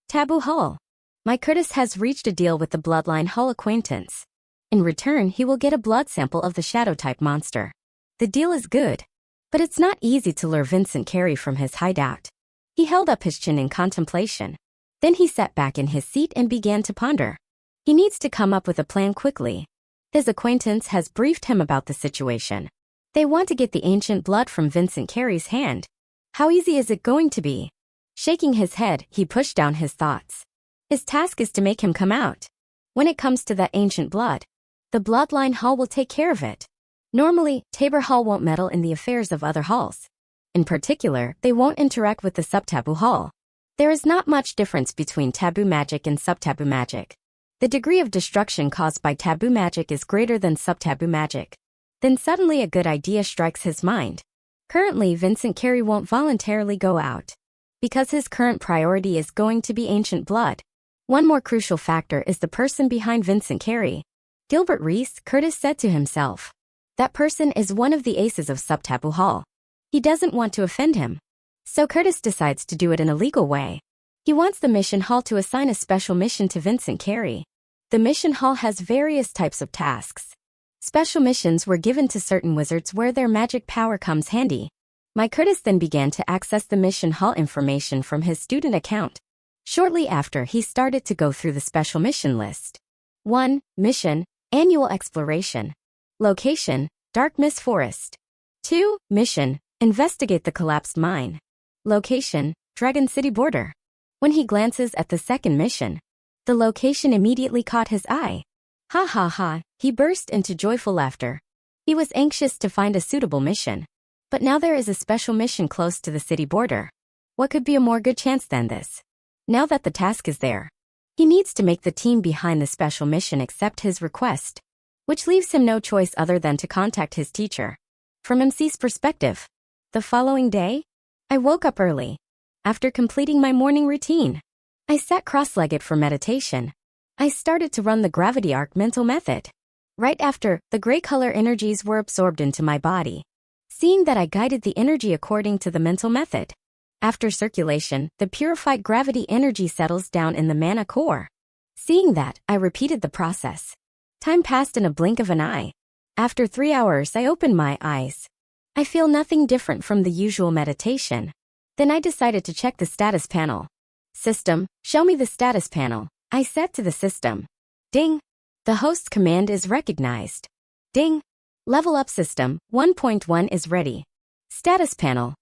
Taboo Hall. My Curtis has reached a deal with the Bloodline Hall acquaintance. In return, he will get a blood sample of the shadow-type monster. The deal is good. But it's not easy to lure Vincent Carey from his hideout. He held up his chin in contemplation. Then he sat back in his seat and began to ponder. He needs to come up with a plan quickly. His acquaintance has briefed him about the situation. They want to get the ancient blood from Vincent Carey's hand. How easy is it going to be? Shaking his head, he pushed down his thoughts. His task is to make him come out. When it comes to that ancient blood, the Bloodline Hall will take care of it. Normally, Tabor Hall won't meddle in the affairs of other halls. In particular, they won't interact with the sub-taboo hall. There is not much difference between taboo magic and sub-taboo magic. The degree of destruction caused by taboo magic is greater than sub-taboo magic. Then suddenly a good idea strikes his mind. Currently, Vincent Carey won't voluntarily go out, because his current priority is going to be ancient blood. One more crucial factor is the person behind Vincent Carey. Gilbert Reese, Curtis said to himself. That person is one of the aces of sub-taboo hall. He doesn't want to offend him. So Curtis decides to do it in a legal way. He wants the mission hall to assign a special mission to Vincent Carey. The mission hall has various types of tasks. Special missions were given to certain wizards where their magic power comes handy. My Curtis then began to access the mission hall information from his student account. Shortly after, he started to go through the special mission list. 1. Mission, Annual Exploration. Location, Dark Mist Forest. 2. Mission, Investigate the Collapsed Mine. Location, Dragon City Border. When he glances at the second mission, the location immediately caught his eye. Ha ha ha, he burst into joyful laughter. He was anxious to find a suitable mission. But now there is a special mission close to the city border. What could be a more good chance than this? Now that the task is there, he needs to make the team behind the special mission accept his request, which leaves him no choice other than to contact his teacher. From MC's perspective, the following day, I woke up early. After completing my morning routine, I sat cross-legged for meditation. I started to run the gravity arc mental method. Right after, the gray color energies were absorbed into my body. Seeing that, I guided the energy according to the mental method. After circulation, the purified gravity energy settles down in the mana core. Seeing that, I repeated the process. Time passed in a blink of an eye. After 3 hours, I opened my eyes. I feel nothing different from the usual meditation. Then I decided to check the status panel. System, show me the status panel. I said to the system. Ding. The host's command is recognized. Ding. Level up system, 1.1 is ready. Status panel.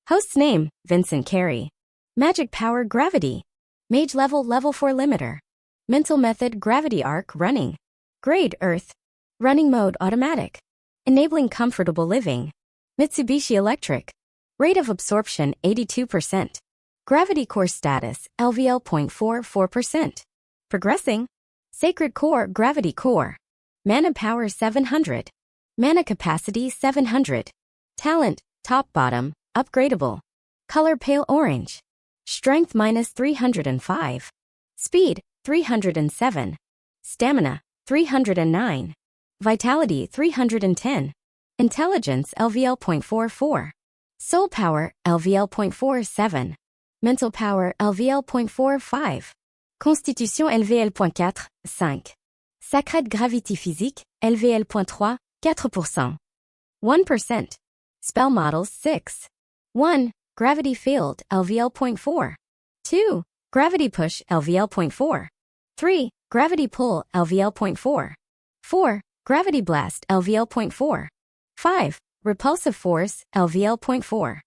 Host's name, Vincent Carey. Magic power, gravity. Mage level, level 4 limiter. Mental method, gravity arc, running. Grade, earth. Running mode, automatic. Enabling comfortable living. Mitsubishi Electric. Rate of absorption, 82%. Gravity core status, LVL 0.44%. Progressing. Sacred core, gravity core. Mana power, 700. Mana capacity, 700. Talent, top bottom, upgradable. Color, pale orange. Strength, minus 305. Speed, 307. Stamina, 309. Vitality, 310. Intelligence, LVL 0.44. Soul power, LVL 0.47. Mental power, LVL 0.45. Constitution, LVL 0.4, 5. Sacred gravity physique, LVL 0.3, 4%. 1%. Spell models, 6. 1. Gravity field, LVL 0.4. 2. Gravity push, LVL 0.4. 3. Gravity pull, LVL 0.4. 4. Gravity blast, LVL 0.4. 5. Repulsive force, LVL 0.4.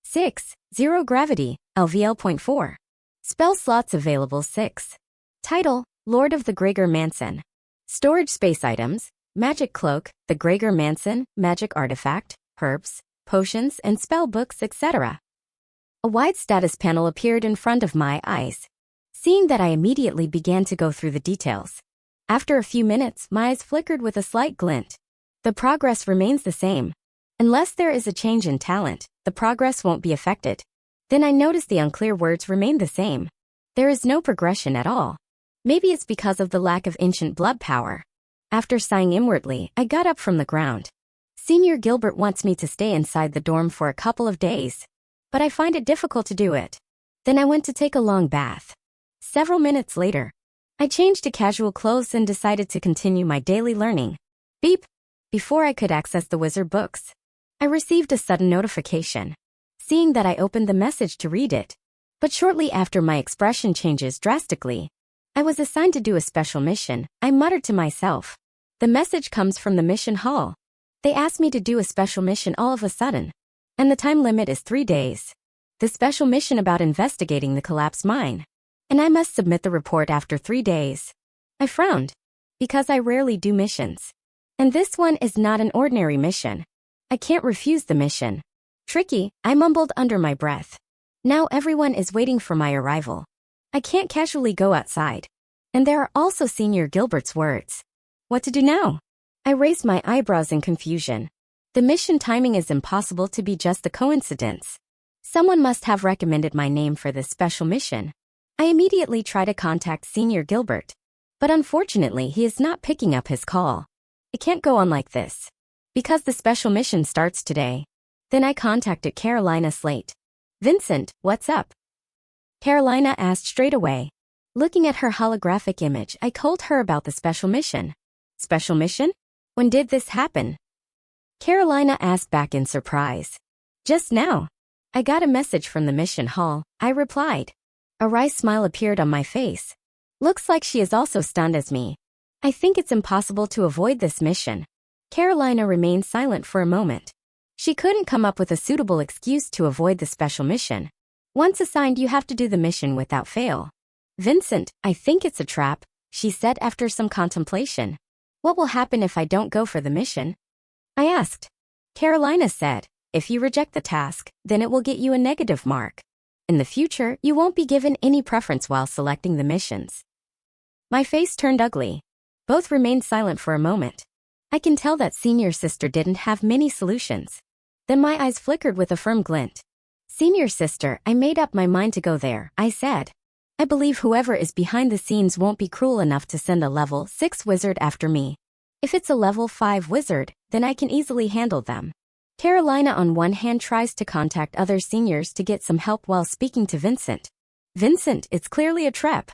6. Zero gravity, LVL 0.4. Spell slots available, 6. Title, Lord of the Gregor Manson. Storage space items, Magic Cloak, the Gregor Manson, Magic Artifact, Herbs, Potions, and spell books, etc. A wide status panel appeared in front of my eyes. Seeing that, I immediately began to go through the details. After a few minutes, my eyes flickered with a slight glint. The progress remains the same. Unless there is a change in talent, the progress won't be affected. Then I noticed the unclear words remain the same. There is no progression at all. Maybe it's because of the lack of ancient blood power. After sighing inwardly, I got up from the ground. Senior Gilbert wants me to stay inside the dorm for a couple of days, but I find it difficult to do it. Then I went to take a long bath. Several minutes later, I changed to casual clothes and decided to continue my daily learning. Beep! Before I could access the wizard books, I received a sudden notification. Seeing that, I opened the message to read it. But shortly after, my expression changes drastically. I was assigned to do a special mission, I muttered to myself. The message comes from the mission hall. They asked me to do a special mission all of a sudden. And the time limit is 3 days. The special mission about investigating the collapsed mine. And I must submit the report after 3 days. I frowned, because I rarely do missions. And this one is not an ordinary mission. I can't refuse the mission. Tricky, I mumbled under my breath. Now everyone is waiting for my arrival. I can't casually go outside. And there are also Senior Gilbert's words. What to do now? I raised my eyebrows in confusion. The mission timing is impossible to be just a coincidence. Someone must have recommended my name for this special mission. I immediately try to contact Senior Gilbert. But unfortunately, he is not picking up his call. It can't go on like this. Because the special mission starts today. Then I contacted Carolina Slate. Vincent, what's up? Carolina asked straight away. Looking at her holographic image, I told her about the special mission. Special mission? When did this happen? Carolina asked back in surprise. Just now. I got a message from the mission hall, I replied. A wry smile appeared on my face. Looks like she is also stunned as me. I think it's impossible to avoid this mission. Carolina remained silent for a moment. She couldn't come up with a suitable excuse to avoid the special mission. Once assigned, you have to do the mission without fail. Vincent, I think it's a trap, she said after some contemplation. What will happen if I don't go for the mission? I asked. Carolina said, if you reject the task, then it will get you a negative mark. In the future, you won't be given any preference while selecting the missions. My face turned ugly. Both remained silent for a moment. I can tell that senior sister didn't have many solutions. Then my eyes flickered with a firm glint. Senior sister, I made up my mind to go there, I said. I believe whoever is behind the scenes won't be cruel enough to send a level 6 wizard after me. If it's a level 5 wizard, then I can easily handle them. Carolina on one hand tries to contact other seniors to get some help while speaking to Vincent. Vincent, it's clearly a trap.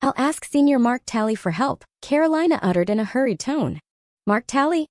I'll ask Senior Mark Tally for help, Carolina uttered in a hurried tone. Mark Tally?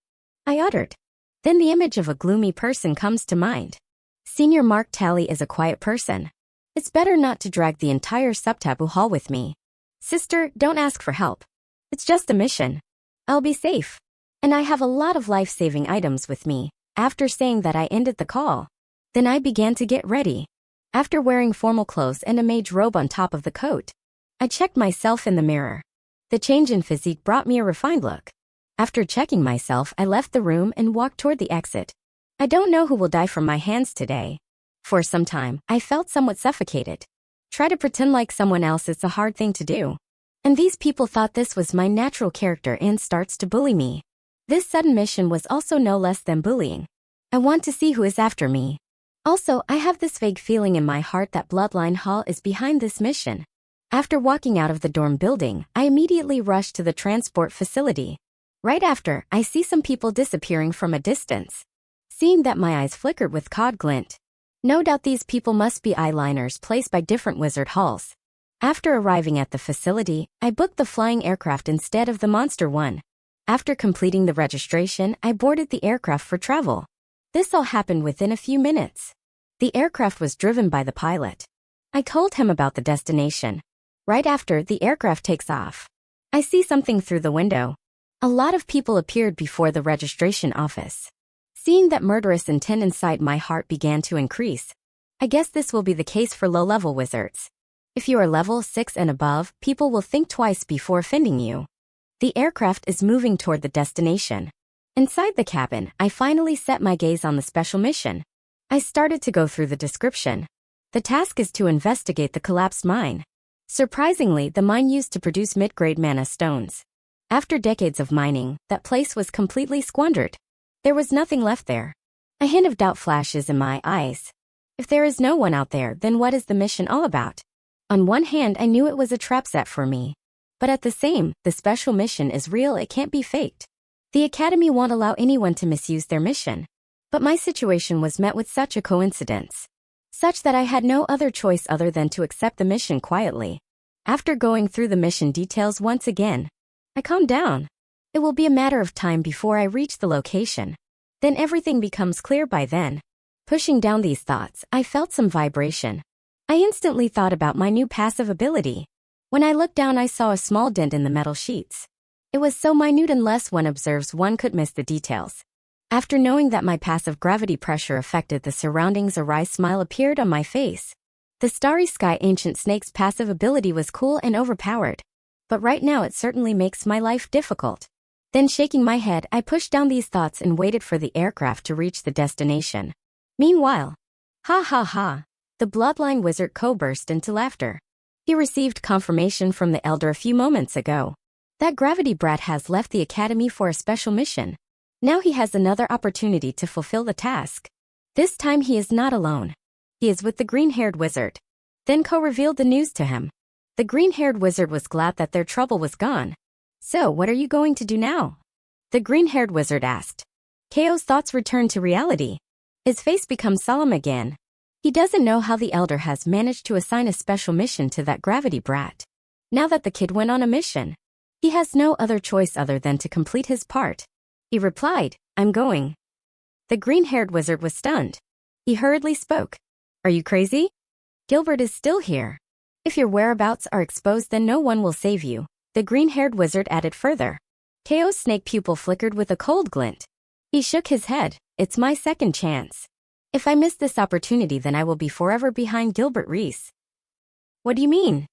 I uttered. Then the image of a gloomy person comes to mind. Senior Mark Tally is a quiet person. It's better not to drag the entire sub-taboo hall with me. Sister, don't ask for help. It's just a mission. I'll be safe. And I have a lot of life-saving items with me. After saying that, I ended the call. Then I began to get ready. After wearing formal clothes and a mage robe on top of the coat, I checked myself in the mirror. The change in physique brought me a refined look. After checking myself, I left the room and walked toward the exit. I don't know who will die from my hands today. For some time, I felt somewhat suffocated. Try to pretend like someone else is a hard thing to do. And these people thought this was my natural character and starts to bully me. This sudden mission was also no less than bullying. I want to see who is after me. Also, I have this vague feeling in my heart that Bloodline Hall is behind this mission. After walking out of the dorm building, I immediately rushed to the transport facility. Right after, I see some people disappearing from a distance. Seeing that, my eyes flickered with cod glint. No doubt these people must be eyeliners placed by different wizard halls. After arriving at the facility, I booked the flying aircraft instead of the monster one. After completing the registration, I boarded the aircraft for travel. This all happened within a few minutes. The aircraft was driven by the pilot. I told him about the destination. Right after, the aircraft takes off. I see something through the window. A lot of people appeared before the registration office. Seeing that murderous intent inside, my heart began to increase. I guess this will be the case for low-level wizards. If you are level 6 and above, people will think twice before offending you. The aircraft is moving toward the destination. Inside the cabin, I finally set my gaze on the special mission. I started to go through the description. The task is to investigate the collapsed mine. Surprisingly, the mine used to produce mid-grade mana stones. After decades of mining, that place was completely squandered. There was nothing left there. A hint of doubt flashes in my eyes. If there is no one out there, then what is the mission all about? On one hand, I knew it was a trap set for me. But at the same, the special mission is real, it can't be faked. The Academy won't allow anyone to misuse their mission. But my situation was met with such a coincidence. Such that I had no other choice other than to accept the mission quietly. After going through the mission details once again, I calmed down. It will be a matter of time before I reach the location. Then everything becomes clear by then. Pushing down these thoughts, I felt some vibration. I instantly thought about my new passive ability. When I looked down, I saw a small dent in the metal sheets. It was so minute unless one observes one could miss the details. After knowing that my passive gravity pressure affected the surroundings, a wry smile appeared on my face. The starry sky ancient snake's passive ability was cool and overpowered. But right now it certainly makes my life difficult. Then shaking my head, I pushed down these thoughts and waited for the aircraft to reach the destination. Meanwhile, ha ha ha, the bloodline wizard Co burst into laughter. He received confirmation from the elder a few moments ago. That gravity brat has left the academy for a special mission. Now he has another opportunity to fulfill the task. This time he is not alone. He is with the green-haired wizard. Then Co revealed the news to him. The green-haired wizard was glad that their trouble was gone. So, what are you going to do now? The green-haired wizard asked. Ko's thoughts returned to reality. His face becomes solemn again. He doesn't know how the elder has managed to assign a special mission to that gravity brat. Now that the kid went on a mission, he has no other choice other than to complete his part. He replied, I'm going. The green-haired wizard was stunned. He hurriedly spoke. Are you crazy? Gilbert is still here. If your whereabouts are exposed, then no one will save you. The green-haired wizard added further. Ko's snake pupil flickered with a cold glint. He shook his head. It's my second chance. If I miss this opportunity, then I will be forever behind Gilbert Reese. What do you mean?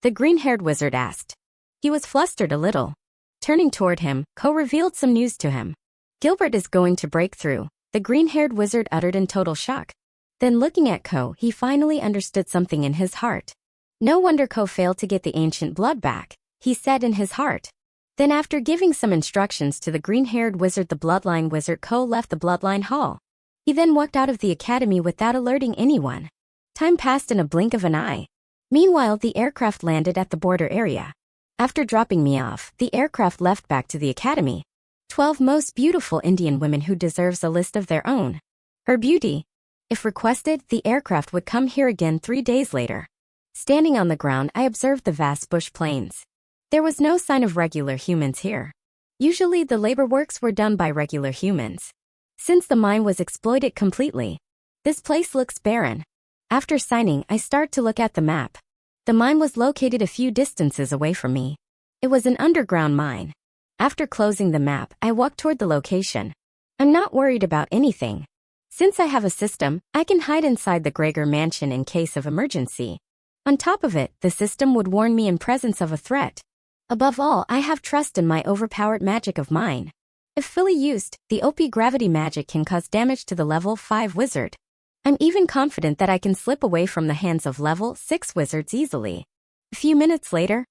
The green-haired wizard asked. He was flustered a little. Turning toward him, Co revealed some news to him. Gilbert is going to break through, the green-haired wizard uttered in total shock. Then looking at Co, he finally understood something in his heart. No wonder Co failed to get the ancient blood back, he said in his heart. Then after giving some instructions to the green-haired wizard, the bloodline wizard Co left the bloodline hall. He then walked out of the academy without alerting anyone. Time passed in a blink of an eye. Meanwhile, the aircraft landed at the border area. After dropping me off, the aircraft left back to the academy. 12 most beautiful Indian women who deserves a list of their own. Her beauty. If requested, the aircraft would come here again 3 days later. Standing on the ground, I observed the vast bush plains. There was no sign of regular humans here. Usually the labor works were done by regular humans. Since the mine was exploited completely, this place looks barren. After signing, I start to look at the map. The mine was located a few distances away from me. It was an underground mine. After closing the map, I walked toward the location. I'm not worried about anything. Since I have a system, I can hide inside the Gregor mansion in case of emergency. On top of it, the system would warn me in presence of a threat. Above all, I have trust in my overpowered magic of mine. If fully used, the OP gravity magic can cause damage to the level 5 wizard. I'm even confident that I can slip away from the hands of level 6 wizards easily. A few minutes later,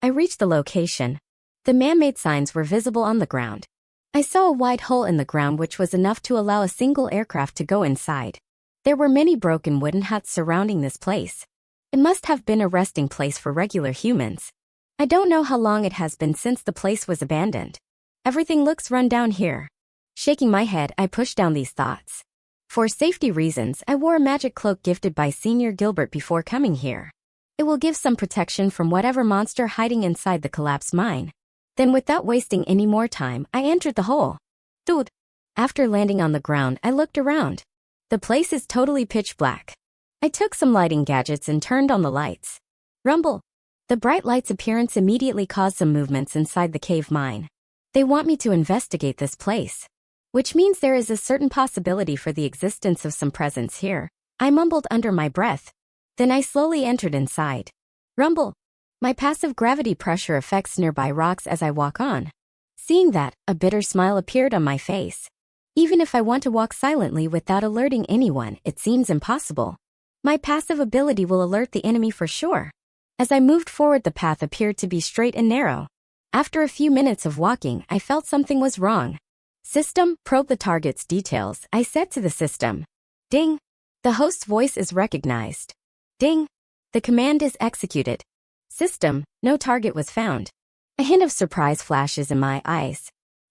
I reached the location. The man-made signs were visible on the ground. I saw a wide hole in the ground which was enough to allow a single aircraft to go inside. There were many broken wooden huts surrounding this place. It must have been a resting place for regular humans. I don't know how long it has been since the place was abandoned. Everything looks run down here. Shaking my head, I pushed down these thoughts. For safety reasons, I wore a magic cloak gifted by Senior Gilbert before coming here. It will give some protection from whatever monster hiding inside the collapsed mine. Then without wasting any more time, I entered the hole. Dude. After landing on the ground, I looked around. The place is totally pitch black. I took some lighting gadgets and turned on the lights. Rumble. The bright light's appearance immediately caused some movements inside the cave mine. They want me to investigate this place, which means there is a certain possibility for the existence of some presence here. I mumbled under my breath. Then I slowly entered inside. Rumble. My passive gravity pressure affects nearby rocks as I walk on. Seeing that, a bitter smile appeared on my face. Even if I want to walk silently without alerting anyone, it seems impossible. My passive ability will alert the enemy for sure. As I moved forward, the path appeared to be straight and narrow. After a few minutes of walking, I felt something was wrong. System, probe the target's details, I said to the system. Ding. The host's voice is recognized. Ding. The command is executed. System, no target was found. A hint of surprise flashes in my eyes.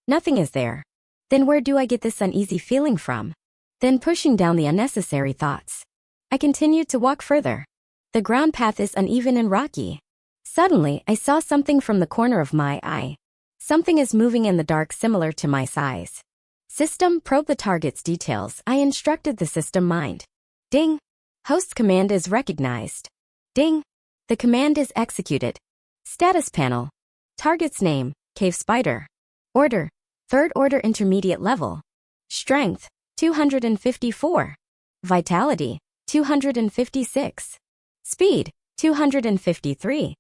Nothing is there. Then where do I get this uneasy feeling from? Then pushing down the unnecessary thoughts, I continued to walk further. The ground path is uneven and rocky. Suddenly, I saw something from the corner of my eye. Something is moving in the dark similar to my size. System, probe the target's details. I instructed the system mind. Ding. Host's command is recognized. Ding. The command is executed. Status panel. Target's name, cave spider. Order, 3rd order intermediate level. Strength, 254. Vitality, 256. Speed, 253.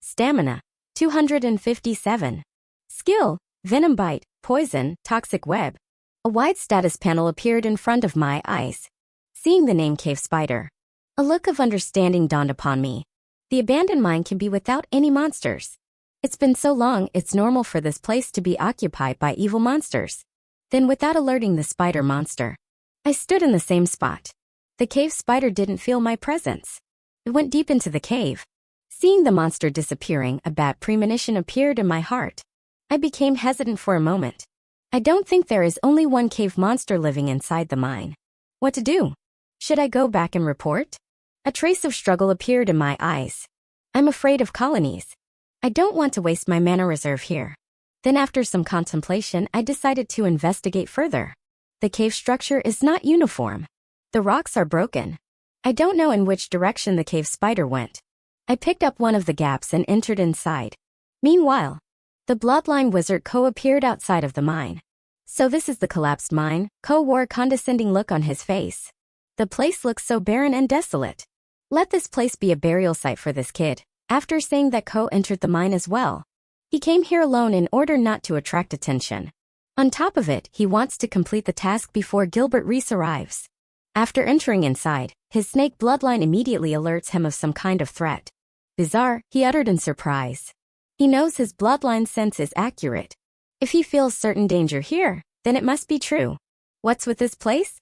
Stamina, 257. Skill, venom bite, poison, toxic web. A wide status panel appeared in front of my eyes. Seeing the name cave spider, a look of understanding dawned upon me. The abandoned mine can be without any monsters. It's been so long, it's normal for this place to be occupied by evil monsters. Then without alerting the spider monster, I stood in the same spot. The cave spider didn't feel my presence. It went deep into the cave. Seeing the monster disappearing, a bad premonition appeared in my heart. I became hesitant for a moment. I don't think there is only one cave monster living inside the mine. What to do? Should I go back and report? A trace of struggle appeared in my eyes. I'm afraid of colonies. I don't want to waste my mana reserve here. Then after some contemplation, I decided to investigate further. The cave structure is not uniform. The rocks are broken. I don't know in which direction the cave spider went. I picked up one of the gaps and entered inside. Meanwhile, the bloodline wizard Ko appeared outside of the mine. So this is the collapsed mine. Ko wore a condescending look on his face. The place looks so barren and desolate. Let this place be a burial site for this kid. After saying that, Ko entered the mine as well. He came here alone in order not to attract attention. On top of it, he wants to complete the task before Gilbert Reese arrives. After entering inside, his snake bloodline immediately alerts him of some kind of threat. Bizarre, he uttered in surprise. He knows his bloodline sense is accurate. If he feels certain danger here, then it must be true. What's with this place?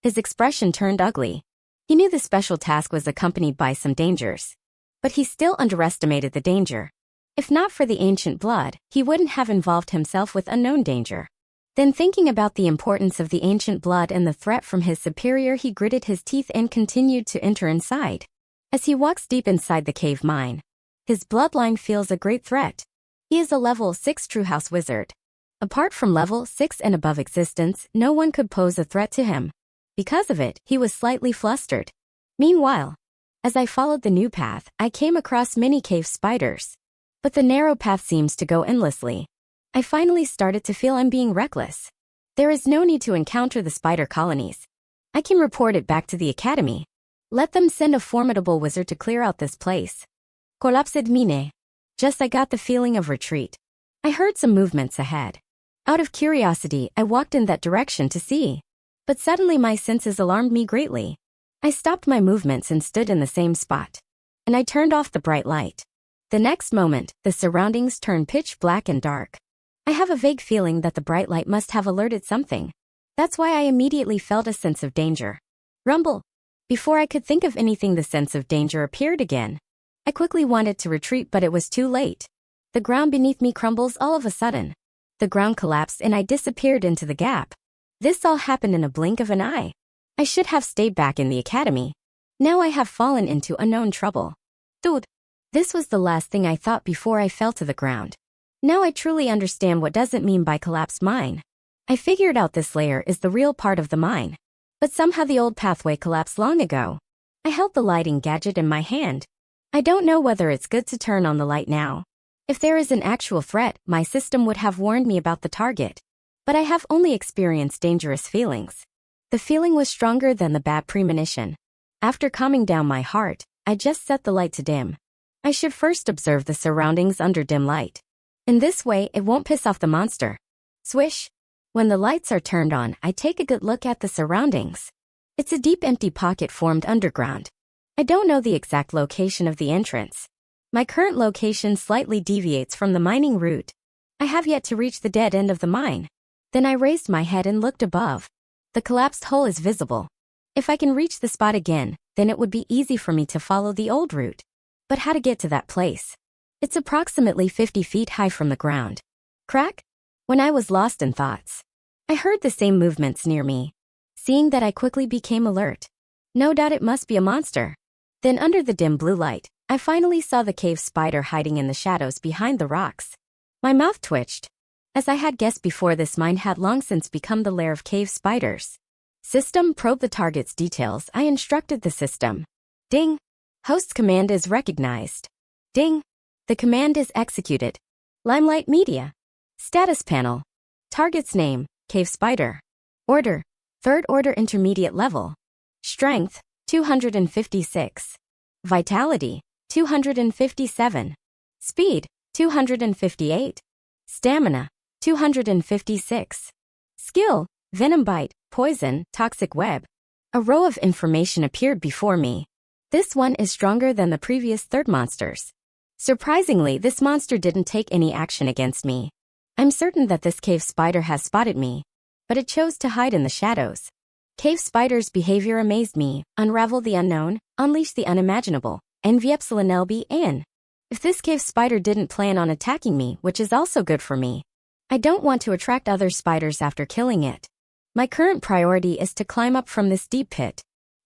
His expression turned ugly. He knew the special task was accompanied by some dangers. But he still underestimated the danger. If not for the ancient blood, he wouldn't have involved himself with unknown danger. Then thinking about the importance of the ancient blood and the threat from his superior, he gritted his teeth and continued to enter inside. As he walks deep inside the cave mine, his bloodline feels a great threat. He is a level 6 true house wizard. Apart from level 6 and above existence, no one could pose a threat to him. Because of it, he was slightly flustered. Meanwhile, as I followed the new path, I came across many cave spiders. But the narrow path seems to go endlessly. I finally started to feel I'm being reckless. There is no need to encounter the spider colonies. I can report it back to the academy. Let them send a formidable wizard to clear out this place. Collapsed mine. Just I got the feeling of retreat. I heard some movements ahead. Out of curiosity, I walked in that direction to see. But suddenly my senses alarmed me greatly. I stopped my movements and stood in the same spot. And I turned off the bright light. The next moment, the surroundings turned pitch black and dark. I have a vague feeling that the bright light must have alerted something. That's why I immediately felt a sense of danger. Rumble. Before I could think of anything, the sense of danger appeared again. I quickly wanted to retreat, but it was too late. The ground beneath me crumbles all of a sudden. The ground collapsed and I disappeared into the gap. This all happened in a blink of an eye. I should have stayed back in the academy. Now I have fallen into unknown trouble. Dude. This was the last thing I thought before I fell to the ground. Now I truly understand what does it mean by collapsed mine. I figured out this layer is the real part of the mine. But somehow the old pathway collapsed long ago. I held the lighting gadget in my hand. I don't know whether it's good to turn on the light now. If there is an actual threat, my system would have warned me about the target. But I have only experienced dangerous feelings. The feeling was stronger than the bad premonition. After calming down my heart, I just set the light to dim. I should first observe the surroundings under dim light. In this way, it won't piss off the monster. Swish. When the lights are turned on, I take a good look at the surroundings. It's a deep empty pocket formed underground. I don't know the exact location of the entrance. My current location slightly deviates from the mining route. I have yet to reach the dead end of the mine. Then I raised my head and looked above. The collapsed hole is visible. If I can reach the spot again, then it would be easy for me to follow the old route. But how to get to that place? It's approximately 50 feet high from the ground. Crack? When I was lost in thoughts, I heard the same movements near me. Seeing that, I quickly became alert. No doubt it must be a monster. Then under the dim blue light, I finally saw the cave spider hiding in the shadows behind the rocks. My mouth twitched. As I had guessed before, this mine had long since become the lair of cave spiders. System, probe the target's details. I instructed the system. Ding. Host's command is recognized. Ding. The command is executed. Limelight Media. Status panel. Target's name, cave spider. Order, 3rd order intermediate level. Strength, 256. Vitality, 257. Speed, 258. Stamina, 256. Skill, venom bite, poison, toxic web. A row of information appeared before me. This one is stronger than the previous 3rd monsters. Surprisingly, this monster didn't take any action against me. I'm certain that this cave spider has spotted me, but it chose to hide in the shadows. Cave spider's behavior amazed me. Unravel the unknown, unleash the unimaginable, enviepsilanelbi in. If this cave spider didn't plan on attacking me, which is also good for me. I don't want to attract other spiders after killing it. My current priority is to climb up from this deep pit.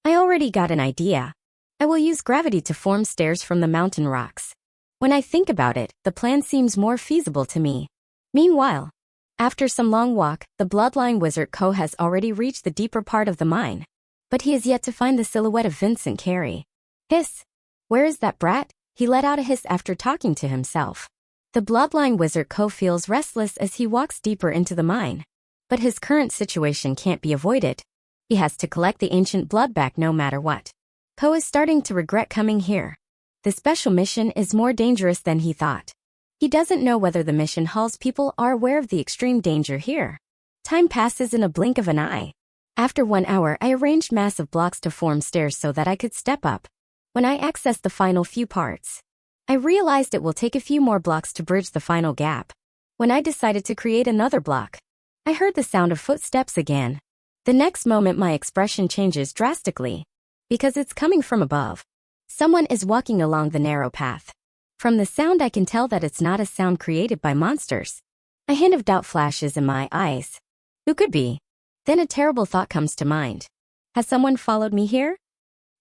I already got an idea. I will use gravity to form stairs from the mountain rocks. When I think about it, the plan seems more feasible to me. Meanwhile, after some long walk, the bloodline wizard Ko has already reached the deeper part of the mine. But he is yet to find the silhouette of Vincent Carey. Hiss! Where is that brat? He let out a hiss after talking to himself. The bloodline wizard Ko feels restless as he walks deeper into the mine. But his current situation can't be avoided. He has to collect the ancient blood back no matter what. Ko is starting to regret coming here. The special mission is more dangerous than he thought. He doesn't know whether the mission hall's people are aware of the extreme danger here. Time passes in a blink of an eye. After 1 hour, I arranged massive blocks to form stairs so that I could step up. When I accessed the final few parts, I realized it will take a few more blocks to bridge the final gap. When I decided to create another block, I heard the sound of footsteps again. The next moment my expression changes drastically. Because it's coming from above. Someone is walking along the narrow path. From the sound I can tell that it's not a sound created by monsters. A hint of doubt flashes in my eyes. Who could be? Then a terrible thought comes to mind. Has someone followed me here?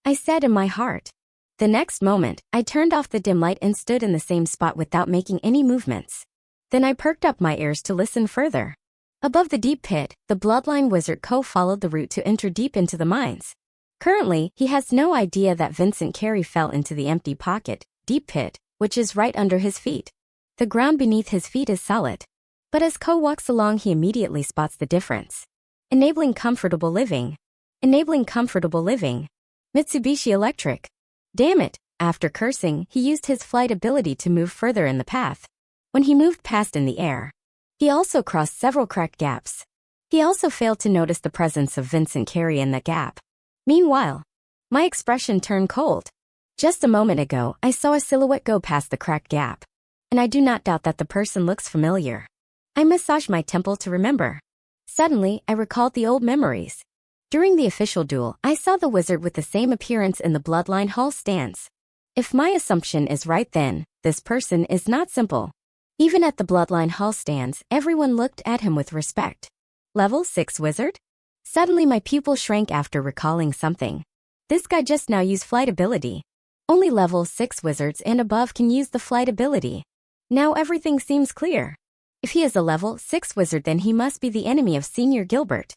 I said in my heart. The next moment, I turned off the dim light and stood in the same spot without making any movements. Then I perked up my ears to listen further. Above the deep pit, the bloodline wizard Ko followed the route to enter deep into the mines. Currently, he has no idea that Vincent Carey fell into the empty pocket, deep pit, which is right under his feet. The ground beneath his feet is solid. But as Ko walks along, he immediately spots the difference. Enabling comfortable living. Enabling comfortable living. Mitsubishi Electric. Damn it! After cursing, he used his flight ability to move further in the path. When he moved past in the air, he also crossed several cracked gaps. He also failed to notice the presence of Vincent Carey in that gap. Meanwhile, my expression turned cold. Just a moment ago, I saw a silhouette go past the cracked gap. And I do not doubt that the person looks familiar. I massaged my temple to remember. Suddenly, I recalled the old memories. During the official duel, I saw the wizard with the same appearance in the bloodline hall stands. If my assumption is right, then this person is not simple. Even at the bloodline hall stands, everyone looked at him with respect. Level 6 wizard? Suddenly my pupil shrank after recalling something. This guy just now used flight ability. Only level 6 wizards and above can use the flight ability. Now everything seems clear. If he is a level 6 wizard, then he must be the enemy of Senior Gilbert.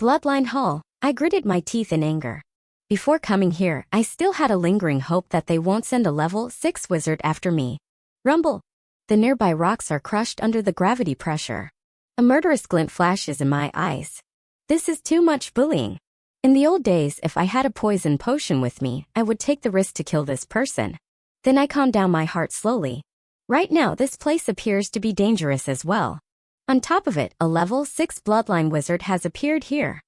Bloodline Hall, I gritted my teeth in anger. Before coming here, I still had a lingering hope that they won't send a level 6 wizard after me. Rumble. The nearby rocks are crushed under the gravity pressure. A murderous glint flashes in my eyes. This is too much bullying. In the old days, if I had a poison potion with me, I would take the risk to kill this person. Then I calmed down my heart slowly. Right now, this place appears to be dangerous as well. On top of it, a level 6 bloodline wizard has appeared here.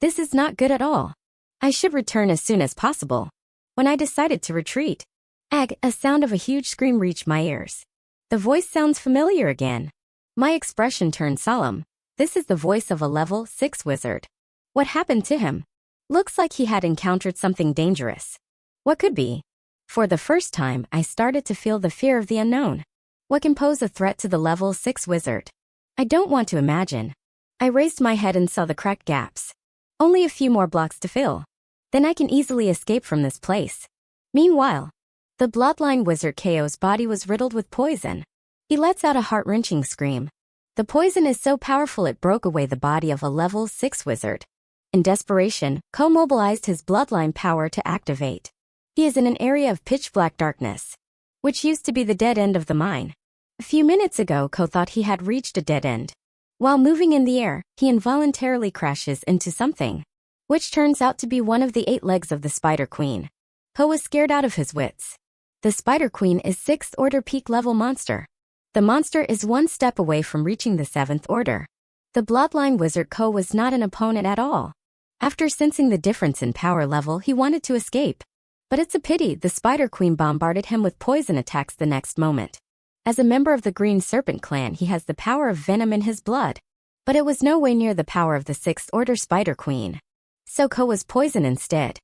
This is not good at all. I should return as soon as possible. When I decided to retreat, a sound of a huge scream reached my ears. The voice sounds familiar again. My expression turned solemn. This is the voice of a level 6 wizard. What happened to him? Looks like he had encountered something dangerous. What could be? For the first time, I started to feel the fear of the unknown. What can pose a threat to the level 6 wizard? I don't want to imagine. I raised my head and saw the cracked gaps. Only a few more blocks to fill. Then I can easily escape from this place. Meanwhile, The bloodline wizard Ko's body was riddled with poison. He lets out a heart-wrenching scream. The poison is so powerful it broke away the body of a level 6 wizard. In desperation, Ko mobilized his bloodline power to activate. He is in an area of pitch-black darkness, which used to be the dead end of the mine. A few minutes ago, Ko thought he had reached a dead end. While moving in the air, he involuntarily crashes into something, which turns out to be one of the 8 legs of the Spider Queen. Ko was scared out of his wits. The Spider Queen is 6th order peak level monster. The monster is 1 step away from reaching the 7th order. The bloodline wizard Ko was not an opponent at all. After sensing the difference in power level, he wanted to escape. But it's a pity the Spider Queen bombarded him with poison attacks the next moment. As a member of the Green Serpent clan, he has the power of venom in his blood. But it was no way near the power of the 6th order Spider Queen. So Ko was poisoned instead.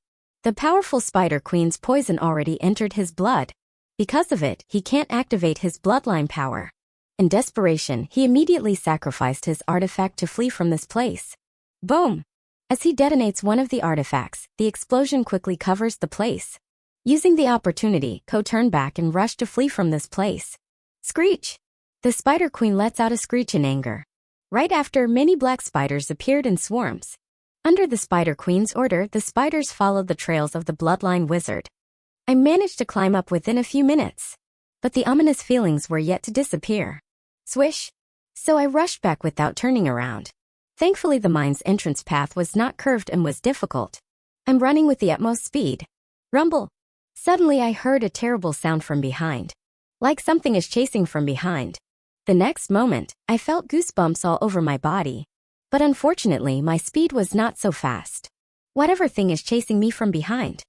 The powerful Spider Queen's poison already entered his blood. Because of it, he can't activate his bloodline power. In desperation, he immediately sacrificed his artifact to flee from this place. Boom! As he detonates one of the artifacts, the explosion quickly covers the place. Using the opportunity, Ko turned back and rushed to flee from this place. Screech! The Spider Queen lets out a screech in anger. Right after, many black spiders appeared in swarms. Under the Spider Queen's order, the spiders followed the trails of the bloodline wizard. I managed to climb up within a few minutes. But the ominous feelings were yet to disappear. Swish! So I rushed back without turning around. Thankfully the mine's entrance path was not curved and was difficult. I'm running with the utmost speed. Rumble! Suddenly I heard a terrible sound from behind. Like something is chasing from behind. The next moment, I felt goosebumps all over my body. But unfortunately, my speed was not so fast. Whatever thing is chasing me from behind,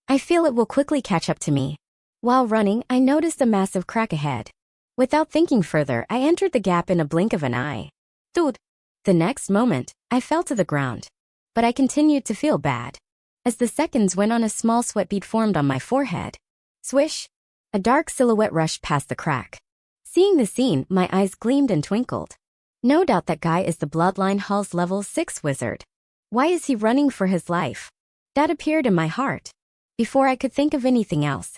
I feel it will quickly catch up to me. While running, I noticed a massive crack ahead. Without thinking further, I entered the gap in a blink of an eye. Dude! The next moment, I fell to the ground. But I continued to feel bad. As the seconds went on, a small sweat bead formed on my forehead. Swish! A dark silhouette rushed past the crack. Seeing the scene, my eyes gleamed and twinkled. No doubt that guy is the Bloodline Hall's level 6 wizard. Why is he running for his life? That appeared in my heart. Before I could think of anything else,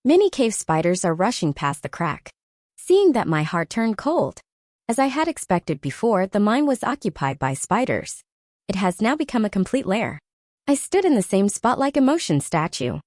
many cave spiders are rushing past the crack. Seeing that, my heart turned cold. As I had expected before, the mine was occupied by spiders. It has now become a complete lair. I stood in the same spot like a motion statue.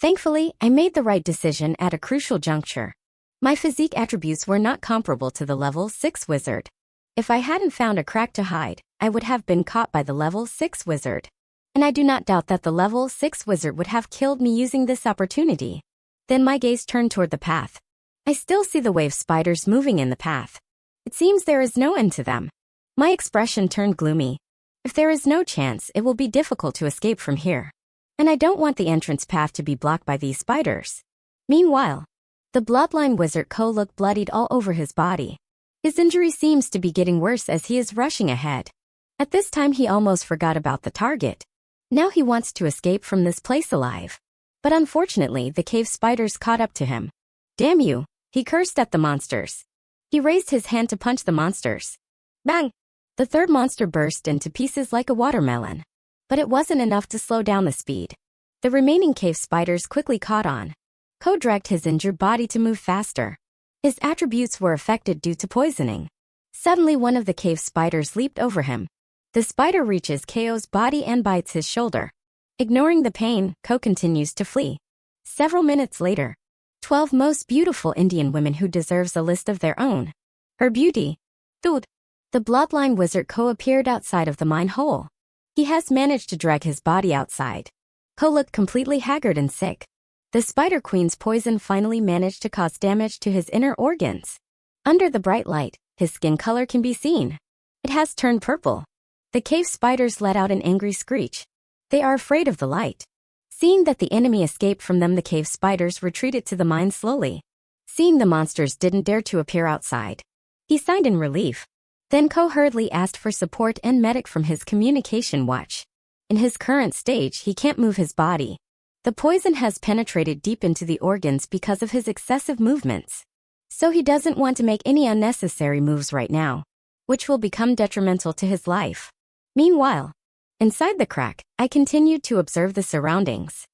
Thankfully, I made the right decision at a crucial juncture. My physique attributes were not comparable to the level 6 wizard. If I hadn't found a crack to hide, I would have been caught by the level 6 wizard. And I do not doubt that the level 6 wizard would have killed me using this opportunity. Then my gaze turned toward the path. I still see the wave spiders moving in the path. It seems there is no end to them. My expression turned gloomy. If there is no chance, it will be difficult to escape from here. And I don't want the entrance path to be blocked by these spiders. Meanwhile, the bloodline wizard Ko looked bloodied all over his body. His injury seems to be getting worse as he is rushing ahead. At this time he almost forgot about the target. Now he wants to escape from this place alive. But unfortunately the cave spiders caught up to him. Damn you! He cursed at the monsters. He raised his hand to punch the monsters. Bang! The third monster burst into pieces like a watermelon. But it wasn't enough to slow down the speed. The remaining cave spiders quickly caught on. Ko dragged his injured body to move faster. His attributes were affected due to poisoning. Suddenly one of the cave spiders leaped over him. The spider reaches Ko's body and bites his shoulder. Ignoring the pain, Ko continues to flee. Several minutes later, 12 most beautiful Indian women who deserves a list of their own. Her beauty. Dude. The bloodline wizard Ko appeared outside of the mine hole. He has managed to drag his body outside. Ko looked completely haggard and sick. The Spider Queen's poison finally managed to cause damage to his inner organs. Under the bright light, his skin color can be seen. It has turned purple. The cave spiders let out an angry screech. They are afraid of the light. Seeing that the enemy escaped from them, the cave spiders retreated to the mine slowly. Seeing the monsters didn't dare to appear outside, he sighed in relief. Then Ko hurriedly asked for support and medic from his communication watch. In his current stage, he can't move his body. The poison has penetrated deep into the organs because of his excessive movements. So he doesn't want to make any unnecessary moves right now, which will become detrimental to his life. Meanwhile, inside the crack, I continued to observe the surroundings.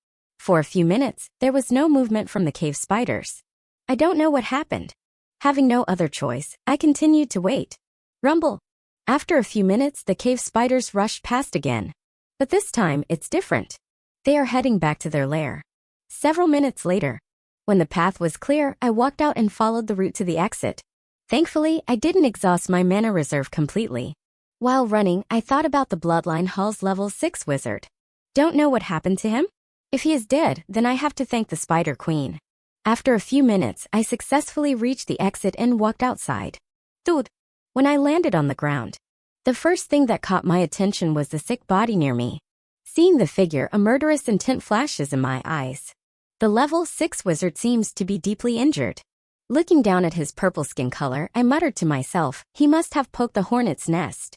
For a few minutes, there was no movement from the cave spiders. I don't know what happened. Having no other choice, I continued to wait. Rumble. After a few minutes, the cave spiders rushed past again. But this time, it's different. They are heading back to their lair. Several minutes later, when the path was clear, I walked out and followed the route to the exit. Thankfully, I didn't exhaust my mana reserve completely. While running, I thought about the Bloodline Hall's level 6 wizard. Don't know what happened to him? If he is dead, then I have to thank the Spider Queen. After a few minutes, I successfully reached the exit and walked outside. Dude. When I landed on the ground, the first thing that caught my attention was the sick body near me. Seeing the figure, a murderous intent flashes in my eyes. The level 6 wizard seems to be deeply injured. Looking down at his purple skin color, I muttered to myself, he must have poked the hornet's nest.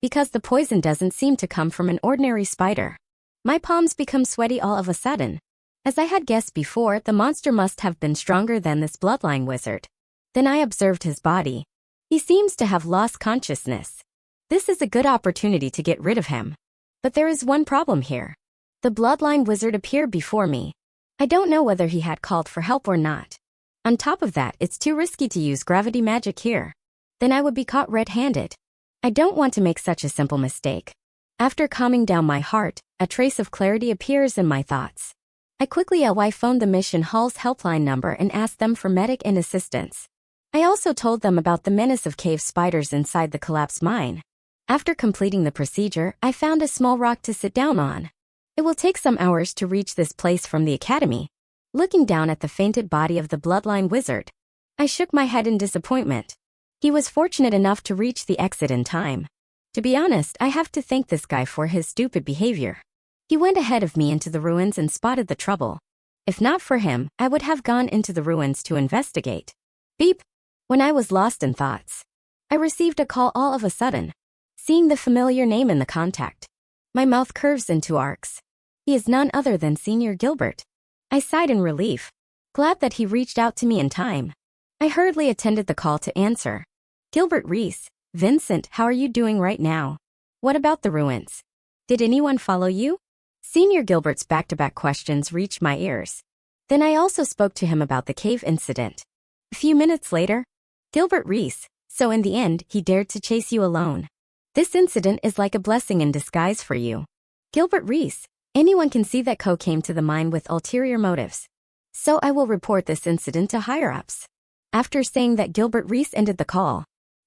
Because the poison doesn't seem to come from an ordinary spider. My palms become sweaty all of a sudden. As I had guessed before, the monster must have been stronger than this bloodline wizard. Then I observed his body. He seems to have lost consciousness. This is a good opportunity to get rid of him. But there is one problem here. The bloodline wizard appeared before me. I don't know whether he had called for help or not. On top of that, it's too risky to use gravity magic here. Then I would be caught red-handed. I don't want to make such a simple mistake. After calming down my heart, a trace of clarity appears in my thoughts. I quickly phoned the mission hall's helpline number and asked them for medic and assistance. I also told them about the menace of cave spiders inside the collapsed mine. After completing the procedure, I found a small rock to sit down on. It will take some hours to reach this place from the academy. Looking down at the fainted body of the bloodline wizard, I shook my head in disappointment. He was fortunate enough to reach the exit in time. To be honest, I have to thank this guy for his stupid behavior. He went ahead of me into the ruins and spotted the trouble. If not for him, I would have gone into the ruins to investigate. Beep! When I was lost in thoughts, I received a call all of a sudden. Seeing the familiar name in the contact, my mouth curves into arcs. He is none other than Senior Gilbert. I sighed in relief, glad that he reached out to me in time. I hurriedly attended the call to answer. Gilbert Reese, Vincent, how are you doing right now? What about the ruins? Did anyone follow you? Senior Gilbert's back-to-back questions reached my ears. Then I also spoke to him about the cave incident. A few minutes later, Gilbert Reese, so in the end, he dared to chase you alone. This incident is like a blessing in disguise for you. Gilbert Reese, anyone can see that Ko came to the mine with ulterior motives. So I will report this incident to higher-ups. After saying that, Gilbert Reese ended the call.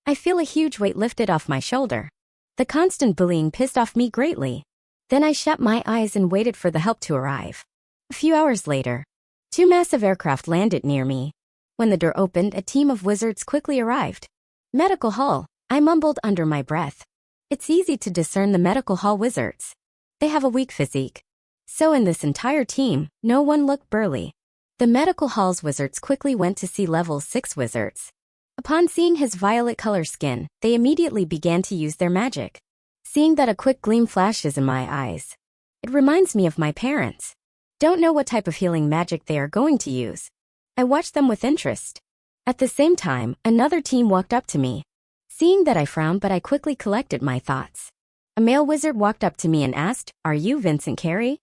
I feel a huge weight lifted off my shoulder. The constant bullying pissed off me greatly. Then I shut my eyes and waited for the help to arrive. A few hours later, 2 massive aircraft landed near me. When the door opened, a team of wizards quickly arrived. Medical hall, I mumbled under my breath. It's easy to discern the medical hall wizards. They have a weak physique. So in this entire team, no one looked burly. The medical hall's wizards quickly went to see level 6 wizards. Upon seeing his violet color skin, they immediately began to use their magic. Seeing that, a quick gleam flashes in my eyes. It reminds me of my parents. Don't know what type of healing magic they are going to use. I watched them with interest. At the same time, another team walked up to me. Seeing that, I frowned, but I quickly collected my thoughts. A male wizard walked up to me and asked, "Are you Vincent Carey?"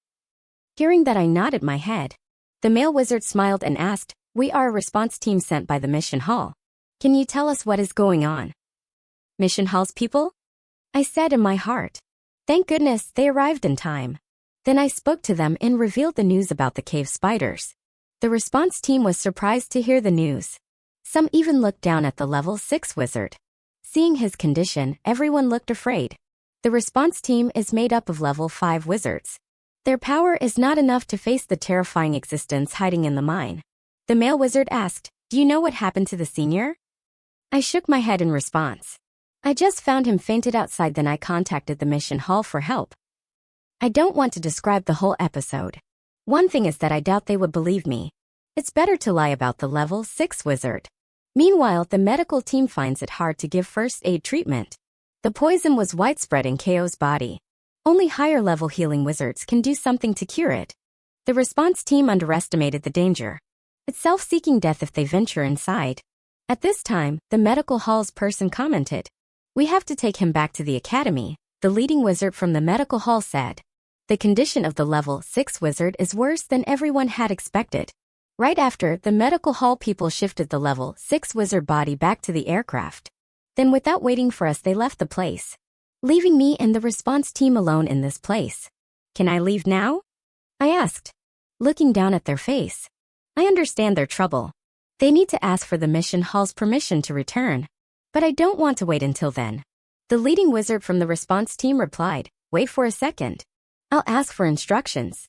Hearing that, I nodded my head. The male wizard smiled and asked, "We are a response team sent by the mission hall. Can you tell us what is going on?" "Mission hall's people?" I said in my heart. Thank goodness they arrived in time. Then I spoke to them and revealed the news about the cave spiders. The response team was surprised to hear the news. Some even looked down at the level 6 wizard. Seeing his condition, everyone looked afraid. The response team is made up of level 5 wizards. Their power is not enough to face the terrifying existence hiding in the mine. The male wizard asked, "Do you know what happened to the senior?" I shook my head in response. I just found him fainted outside, then I contacted the mission hall for help. I don't want to describe the whole episode. One thing is that I doubt they would believe me. It's better to lie about the level 6 wizard. Meanwhile, the medical team finds it hard to give first aid treatment. The poison was widespread in Ko's body. Only higher level healing wizards can do something to cure it. The response team underestimated the danger. It's self-seeking death if they venture inside. At this time, the medical hall's person commented, "We have to take him back to the academy," the leading wizard from the medical hall said. The condition of the level 6 wizard is worse than everyone had expected. Right after, the medical hall people shifted the level 6 wizard body back to the aircraft. Then without waiting for us they left the place, leaving me and the response team alone in this place. Can I leave now? I asked, looking down at their face. I understand their trouble. They need to ask for the mission hall's permission to return. But I don't want to wait until then. The leading wizard from the response team replied, wait for a second. I'll ask for instructions.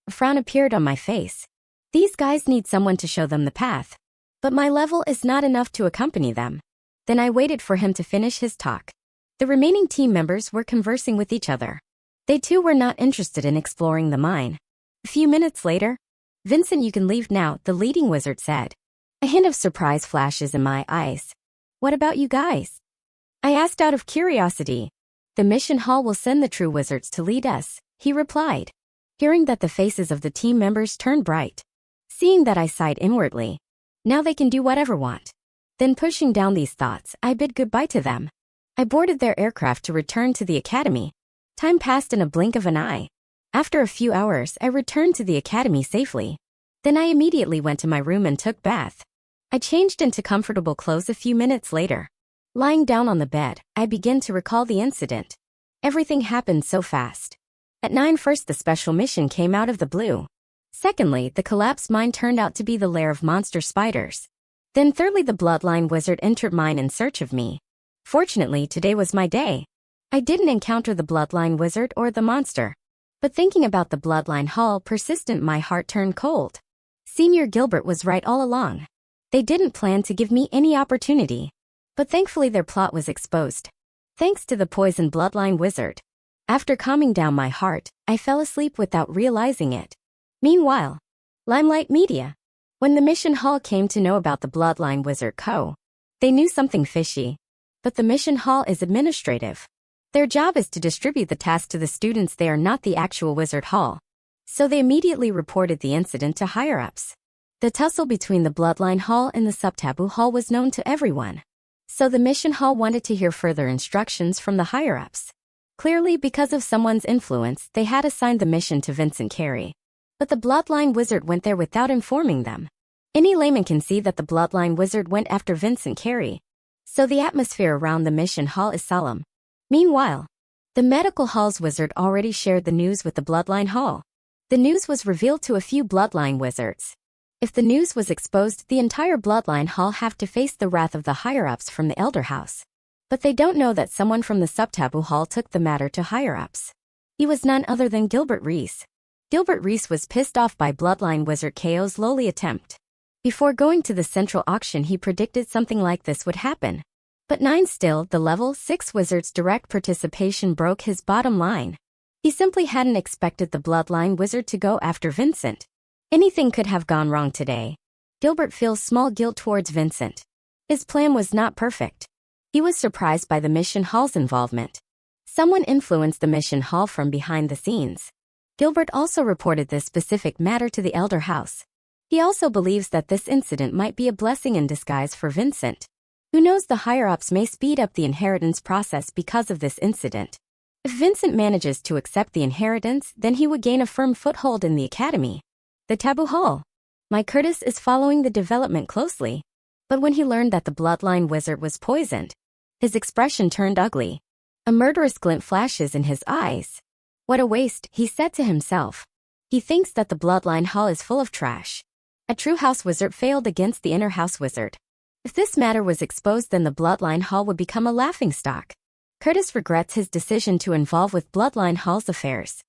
A frown appeared on my face. These guys need someone to show them the path. But my level is not enough to accompany them. Then I waited for him to finish his talk. The remaining team members were conversing with each other. They too were not interested in exploring the mine. A few minutes later, Vincent, you can leave now, the leading wizard said. A hint of surprise flashes in my eyes. What about you guys? I asked out of curiosity. The mission hall will send the true wizards to lead us, he replied. Hearing that, the faces of the team members turned bright. Seeing that, I sighed inwardly. Now they can do whatever want. Then pushing down these thoughts, I bid goodbye to them. I boarded their aircraft to return to the academy. Time passed in a blink of an eye. After a few hours, I returned to the academy safely. Then I immediately went to my room and took bath. I changed into comfortable clothes a few minutes later. Lying down on the bed, I began to recall the incident. Everything happened so fast. At 9, first the special mission came out of the blue. Secondly, the collapsed mine turned out to be the lair of monster spiders. Then thirdly, the bloodline wizard entered mine in search of me. Fortunately, today was my day. I didn't encounter the bloodline wizard or the monster. But thinking about the bloodline hall persistent, my heart turned cold. Senior Gilbert was right all along. They didn't plan to give me any opportunity. But thankfully their plot was exposed. Thanks to the poison bloodline wizard. After calming down my heart, I fell asleep without realizing it. Meanwhile, Limelight Media. When the mission hall came to know about the bloodline wizard Co., they knew something fishy. But the mission hall is administrative. Their job is to distribute the task to the students. They are not the actual wizard hall. So they immediately reported the incident to higher-ups. The tussle between the bloodline hall and the sub-taboo hall was known to everyone. So the mission hall wanted to hear further instructions from the higher-ups. Clearly, because of someone's influence, they had assigned the mission to Vincent Carey. But the bloodline wizard went there without informing them. Any layman can see that the bloodline wizard went after Vincent Carey. So the atmosphere around the mission hall is solemn. Meanwhile, the medical hall's wizard already shared the news with the bloodline hall. The news was revealed to a few bloodline wizards. If the news was exposed, the entire bloodline hall have to face the wrath of the higher-ups from the elder house. But they don't know that someone from the sub-taboo hall took the matter to higher-ups. He was none other than Gilbert Reese. Gilbert Reese was pissed off by bloodline wizard KO's lowly attempt. Before going to the central auction, he predicted something like this would happen. But 9 still, the level 6 wizard's direct participation broke his bottom line. He simply hadn't expected the bloodline wizard to go after Vincent. Anything could have gone wrong today. Gilbert feels small guilt towards Vincent. His plan was not perfect. He was surprised by the mission hall's involvement. Someone influenced the mission hall from behind the scenes. Gilbert also reported this specific matter to the elder house. He also believes that this incident might be a blessing in disguise for Vincent. Who knows, the higher-ups may speed up the inheritance process because of this incident. If Vincent manages to accept the inheritance, then he would gain a firm foothold in the academy. The taboo hall. My Curtis is following the development closely. But when he learned that the bloodline wizard was poisoned, his expression turned ugly. A murderous glint flashes in his eyes. What a waste, he said to himself. He thinks that the bloodline hall is full of trash. A true house wizard failed against the inner house wizard. If this matter was exposed, then the bloodline hall would become a laughingstock. Curtis regrets his decision to involve with bloodline hall's affairs.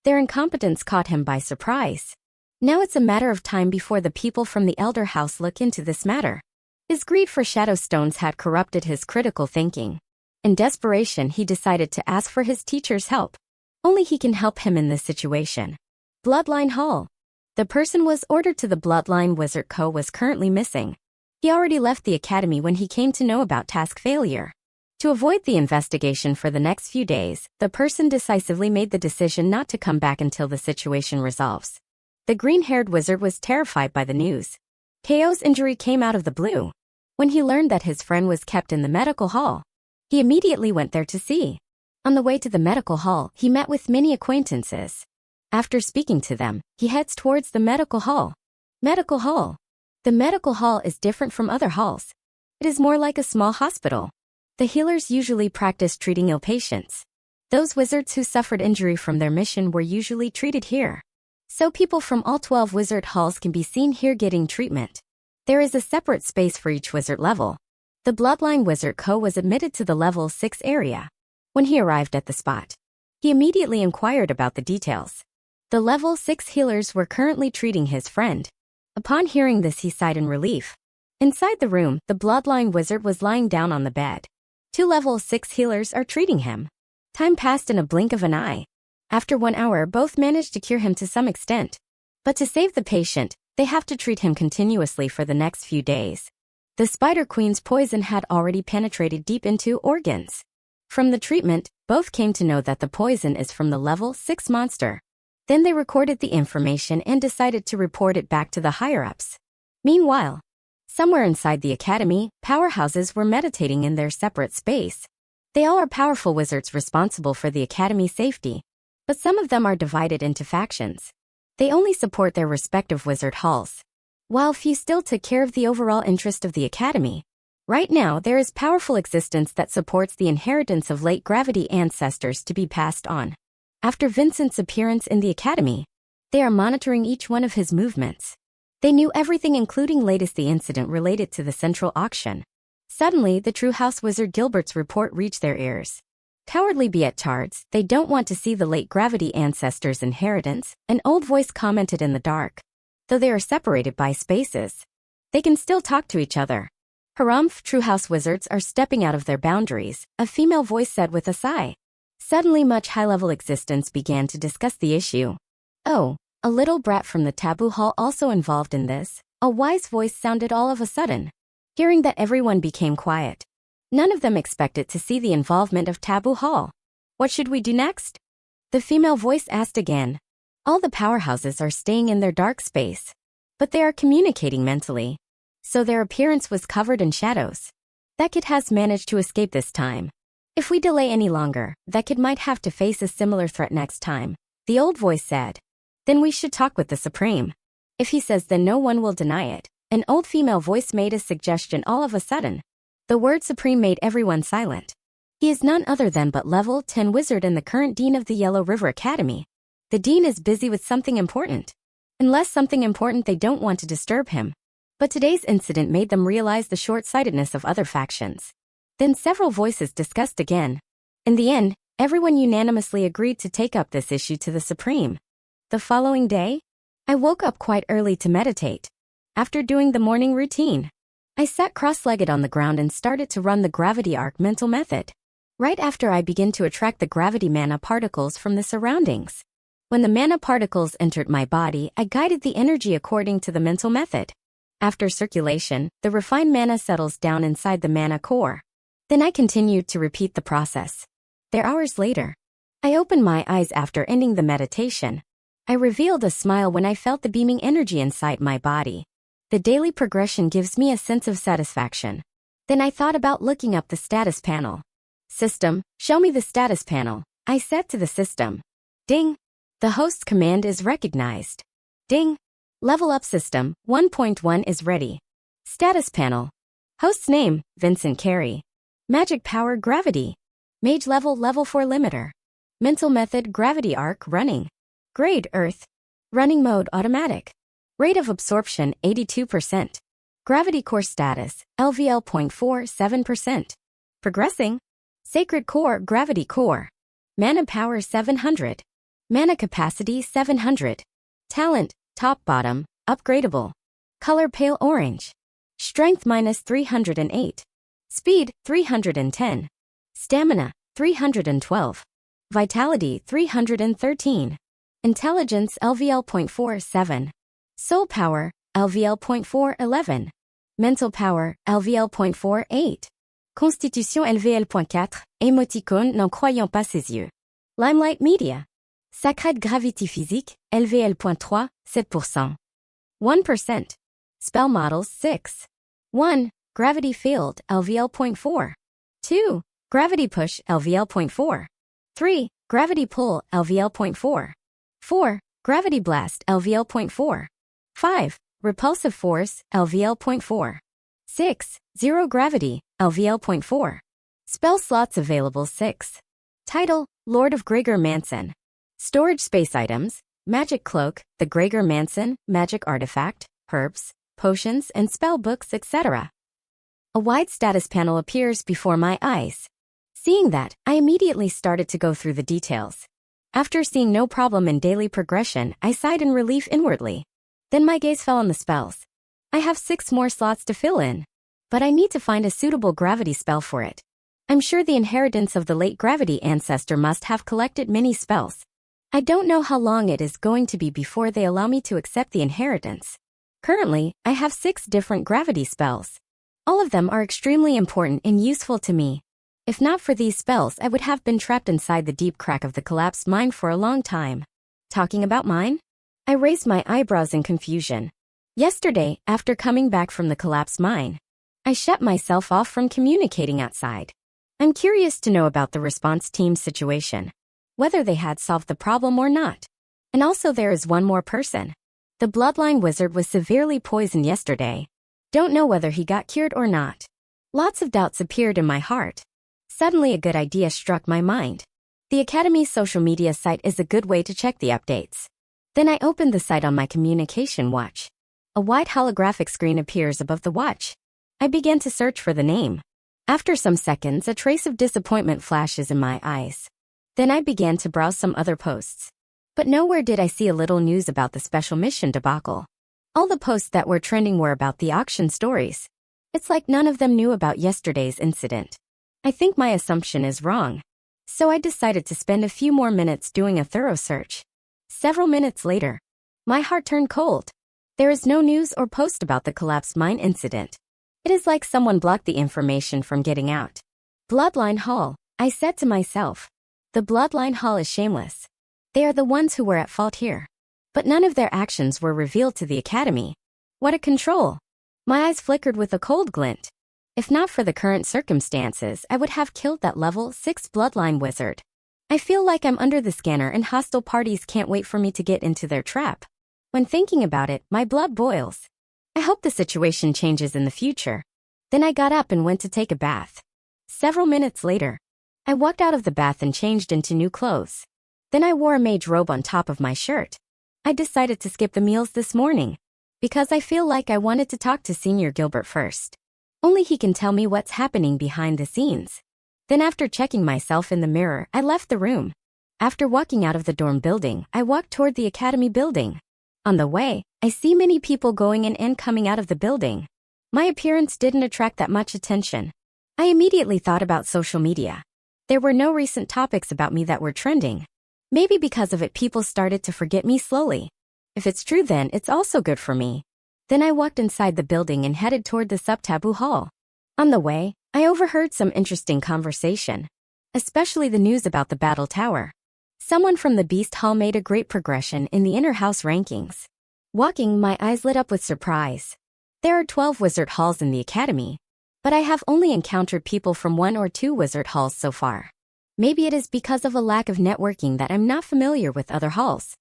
Their incompetence caught him by surprise. Now it's a matter of time before the people from the elder house look into this matter. His greed for shadow stones had corrupted his critical thinking. In desperation, he decided to ask for his teacher's help. Only he can help him in this situation. Bloodline hall. The person was ordered to the bloodline wizard Co. was currently missing. He already left the academy when he came to know about task failure. To avoid the investigation for the next few days, the person decisively made the decision not to come back until the situation resolves. The green-haired wizard was terrified by the news. KO's injury came out of the blue. When he learned that his friend was kept in the medical hall, he immediately went there to see. On the way to the medical hall, he met with many acquaintances. After speaking to them, he heads towards the medical hall. Medical hall. The medical hall is different from other halls. It is more like a small hospital. The healers usually practice treating ill patients. Those wizards who suffered injury from their mission were usually treated here. So people from all 12 wizard halls can be seen here getting treatment. There is a separate space for each wizard level. The Bloodline Wizard Co was admitted to the level 6 area. When he arrived at the spot, he immediately inquired about the details. The level 6 healers were currently treating his friend. Upon hearing this, he sighed in relief. Inside the room, the Bloodline Wizard was lying down on the bed. 2 level 6 healers are treating him. Time passed in a blink of an eye. After 1 hour, both managed to cure him to some extent. But to save the patient, they have to treat him continuously for the next few days. The Spider Queen's poison had already penetrated deep into organs. From the treatment, both came to know that the poison is from the level 6 monster. Then they recorded the information and decided to report it back to the higher-ups. Meanwhile, somewhere inside the academy, powerhouses were meditating in their separate space. They all are powerful wizards responsible for the academy's safety, but some of them are divided into factions. They only support their respective wizard halls, while few still took care of the overall interest of the academy. Right now, there is powerful existence that supports the inheritance of late gravity ancestors to be passed on. After Vincent's appearance in the academy, they are monitoring each one of his movements. They knew everything, including latest the incident related to the central auction. Suddenly, the True House Wizard Gilbert's report reached their ears. Cowardly Beatards, they don't want to see the late gravity ancestors' inheritance, an old voice commented in the dark. Though they are separated by spaces, they can still talk to each other. Harumph, True House Wizards are stepping out of their boundaries, a female voice said with a sigh. Suddenly, much high-level existence began to discuss the issue. Oh, a little brat from the taboo hall also involved in this, a wise voice sounded all of a sudden. Hearing that, everyone became quiet. None of them expected to see the involvement of taboo hall. What should we do next? The female voice asked again. All the powerhouses are staying in their dark space, but they are communicating mentally, so their appearance was covered in shadows. That kid has managed to escape this time. If we delay any longer, that kid might have to face a similar threat next time, the old voice said. Then we should talk with the Supreme. If he says, then no one will deny it. An old female voice made a suggestion all of a sudden. The word Supreme made everyone silent. He is none other than but level 10 wizard and the current dean of the Yellow River Academy. The dean is busy with something important. Unless something important, they don't want to disturb him. But today's incident made them realize the short-sightedness of other factions. Then several voices discussed again. In the end, everyone unanimously agreed to take up this issue to the Supreme. The following day, I woke up quite early to meditate. After doing the morning routine, I sat cross-legged on the ground and started to run the gravity arc mental method. Right after, I began to attract the gravity mana particles from the surroundings. When the mana particles entered my body, I guided the energy according to the mental method. After circulation, the refined mana settles down inside the mana core. Then I continued to repeat the process. Hours later, I opened my eyes after ending the meditation. I revealed a smile when I felt the beaming energy inside my body. The daily progression gives me a sense of satisfaction. Then I thought about looking up the status panel. System, show me the status panel, I said to the system. Ding! The host's command is recognized. Ding! Level up system, 1.1 is ready. Status panel. Host's name, Vincent Carey. Magic power, gravity. Mage level 4 limiter. Mental method, gravity arc, running. Grade, earth. Running mode, automatic. Rate of absorption, 82%. Gravity core status, LVL 0.47%. Progressing. Sacred core, gravity core. Mana power, 700. Mana capacity, 700. Talent, top bottom, upgradable. Color, pale orange. Strength minus 308. Speed, 310. Stamina, 312. Vitality, 313. Intelligence, LVL 0.47. Soul power, LVL 0.411. Mental power, LVL 0.48. Constitution LVL 0.4. Émoticône n'en croyant pas ses yeux. Limelight Media. Sacred Gravity Physique, LVL 0.3, 7%. 1%. Spell Models 6. 1. Gravity Field, LVL 0.4. 2. Gravity Push, LVL 0.4. 3. Gravity pull, LVL.4. 4. Gravity blast, LVL.4. 5. Repulsive force, LVL.4. 6. Zero gravity, LVL.4. Spell slots available 6. Title, Lord of Gregor Manson. Storage space items, magic cloak, the Gregor Manson, magic artifact, herbs, potions, and spell books, etc. A wide status panel appears before my eyes. Seeing that, I immediately started to go through the details. After seeing no problem in daily progression, I sighed in relief inwardly. Then my gaze fell on the spells. I have 6 more slots to fill in, but I need to find a suitable gravity spell for it. I'm sure the inheritance of the late gravity ancestor must have collected many spells. I don't know how long it is going to be before they allow me to accept the inheritance. Currently, I have 6 different gravity spells. All of them are extremely important and useful to me. If not for these spells, I would have been trapped inside the deep crack of the collapsed mine for a long time. Talking about mine? I raised my eyebrows in confusion. Yesterday, after coming back from the collapsed mine, I shut myself off from communicating outside. I'm curious to know about the response team's situation, whether they had solved the problem or not. And also there is one more person. The bloodline wizard was severely poisoned yesterday. Don't know whether he got cured or not. Lots of doubts appeared in my heart. Suddenly a good idea struck my mind. The Academy's social media site is a good way to check the updates. Then I opened the site on my communication watch. A white holographic screen appears above the watch. I began to search for the name. After some seconds, a trace of disappointment flashes in my eyes. Then I began to browse some other posts. But nowhere did I see a little news about the special mission debacle. All the posts that were trending were about the auction stories. It's like none of them knew about yesterday's incident. I think my assumption is wrong. So I decided to spend a few more minutes doing a thorough search. Several minutes later, my heart turned cold. There is no news or post about the collapsed mine incident. It is like someone blocked the information from getting out. Bloodline Hall, I said to myself. The Bloodline Hall is shameless. They are the ones who were at fault here. But none of their actions were revealed to the Academy. What a control! My eyes flickered with a cold glint. If not for the current circumstances, I would have killed that level 6 bloodline wizard. I feel like I'm under the scanner and hostile parties can't wait for me to get into their trap. When thinking about it, my blood boils. I hope the situation changes in the future. Then I got up and went to take a bath. Several minutes later, I walked out of the bath and changed into new clothes. Then I wore a mage robe on top of my shirt. I decided to skip the meals this morning, because I feel like I wanted to talk to Senior Gilbert first. Only he can tell me what's happening behind the scenes. Then after checking myself in the mirror, I left the room. After walking out of the dorm building, I walked toward the Academy building. On the way, I see many people going in and coming out of the building. My appearance didn't attract that much attention. I immediately thought about social media. There were no recent topics about me that were trending. Maybe because of it people started to forget me slowly. If it's true then it's also good for me. Then I walked inside the building and headed toward the sub-taboo hall. On the way, I overheard some interesting conversation, especially the news about the battle tower. Someone from the Beast Hall made a great progression in the inner house rankings. Walking, my eyes lit up with surprise. There are 12 wizard halls in the Academy, but I have only encountered people from 1 or 2 wizard halls so far. Maybe it is because of a lack of networking that I'm not familiar with other halls.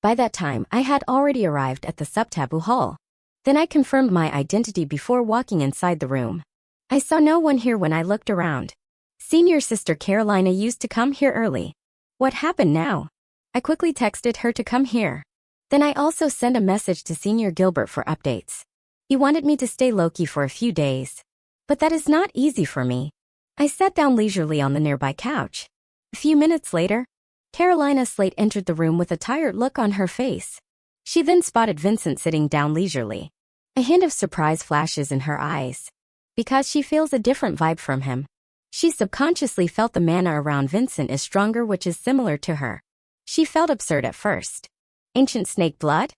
By that time, I had already arrived at the sub-taboo hall. Then I confirmed my identity before walking inside the room. I saw no one here when I looked around. Senior sister Carolina used to come here early. What happened now? I quickly texted her to come here. Then I also sent a message to Senior Gilbert for updates. He wanted me to stay low-key for a few days. But that is not easy for me. I sat down leisurely on the nearby couch. A few minutes later, Carolina Slate entered the room with a tired look on her face. She then spotted Vincent sitting down leisurely. A hint of surprise flashes in her eyes. Because she feels a different vibe from him. She subconsciously felt the mana around Vincent is stronger, which is similar to her. She felt absurd at first. Ancient snake blood?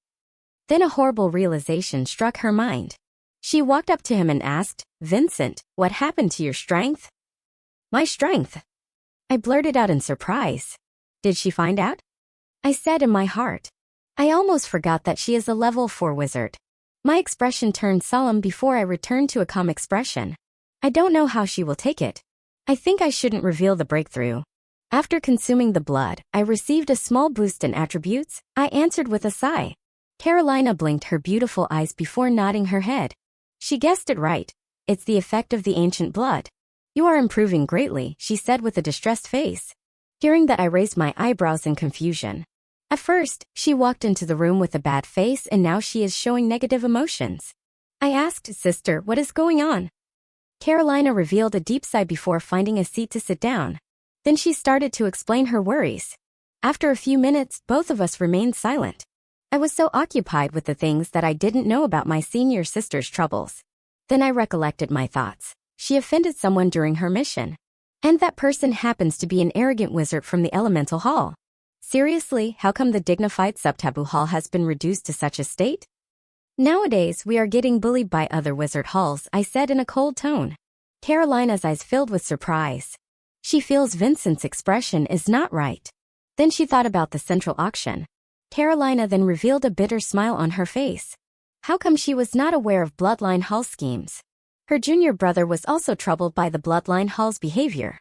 Then a horrible realization struck her mind. She walked up to him and asked, "Vincent, what happened to your strength?" "My strength?" I blurted out in surprise. "Did she find out?" I said in my heart. I almost forgot that she is a level 4 wizard. My expression turned solemn before I returned to a calm expression. I don't know how she will take it. I think I shouldn't reveal the breakthrough. After consuming the blood, I received a small boost in attributes, I answered with a sigh. Carolina blinked her beautiful eyes before nodding her head. She guessed it right. It's the effect of the ancient blood. You are improving greatly, she said with a distressed face. Hearing that, I raised my eyebrows in confusion. At first, she walked into the room with a bad face and now she is showing negative emotions. I asked, "Sister, what is going on?" Carolina revealed a deep sigh before finding a seat to sit down. Then she started to explain her worries. After a few minutes, both of us remained silent. I was so occupied with the things that I didn't know about my senior sister's troubles. Then I recollected my thoughts. She offended someone during her mission. And that person happens to be an arrogant wizard from the Elemental Hall. Seriously, how come the dignified sub-taboo hall has been reduced to such a state? Nowadays, we are getting bullied by other wizard halls, I said in a cold tone. Carolina's eyes filled with surprise. She feels Vincent's expression is not right. Then she thought about the central auction. Carolina then revealed a bitter smile on her face. How come she was not aware of Bloodline Hall schemes? Her junior brother was also troubled by the Bloodline Hall's behavior.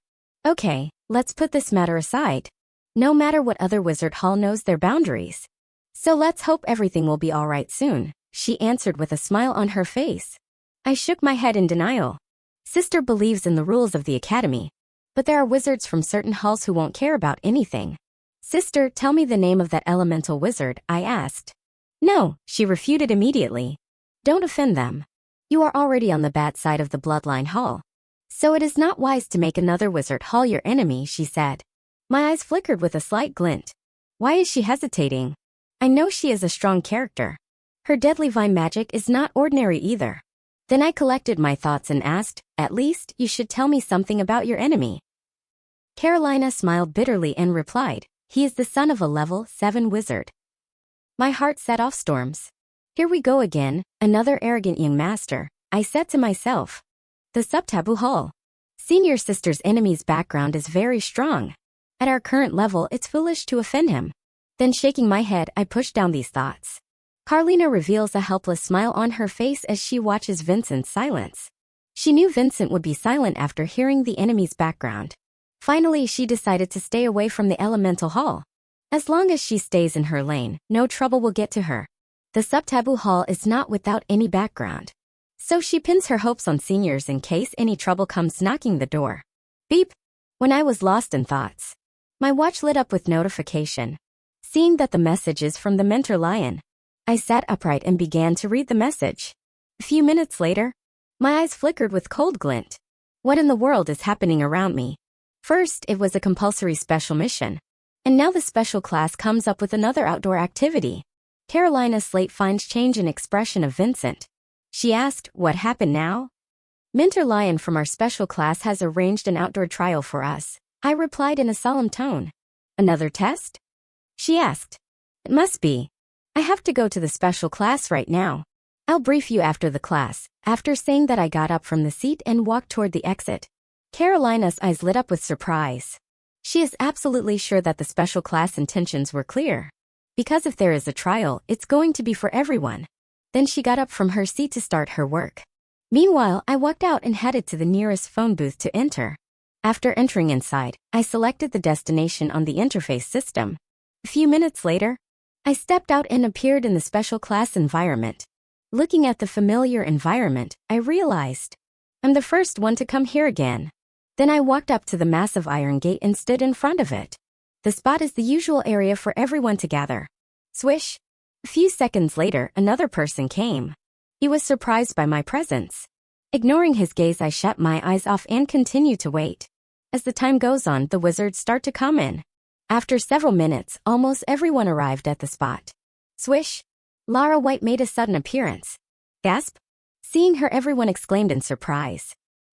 Okay, let's put this matter aside. No matter what, other wizard hall knows their boundaries. So let's hope everything will be alright soon, she answered with a smile on her face. I shook my head in denial. Sister believes in the rules of the academy. But there are wizards from certain halls who won't care about anything. Sister, tell me the name of that elemental wizard, I asked. No, she refuted immediately. Don't offend them. You are already on the bad side of the Bloodline Hall. So it is not wise to make another wizard hall your enemy, she said. My eyes flickered with a slight glint. Why is she hesitating? I know she is a strong character. Her deadly vine magic is not ordinary either. Then I collected my thoughts and asked, at least, you should tell me something about your enemy. Carolina smiled bitterly and replied, he is the son of a level 7 wizard. My heart set off storms. Here we go again, another arrogant young master, I said to myself. The sub-taboo hall. Senior sister's enemy's background is very strong. At our current level, it's foolish to offend him. Then shaking my head, I pushed down these thoughts. Carolina reveals a helpless smile on her face as she watches Vincent's silence. She knew Vincent would be silent after hearing the enemy's background. Finally, she decided to stay away from the Elemental Hall. As long as she stays in her lane, no trouble will get to her. The sub-taboo hall is not without any background. So she pins her hopes on seniors in case any trouble comes knocking the door. Beep! When I was lost in thoughts, my watch lit up with notification. Seeing that the message is from the mentor lion, I sat upright and began to read the message. A few minutes later, my eyes flickered with cold glint. What in the world is happening around me? First, it was a compulsory special mission. And now the special class comes up with another outdoor activity. Carolina's slate finds change in expression of Vincent. She asked, what happened now? Mentor Lion from our special class has arranged an outdoor trial for us, I replied in a solemn tone. Another test? She asked. It must be. I have to go to the special class right now. I'll brief you after the class. After saying that, I got up from the seat and walked toward the exit. Carolina's eyes lit up with surprise. She is absolutely sure that the special class intentions were clear. Because if there is a trial, it's going to be for everyone. Then she got up from her seat to start her work. Meanwhile, I walked out and headed to the nearest phone booth to enter. After entering inside, I selected the destination on the interface system. A few minutes later, I stepped out and appeared in the special class environment. Looking at the familiar environment, I realized I'm the first one to come here again. Then I walked up to the massive iron gate and stood in front of it. The spot is the usual area for everyone to gather. Swish! A few seconds later, another person came. He was surprised by my presence. Ignoring his gaze, I shut my eyes off and continued to wait. As the time goes on, the wizards start to come in. After several minutes, almost everyone arrived at the spot. Swish! Lara White made a sudden appearance. Gasp! Seeing her, everyone exclaimed in surprise.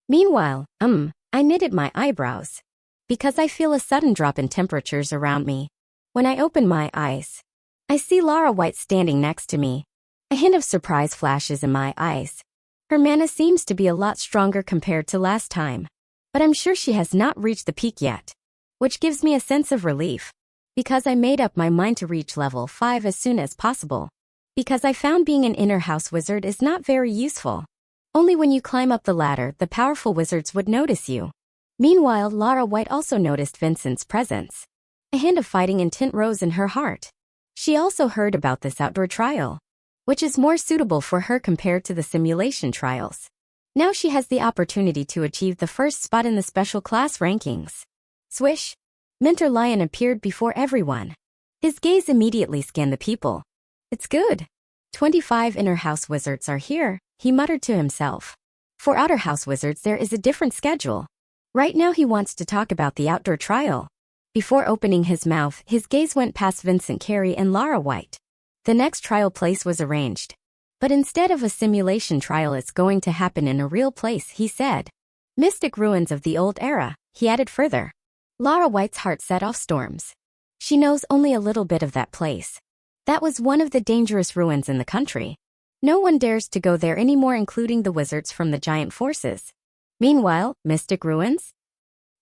Meanwhile, I knitted my eyebrows. Because I feel a sudden drop in temperatures around me. When I open my eyes, I see Lara White standing next to me. A hint of surprise flashes in my eyes. Her mana seems to be a lot stronger compared to last time. But I'm sure she has not reached the peak yet. Which gives me a sense of relief. Because I made up my mind to reach level 5 as soon as possible. Because I found being an inner house wizard is not very useful. Only when you climb up the ladder, the powerful wizards would notice you. Meanwhile, Lara White also noticed Vincent's presence. A hint of fighting intent rose in her heart. She also heard about this outdoor trial, which is more suitable for her compared to the simulation trials. Now she has the opportunity to achieve the first spot in the special class rankings. Swish! Mentor Lion appeared before everyone. His gaze immediately scanned the people. It's good. 25 inner house wizards are here, he muttered to himself. For outer house wizards there is a different schedule. Right now he wants to talk about the outdoor trial. Before opening his mouth, his gaze went past Vincent Carey and Lara White. The next trial place was arranged. But instead of a simulation trial, it's going to happen in a real place, he said. Mystic ruins of the old era, he added further. Lara White's heart set off storms. She knows only a little bit of that place. That was one of the dangerous ruins in the country. No one dares to go there anymore, including the wizards from the giant forces. Meanwhile, mystic ruins?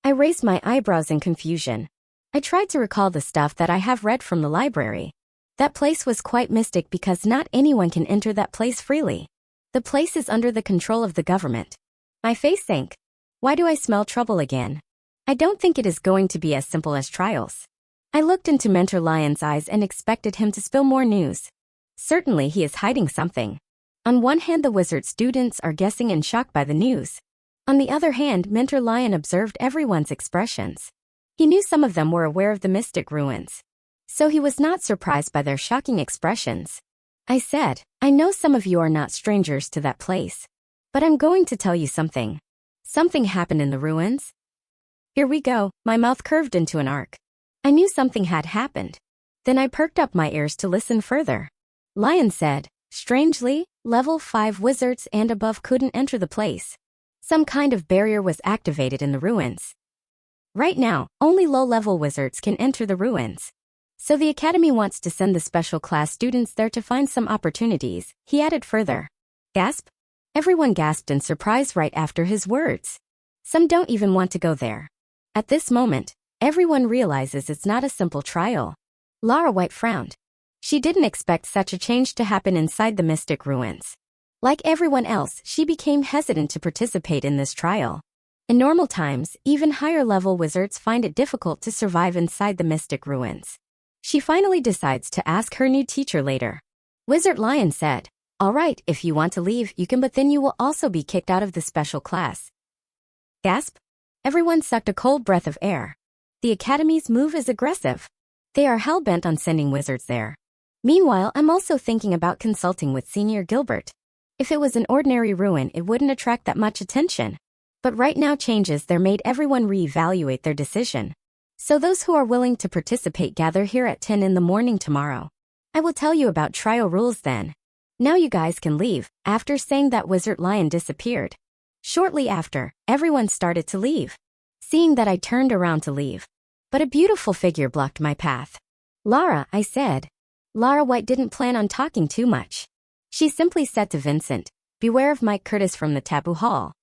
I raised my eyebrows in confusion. I tried to recall the stuff that I have read from the library. That place was quite mystic because not anyone can enter that place freely. The place is under the control of the government. My face sank. Why do I smell trouble again? I don't think it is going to be as simple as trials. I looked into Mentor Lion's eyes and expected him to spill more news. Certainly he is hiding something. On one hand, the wizard students are guessing and shocked by the news. On the other hand, Mentor Lion observed everyone's expressions. He knew some of them were aware of the mystic ruins. So he was not surprised by their shocking expressions. I said, I know some of you are not strangers to that place. But I'm going to tell you something. Something happened in the ruins. Here we go, my mouth curved into an arc. I knew something had happened. Then I perked up my ears to listen further. Lion said, strangely, level 5 wizards and above couldn't enter the place. Some kind of barrier was activated in the ruins. Right now, only low-level wizards can enter the ruins. So the academy wants to send the special class students there to find some opportunities, he added further. Gasp? Everyone gasped in surprise right after his words. Some don't even want to go there. At this moment, everyone realizes it's not a simple trial. Lara White frowned. She didn't expect such a change to happen inside the mystic ruins. Like everyone else, she became hesitant to participate in this trial. In normal times, even higher-level wizards find it difficult to survive inside the mystic ruins. She finally decides to ask her new teacher later. Wizard Lion said, all right, if you want to leave, you can, but then you will also be kicked out of the special class. Gasp! Everyone sucked a cold breath of air. The academy's move is aggressive. They are hell-bent on sending wizards there. Meanwhile, I'm also thinking about consulting with Senior Gilbert. If it was an ordinary ruin, it wouldn't attract that much attention. But right now changes there made everyone reevaluate their decision. So those who are willing to participate gather here at 10 in the morning tomorrow. I will tell you about trial rules then. Now you guys can leave. After saying that, Wizard Lion disappeared. Shortly after, everyone started to leave. Seeing that, I turned around to leave. But a beautiful figure blocked my path. Lara, I said. Lara White didn't plan on talking too much. She simply said to Vincent, beware of Mike Curtis from the Taboo Hall.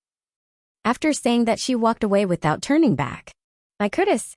After saying that, she walked away without turning back. Mike Curtis?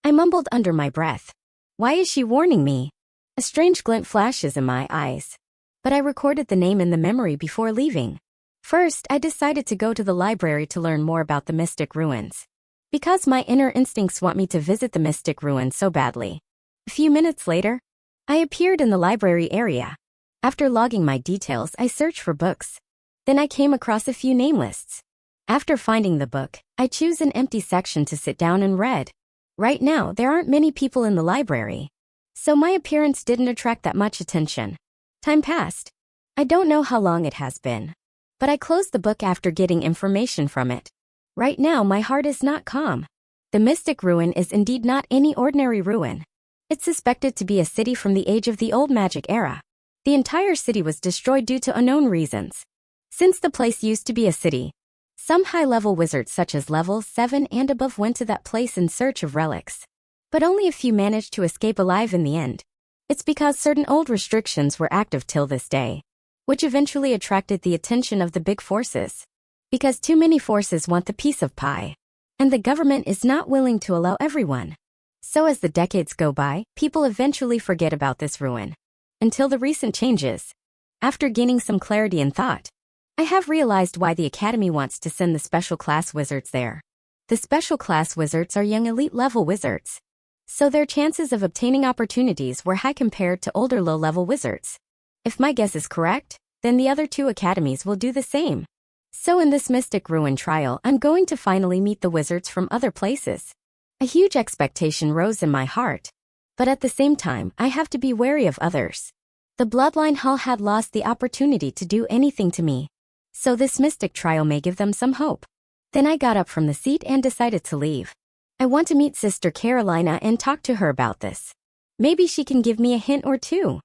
I mumbled under my breath. Why is she warning me? A strange glint flashes in my eyes. But I recorded the name in the memory before leaving. First, I decided to go to the library to learn more about the mystic ruins. Because my inner instincts want me to visit the mystic ruins so badly. A few minutes later, I appeared in the library area. After logging my details, I searched for books. Then I came across a few name lists. After finding the book, I choose an empty section to sit down and read. Right now, there aren't many people in the library. So my appearance didn't attract that much attention. Time passed. I don't know how long it has been. But I closed the book after getting information from it. Right now, my heart is not calm. The mystic ruin is indeed not any ordinary ruin. It's suspected to be a city from the age of the old magic era. The entire city was destroyed due to unknown reasons. Since the place used to be a city, some high-level wizards such as level 7 and above went to that place in search of relics. But only a few managed to escape alive in the end. It's because certain old restrictions were active till this day, which eventually attracted the attention of the big forces. Because too many forces want the piece of pie, and the government is not willing to allow everyone. So as the decades go by, people eventually forget about this ruin. Until the recent changes. After gaining some clarity and thought, I have realized why the academy wants to send the special class wizards there. The special class wizards are young elite level wizards, so their chances of obtaining opportunities were high compared to older low-level wizards. If my guess is correct, then the other two academies will do the same. So in this Mystic Ruin trial, I'm going to finally meet the wizards from other places. A huge expectation rose in my heart. But at the same time, I have to be wary of others. The Bloodline Hall had lost the opportunity to do anything to me. So this mystic trial may give them some hope. Then I got up from the seat and decided to leave. I want to meet Sister Carolina and talk to her about this. Maybe she can give me a hint or two.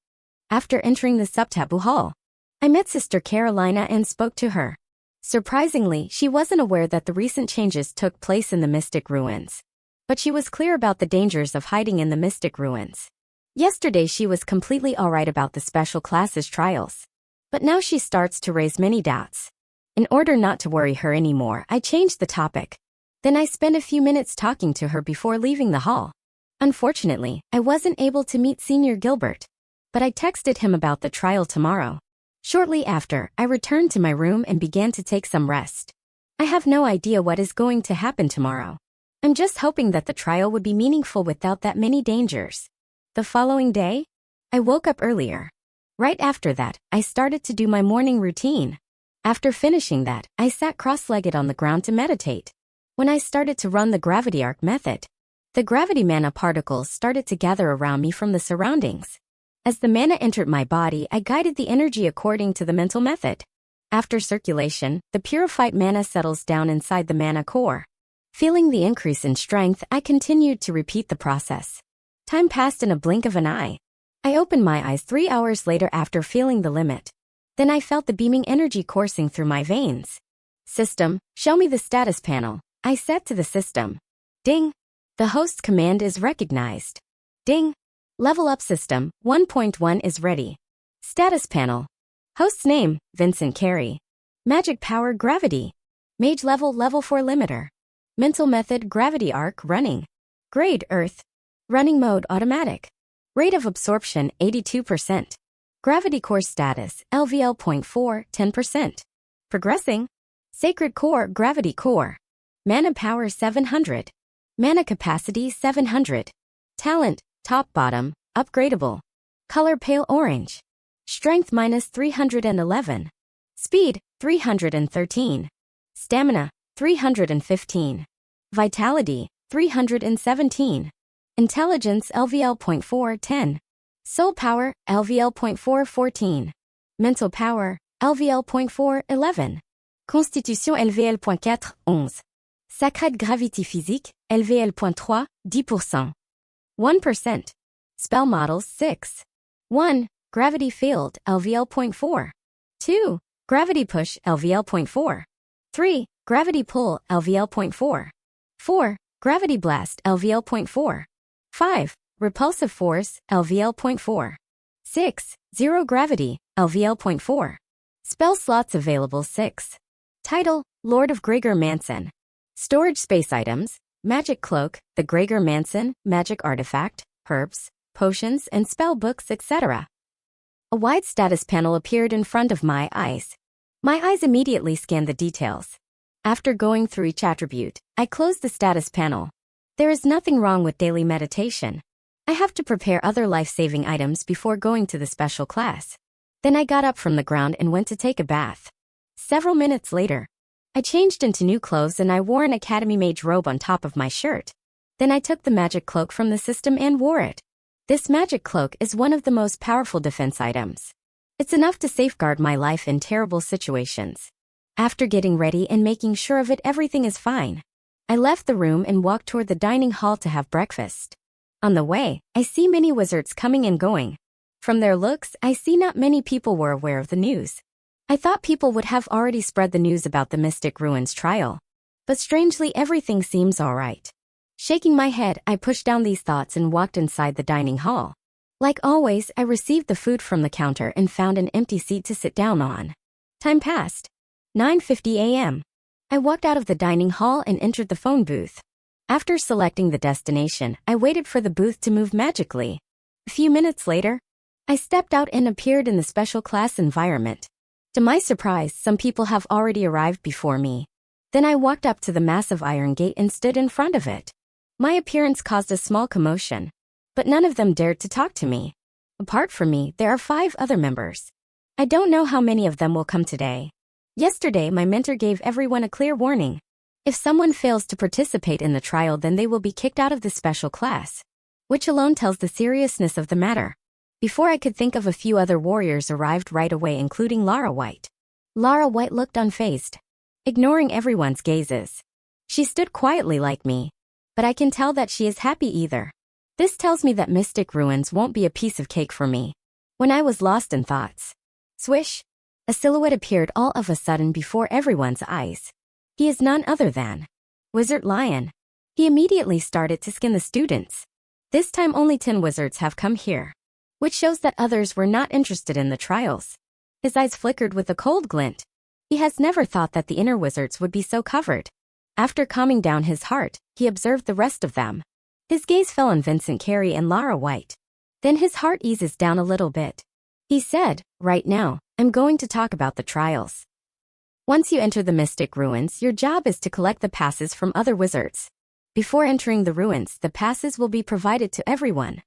After entering the Subtaboo Hall, I met Sister Carolina and spoke to her. Surprisingly, she wasn't aware that the recent changes took place in the Mystic Ruins. But she was clear about the dangers of hiding in the Mystic Ruins. Yesterday she was completely alright about the special classes trials. But now she starts to raise many doubts. In order not to worry her anymore, I changed the topic. Then I spent a few minutes talking to her before leaving the hall. Unfortunately, I wasn't able to meet Senior Gilbert. But I texted him about the trial tomorrow. Shortly after, I returned to my room and began to take some rest. I have no idea what is going to happen tomorrow. I'm just hoping that the trial would be meaningful without that many dangers. The following day, I woke up earlier. Right after that, I started to do my morning routine. After finishing that, I sat cross-legged on the ground to meditate. When I started to run the gravity arc method, the gravity mana particles started to gather around me from the surroundings. As the mana entered my body, I guided the energy according to the mental method. After circulation, the purified mana settles down inside the mana core. Feeling the increase in strength, I continued to repeat the process. Time passed in a blink of an eye. I opened my eyes 3 hours later after feeling the limit. Then I felt the beaming energy coursing through my veins. System, show me the status panel. I said to the system. Ding. The host's command is recognized. Ding. Level up system, 1.1 is ready. Status panel. Host's name, Vincent Carey. Magic power, gravity. Mage level 4 limiter. Mental method, gravity arc, running. Grade, earth. Running mode, automatic. Rate of absorption, 82%. Gravity core status, LVL.4, 10%. Progressing. Sacred core, gravity core. Mana power, 700. Mana capacity, 700. Talent, top bottom, upgradable. Color, pale orange. Strength -311. Speed, 313. Stamina, 315. Vitality, 317. Intelligence, LVL.4, 10. Soul power, LVL.4, 14. Mental power, LVL.4, 11. Constitution, LVL.4, 11. Sacred gravity physique, LVL.3, 10%. 1%. Spell models, 6. 1. Gravity field, LVL.4. 2. Gravity push, LVL.4. 3. Gravity pull, LVL.4. 4. Gravity blast, LVL.4. 5. Repulsive force, LVL.4. 6. Zero gravity, LVL.4. Spell slots available, 6. Title, Lord of Gregor Manson. Storage space items, Magic Cloak, the Gregor Manson, Magic Artifact, Herbs, Potions, and spell books, etc. A wide status panel appeared in front of my eyes. My eyes immediately scanned the details. After going through each attribute, I closed the status panel. There is nothing wrong with daily meditation. I have to prepare other life-saving items before going to the special class. Then I got up from the ground and went to take a bath. Several minutes later, I changed into new clothes and I wore an Academy Mage robe on top of my shirt. Then I took the magic cloak from the system and wore it. This magic cloak is one of the most powerful defense items. It's enough to safeguard my life in terrible situations. After getting ready and making sure of it everything is fine, I left the room and walked toward the dining hall to have breakfast. On the way, I see many wizards coming and going. From their looks, I see not many people were aware of the news. I thought people would have already spread the news about the Mystic Ruins trial. But strangely, everything seems alright. Shaking my head, I pushed down these thoughts and walked inside the dining hall. Like always, I received the food from the counter and found an empty seat to sit down on. Time passed. 9:50 a.m. I walked out of the dining hall and entered the phone booth. After selecting the destination, I waited for the booth to move magically. A few minutes later, I stepped out and appeared in the special class environment. To my surprise, some people have already arrived before me. Then I walked up to the massive iron gate and stood in front of it. My appearance caused a small commotion, but none of them dared to talk to me. Apart from me, there are 5 other members. I don't know how many of them will come today. Yesterday, my mentor gave everyone a clear warning. If someone fails to participate in the trial, then they will be kicked out of the special class, which alone tells the seriousness of the matter. Before I could think of, a few other warriors arrived right away, including Lara White. Lara White looked unfazed, ignoring everyone's gazes. She stood quietly like me, but I can tell that she is happy either. This tells me that Mystic Ruins won't be a piece of cake for me. When I was lost in thoughts, swish, a silhouette appeared all of a sudden before everyone's eyes. He is none other than Wizard Lion. He immediately started to skin the students. This time only 10 wizards have come here, which shows that others were not interested in the trials. His eyes flickered with a cold glint. He has never thought that the inner wizards would be so covered. After calming down his heart, he observed the rest of them. His gaze fell on Vincent Carey and Lara White. Then his heart eases down a little bit. He said, "Right now, I'm going to talk about the trials. Once you enter the Mystic Ruins, your job is to collect the passes from other wizards. Before entering the ruins, the passes will be provided to everyone.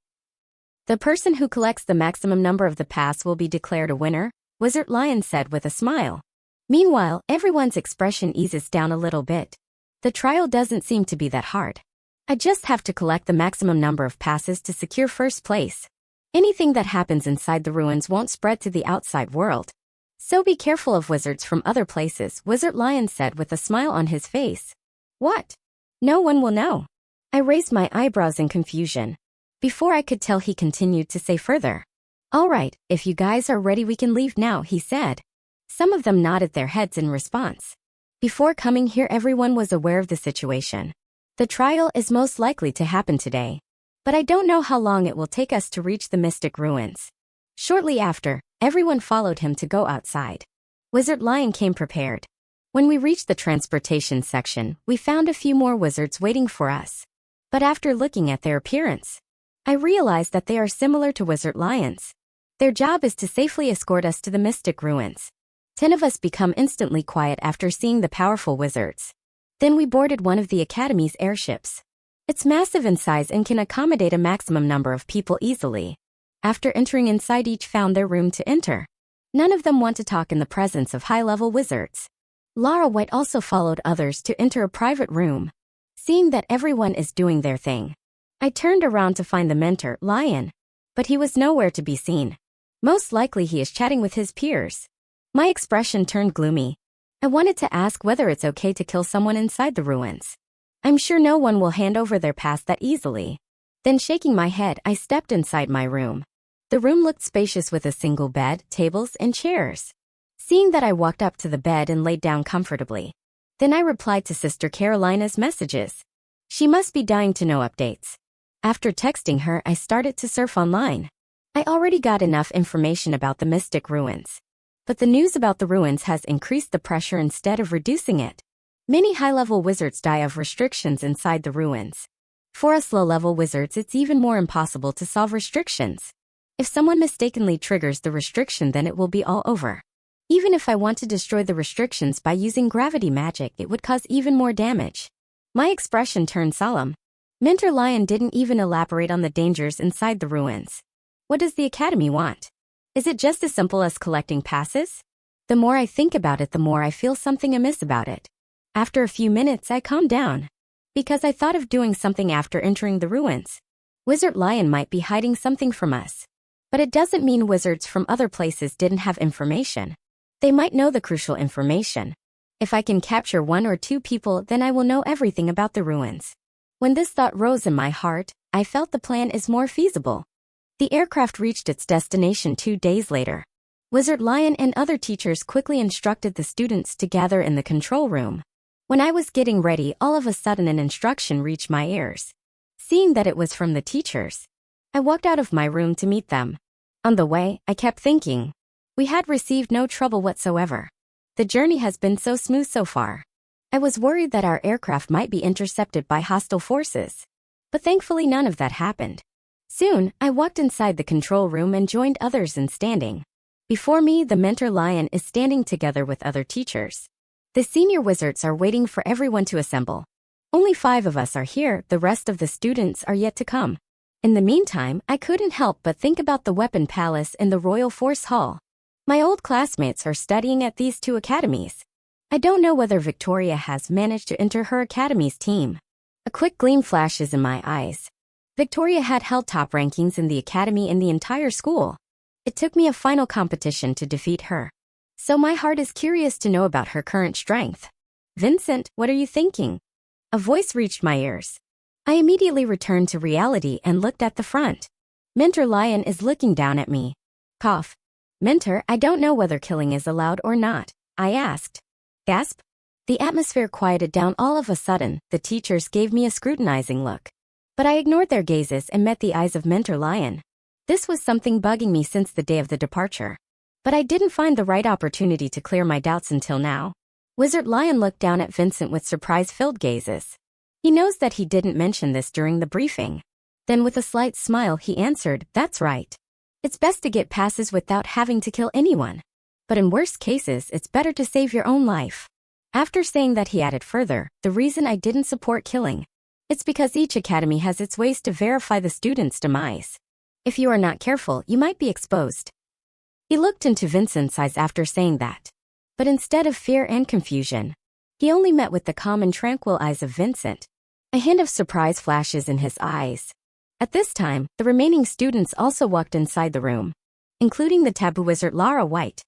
The person who collects the maximum number of the pass will be declared a winner," Wizard Lion said with a smile. Meanwhile, everyone's expression eases down a little bit. The trial doesn't seem to be that hard. I just have to collect the maximum number of passes to secure first place. Anything that happens inside the ruins won't spread to the outside world. So be careful of wizards from other places, Wizard Lion said with a smile on his face. What? No one will know. I raised my eyebrows in confusion. Before I could tell, he continued to say further. All right, if you guys are ready, we can leave now, he said. Some of them nodded their heads in response. Before coming here, everyone was aware of the situation. The trial is most likely to happen today, but I don't know how long it will take us to reach the Mystic Ruins. Shortly after, everyone followed him to go outside. Wizard Lion came prepared. When we reached the transportation section, we found a few more wizards waiting for us. But after looking at their appearance, I realized that they are similar to Wizard Lions. Their job is to safely escort us to the Mystic Ruins. 10 of us become instantly quiet after seeing the powerful wizards. Then we boarded one of the Academy's airships. It's massive in size and can accommodate a maximum number of people easily. After entering inside, each found their room to enter. None of them want to talk in the presence of high-level wizards. Lara White also followed others to enter a private room. Seeing that everyone is doing their thing, I turned around to find the mentor, Lion, but he was nowhere to be seen. Most likely he is chatting with his peers. My expression turned gloomy. I wanted to ask whether it's okay to kill someone inside the ruins. I'm sure no one will hand over their pass that easily. Then shaking my head, I stepped inside my room. The room looked spacious with a single bed, tables, and chairs. Seeing that, I walked up to the bed and laid down comfortably. Then I replied to Sister Carolina's messages. She must be dying to know updates. After texting her, I started to surf online. I already got enough information about the Mystic Ruins, but the news about the ruins has increased the pressure instead of reducing it. Many high-level wizards die of restrictions inside the ruins. For us low-level wizards, it's even more impossible to solve restrictions. If someone mistakenly triggers the restriction, then it will be all over. Even if I want to destroy the restrictions by using gravity magic, it would cause even more damage. My expression turned solemn. Mentor Lion didn't even elaborate on the dangers inside the ruins. What does the Academy want? Is it just as simple as collecting passes? The more I think about it, the more I feel something amiss about it. After a few minutes, I calmed down, because I thought of doing something after entering the ruins. Wizard Lion might be hiding something from us. But it doesn't mean wizards from other places didn't have information. They might know the crucial information. If I can capture 1 or 2 people, then I will know everything about the ruins. When this thought rose in my heart, I felt the plan is more feasible. The aircraft reached its destination 2 days later. Wizard Lion and other teachers quickly instructed the students to gather in the control room. When I was getting ready, all of a sudden an instruction reached my ears. Seeing that it was from the teachers, I walked out of my room to meet them. On the way, I kept thinking, we had received no trouble whatsoever. The journey has been so smooth so far. I was worried that our aircraft might be intercepted by hostile forces, but thankfully none of that happened. Soon, I walked inside the control room and joined others in standing. Before me, the mentor Lion is standing together with other teachers. The senior wizards are waiting for everyone to assemble. Only 5 of us are here, the rest of the students are yet to come. In the meantime, I couldn't help but think about the weapon palace in the Royal Force Hall. My old classmates are studying at these 2 academies. I don't know whether Victoria has managed to enter her academy's team. A quick gleam flashes in my eyes. Victoria had held top rankings in the academy in the entire school. It took me a final competition to defeat her. So my heart is curious to know about her current strength. Vincent, what are you thinking? A voice reached my ears. I immediately returned to reality and looked at the front. Mentor Lion is looking down at me. Cough. Mentor, I don't know whether killing is allowed or not, I asked. Gasp. The atmosphere quieted down all of a sudden. The teachers gave me a scrutinizing look. But I ignored their gazes and met the eyes of Mentor Lion. This was something bugging me since the day of the departure. But I didn't find the right opportunity to clear my doubts until now. Wizard Lion looked down at Vincent with surprise-filled gazes. He knows that he didn't mention this during the briefing. Then with a slight smile he answered, that's right. It's best to get passes without having to kill anyone. But in worst cases, it's better to save your own life. After saying that, he added further, the reason I didn't support killing. It's because each academy has its ways to verify the student's demise. If you are not careful, you might be exposed. He looked into Vincent's eyes after saying that. But instead of fear and confusion, he only met with the calm and tranquil eyes of Vincent. A hint of surprise flashes in his eyes. At this time, the remaining students also walked inside the room, including the taboo wizard Lara White.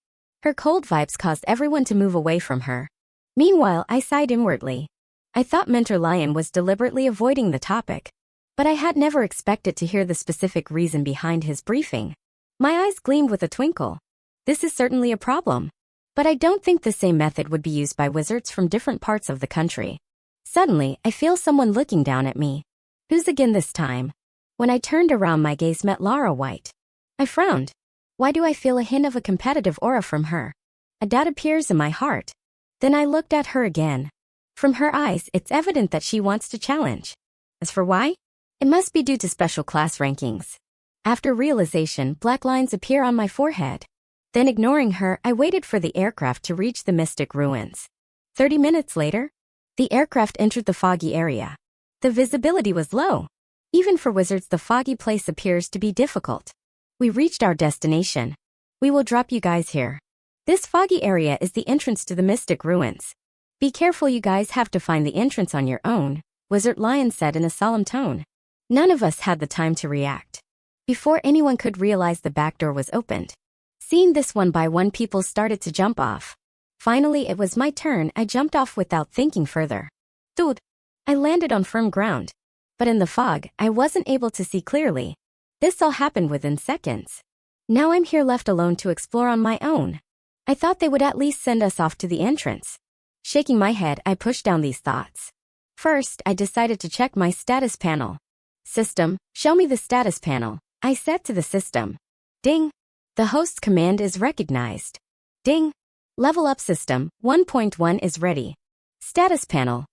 Her cold vibes caused everyone to move away from her. Meanwhile, I sighed inwardly. I thought Mentor Lion was deliberately avoiding the topic, but I had never expected to hear the specific reason behind his briefing. My eyes gleamed with a twinkle. This is certainly a problem. But I don't think the same method would be used by wizards from different parts of the country. Suddenly, I feel someone looking down at me. Who's again this time? When I turned around, my gaze met Lara White. I frowned. Why do I feel a hint of a competitive aura from her? A doubt appears in my heart. Then I looked at her again. From her eyes, it's evident that she wants to challenge. As for why? It must be due to special class rankings. After realization, black lines appear on my forehead. Then ignoring her, I waited for the aircraft to reach the mystic ruins. 30 minutes later, the aircraft entered the foggy area. The visibility was low. Even for wizards, the foggy place appears to be difficult. We reached our destination. We will drop you guys here. This foggy area is the entrance to the mystic ruins. Be careful, you guys have to find the entrance on your own, Wizard Lion said in a solemn tone. None of us had the time to react. Before anyone could realize, the back door was opened. Seeing this, one by one people started to jump off. Finally, it was my turn. I jumped off without thinking further. Thud! I landed on firm ground. But in the fog, I wasn't able to see clearly. This all happened within seconds. Now I'm here left alone to explore on my own. I thought they would at least send us off to the entrance. Shaking my head, I pushed down these thoughts. First, I decided to check my status panel. System, show me the status panel, I said to the system. Ding! The host's command is recognized. Ding! Level up system, 1.1 is ready. Status panel.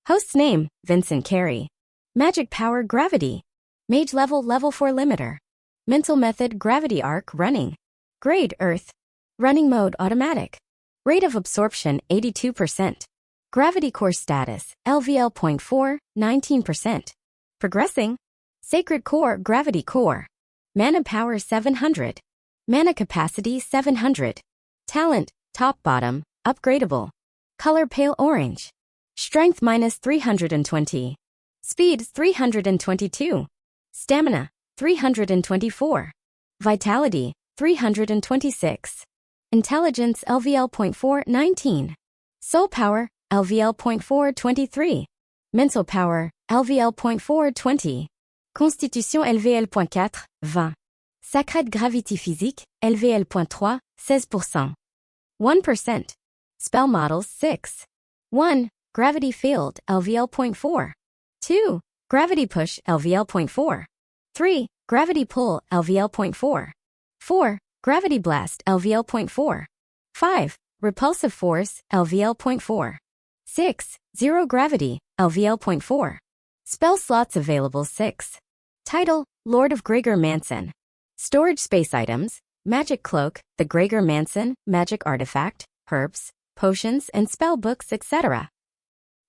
Host's name, Vincent Carey. Magic power, gravity. Mage level, level 4 limiter. Mental method, gravity arc, running. Grade, earth. Running mode, automatic. Rate of absorption, 82%. Gravity core status, LVL.4, 19%. Progressing. Sacred core, gravity core. Mana power, 700. Mana capacity, 700. Talent, top bottom, upgradable. Color, pale orange. Strength minus 320. Speed, 322. Stamina, 324. Vitality, 326. Intelligence, LVL.4, 19. Soul power, LVL.4, 23. Mental power, LVL.4, 20. Constitution, LVL.4, 20. Sacred gravity physique, LVL.3, 16%. 1%. Spell models, 6. 1. Gravity field, LVL.4. 2. Gravity push, LVL.4. 3. Gravity pull, LVL.4. 4. Gravity blast, LVL.4. 5. Repulsive force, LVL.4. 6. Zero gravity, LVL.4. Spell slots available, 6. Title, Lord of Gregor Manson. Storage space items, Magic Cloak, the Gregor Manson, Magic Artifact, Herbs, potions, and spell books, etc.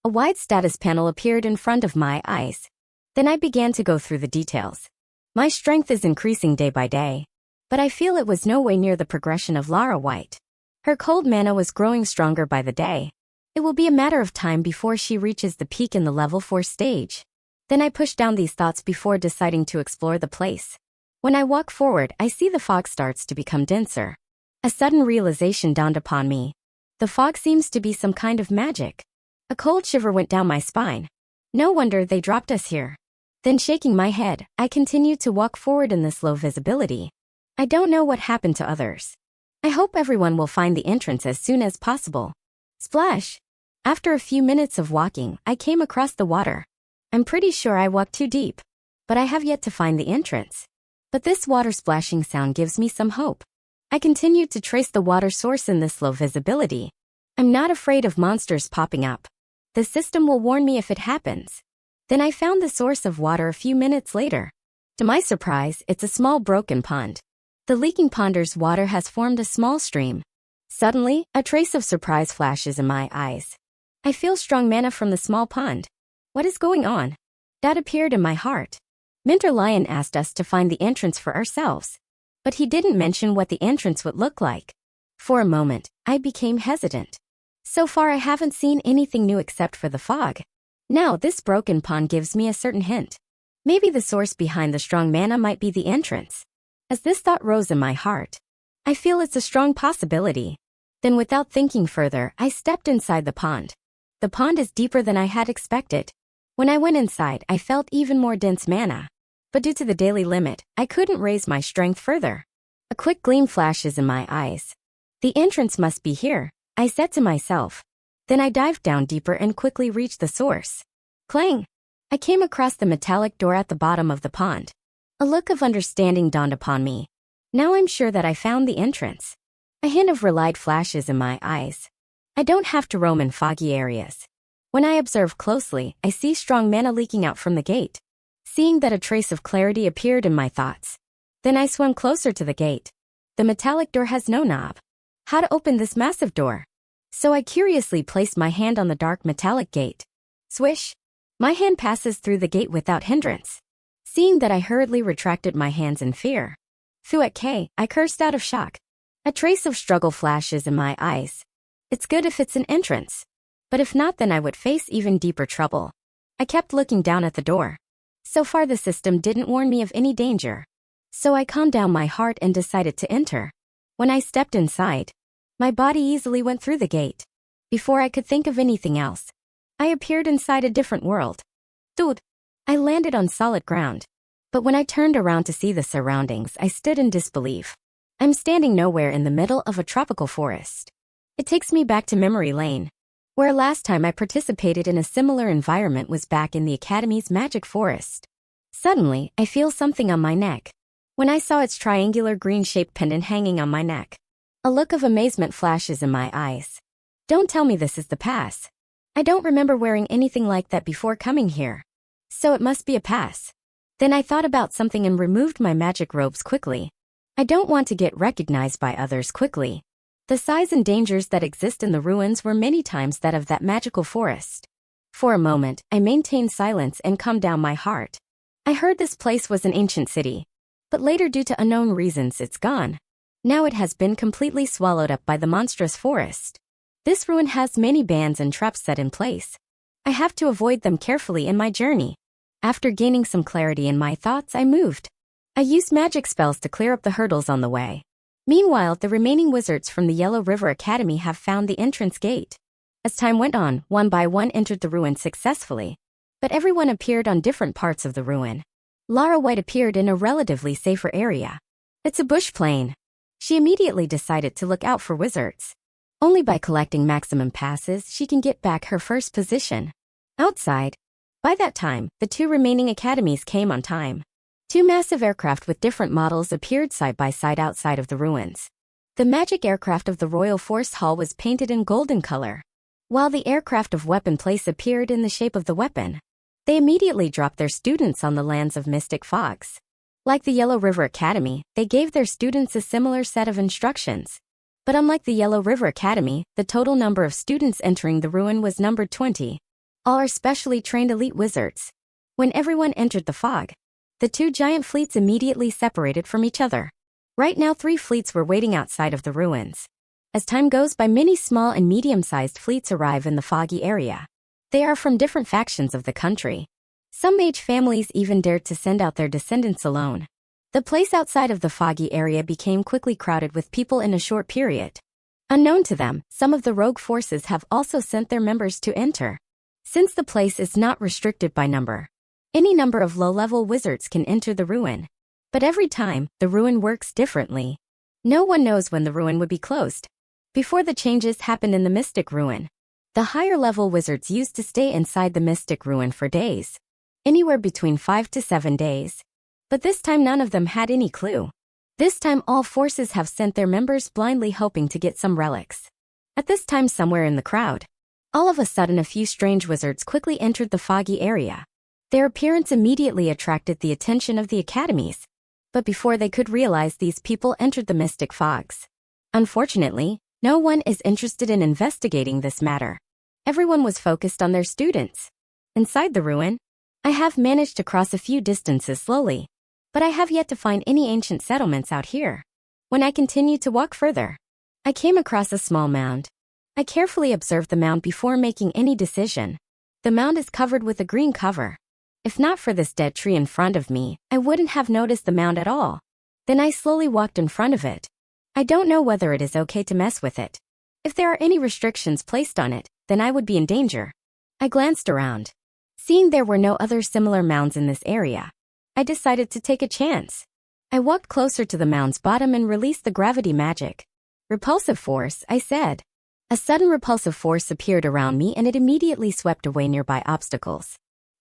A wide status panel appeared in front of my eyes. Then I began to go through the details. My strength is increasing day by day, but I feel it was no way near the progression of Lara White. Her cold mana was growing stronger by the day. It will be a matter of time before she reaches the peak in the level 4 stage. Then I push down these thoughts before deciding to explore the place. When I walk forward, I see the fog starts to become denser. A sudden realization dawned upon me. The fog seems to be some kind of magic. A cold shiver went down my spine. No wonder they dropped us here. Then shaking my head, I continued to walk forward in this low visibility. I don't know what happened to others. I hope everyone will find the entrance as soon as possible. Splash! After a few minutes of walking, I came across the water. I'm pretty sure I walked too deep, but I have yet to find the entrance. But this water splashing sound gives me some hope. I continued to trace the water source in this low visibility. I'm not afraid of monsters popping up. The system will warn me if it happens. Then I found the source of water a few minutes later. To my surprise, it's a small broken pond. The leaking pond's water has formed a small stream. Suddenly, a trace of surprise flashes in my eyes. I feel strong mana from the small pond. What is going on? That appeared in my heart. Minter Lion asked us to find the entrance for ourselves, but he didn't mention what the entrance would look like. For a moment, I became hesitant. So far I haven't seen anything new except for the fog. Now this broken pond gives me a certain hint. Maybe the source behind the strong mana might be the entrance. As this thought rose in my heart, I feel it's a strong possibility. Then without thinking further, I stepped inside the pond. The pond is deeper than I had expected. When I went inside, I felt even more dense mana. But due to the daily limit, I couldn't raise my strength further. A quick gleam flashes in my eyes. The entrance must be here, I said to myself. Then I dived down deeper and quickly reached the source. Clang! I came across the metallic door at the bottom of the pond. A look of understanding dawned upon me. Now I'm sure that I found the entrance. A hint of relight flashes in my eyes. I don't have to roam in foggy areas. When I observe closely, I see strong mana leaking out from the gate. Seeing that, a trace of clarity appeared in my thoughts. Then I swam closer to the gate. The metallic door has no knob. How to open this massive door? So I curiously placed my hand on the dark metallic gate. Swish! My hand passes through the gate without hindrance. Seeing that, I hurriedly retracted my hands in fear. Thuat K, I cursed out of shock. A trace of struggle flashes in my eyes. It's good if it's an entrance. But if not, then I would face even deeper trouble. I kept looking down at the door. So far the system didn't warn me of any danger. So I calmed down my heart and decided to enter. When I stepped inside, my body easily went through the gate. Before I could think of anything else, I appeared inside a different world. Dude! I landed on solid ground. But when I turned around to see the surroundings, I stood in disbelief. I'm standing nowhere in the middle of a tropical forest. It takes me back to memory lane, where last time I participated in a similar environment was back in the Academy's magic forest. Suddenly, I feel something on my neck. When I saw its triangular green-shaped pendant hanging on my neck, a look of amazement flashes in my eyes. Don't tell me this is the pass. I don't remember wearing anything like that before coming here. So it must be a pass. Then I thought about something and removed my magic robes quickly. I don't want to get recognized by others quickly. The size and dangers that exist in the ruins were many times that of that magical forest. For a moment, I maintained silence and calmed down my heart. I heard this place was an ancient city, but later, due to unknown reasons, it's gone. Now it has been completely swallowed up by the monstrous forest. This ruin has many bans and traps set in place. I have to avoid them carefully in my journey. After gaining some clarity in my thoughts, I moved. I used magic spells to clear up the hurdles on the way. Meanwhile, the remaining wizards from the Yellow River Academy have found the entrance gate. As time went on, one by one entered the ruin successfully. But everyone appeared on different parts of the ruin. Lara White appeared in a relatively safer area. It's a bush plain. She immediately decided to look out for wizards. Only by collecting maximum passes she can get back her first position. Outside. By that time, the two remaining academies came on time. Two massive aircraft with different models appeared side by side outside of the ruins. The magic aircraft of the Royal Force Hall was painted in golden color, while the aircraft of Weapon Place appeared in the shape of the weapon. They immediately dropped their students on the lands of mystic fogs. Like the Yellow River Academy, they gave their students a similar set of instructions. But unlike the Yellow River Academy, the total number of students entering the ruin was numbered 20. All are specially trained elite wizards. When everyone entered the fog, the two giant fleets immediately separated from each other. Right now 3 fleets were waiting outside of the ruins. As time goes by, many small and medium-sized fleets arrive in the foggy area. They are from different factions of the country. Some mage families even dared to send out their descendants alone. The place outside of the foggy area became quickly crowded with people in a short period. Unknown to them, some of the rogue forces have also sent their members to enter. Since the place is not restricted by number, any number of low-level wizards can enter the ruin. But every time, the ruin works differently. No one knows when the ruin would be closed. Before the changes happened in the Mystic Ruin, the higher-level wizards used to stay inside the Mystic Ruin for days. Anywhere between 5 to 7 days. But this time none of them had any clue. This time all forces have sent their members blindly hoping to get some relics. At this time somewhere in the crowd, all of a sudden a few strange wizards quickly entered the foggy area. Their appearance immediately attracted the attention of the academies. But before they could realize, these people entered the mystic fogs. Unfortunately, no one is interested in investigating this matter. Everyone was focused on their students. Inside the ruin, I have managed to cross a few distances slowly, but I have yet to find any ancient settlements out here. When I continued to walk further, I came across a small mound. I carefully observed the mound before making any decision. The mound is covered with a green cover. If not for this dead tree in front of me, I wouldn't have noticed the mound at all. Then I slowly walked in front of it. I don't know whether it is okay to mess with it. If there are any restrictions placed on it, then I would be in danger. I glanced around. Seeing there were no other similar mounds in this area, I decided to take a chance. I walked closer to the mound's bottom and released the gravity magic. Repulsive force, I said. A sudden repulsive force appeared around me and it immediately swept away nearby obstacles.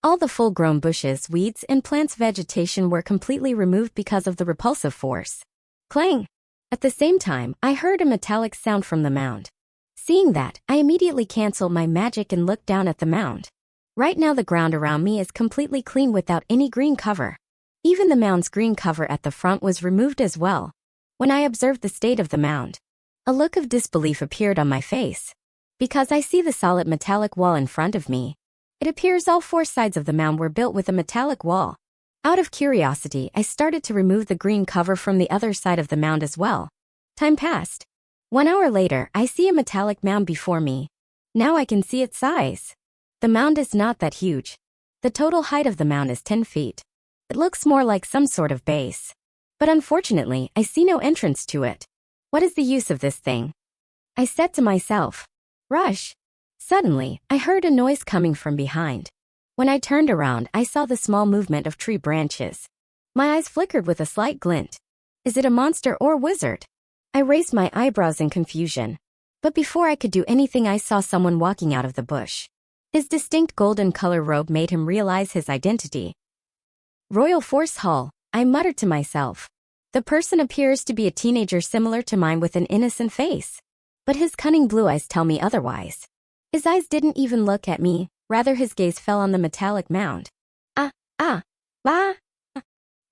All the full-grown bushes, weeds, and plants vegetation were completely removed because of the repulsive force. Clang! At the same time, I heard a metallic sound from the mound. Seeing that, I immediately canceled my magic and looked down at the mound. Right now the ground around me is completely clean without any green cover. Even the mound's green cover at the front was removed as well. When I observed the state of the mound, a look of disbelief appeared on my face. Because I see the solid metallic wall in front of me. It appears all 4 sides of the mound were built with a metallic wall. Out of curiosity, I started to remove the green cover from the other side of the mound as well. Time passed. 1 hour later, I see a metallic mound before me. Now I can see its size. The mound is not that huge. The total height of the mound is 10 feet. It looks more like some sort of base. But unfortunately, I see no entrance to it. What is the use of this thing? I said to myself. Rush. Suddenly, I heard a noise coming from behind. When I turned around, I saw the small movement of tree branches. My eyes flickered with a slight glint. Is it a monster or wizard? I raised my eyebrows in confusion. But before I could do anything, I saw someone walking out of the bush. His distinct golden color robe made him realize his identity. Royal Force Hall, I muttered to myself. The person appears to be a teenager similar to mine with an innocent face. But his cunning blue eyes tell me otherwise. His eyes didn't even look at me, rather his gaze fell on the metallic mound.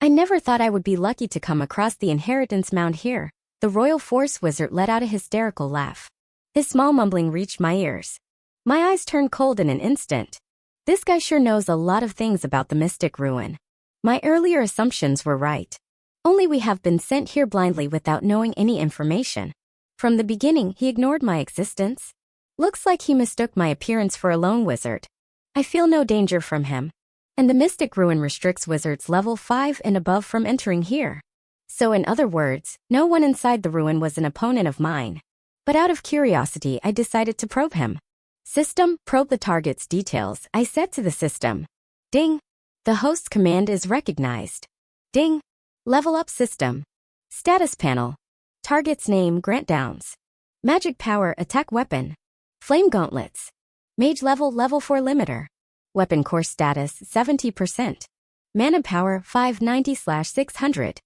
I never thought I would be lucky to come across the inheritance mound here. The Royal Force Wizard let out a hysterical laugh. His small mumbling reached my ears. My eyes turned cold in an instant. This guy sure knows a lot of things about the Mystic Ruin. My earlier assumptions were right. Only we have been sent here blindly without knowing any information. From the beginning, he ignored my existence. Looks like he mistook my appearance for a lone wizard. I feel no danger from him. And the Mystic Ruin restricts wizards level 5 and above from entering here. So in other words, no one inside the ruin was an opponent of mine. But out of curiosity, I decided to probe him. System, probe the target's details, I said to the system. Ding. The host's command is recognized. Ding. Level up system. Status panel. Target's name, Grant Downs. Magic power, attack weapon. Flame gauntlets. Mage level 4 limiter. Weapon core status, 70%. Mana power, 590/600.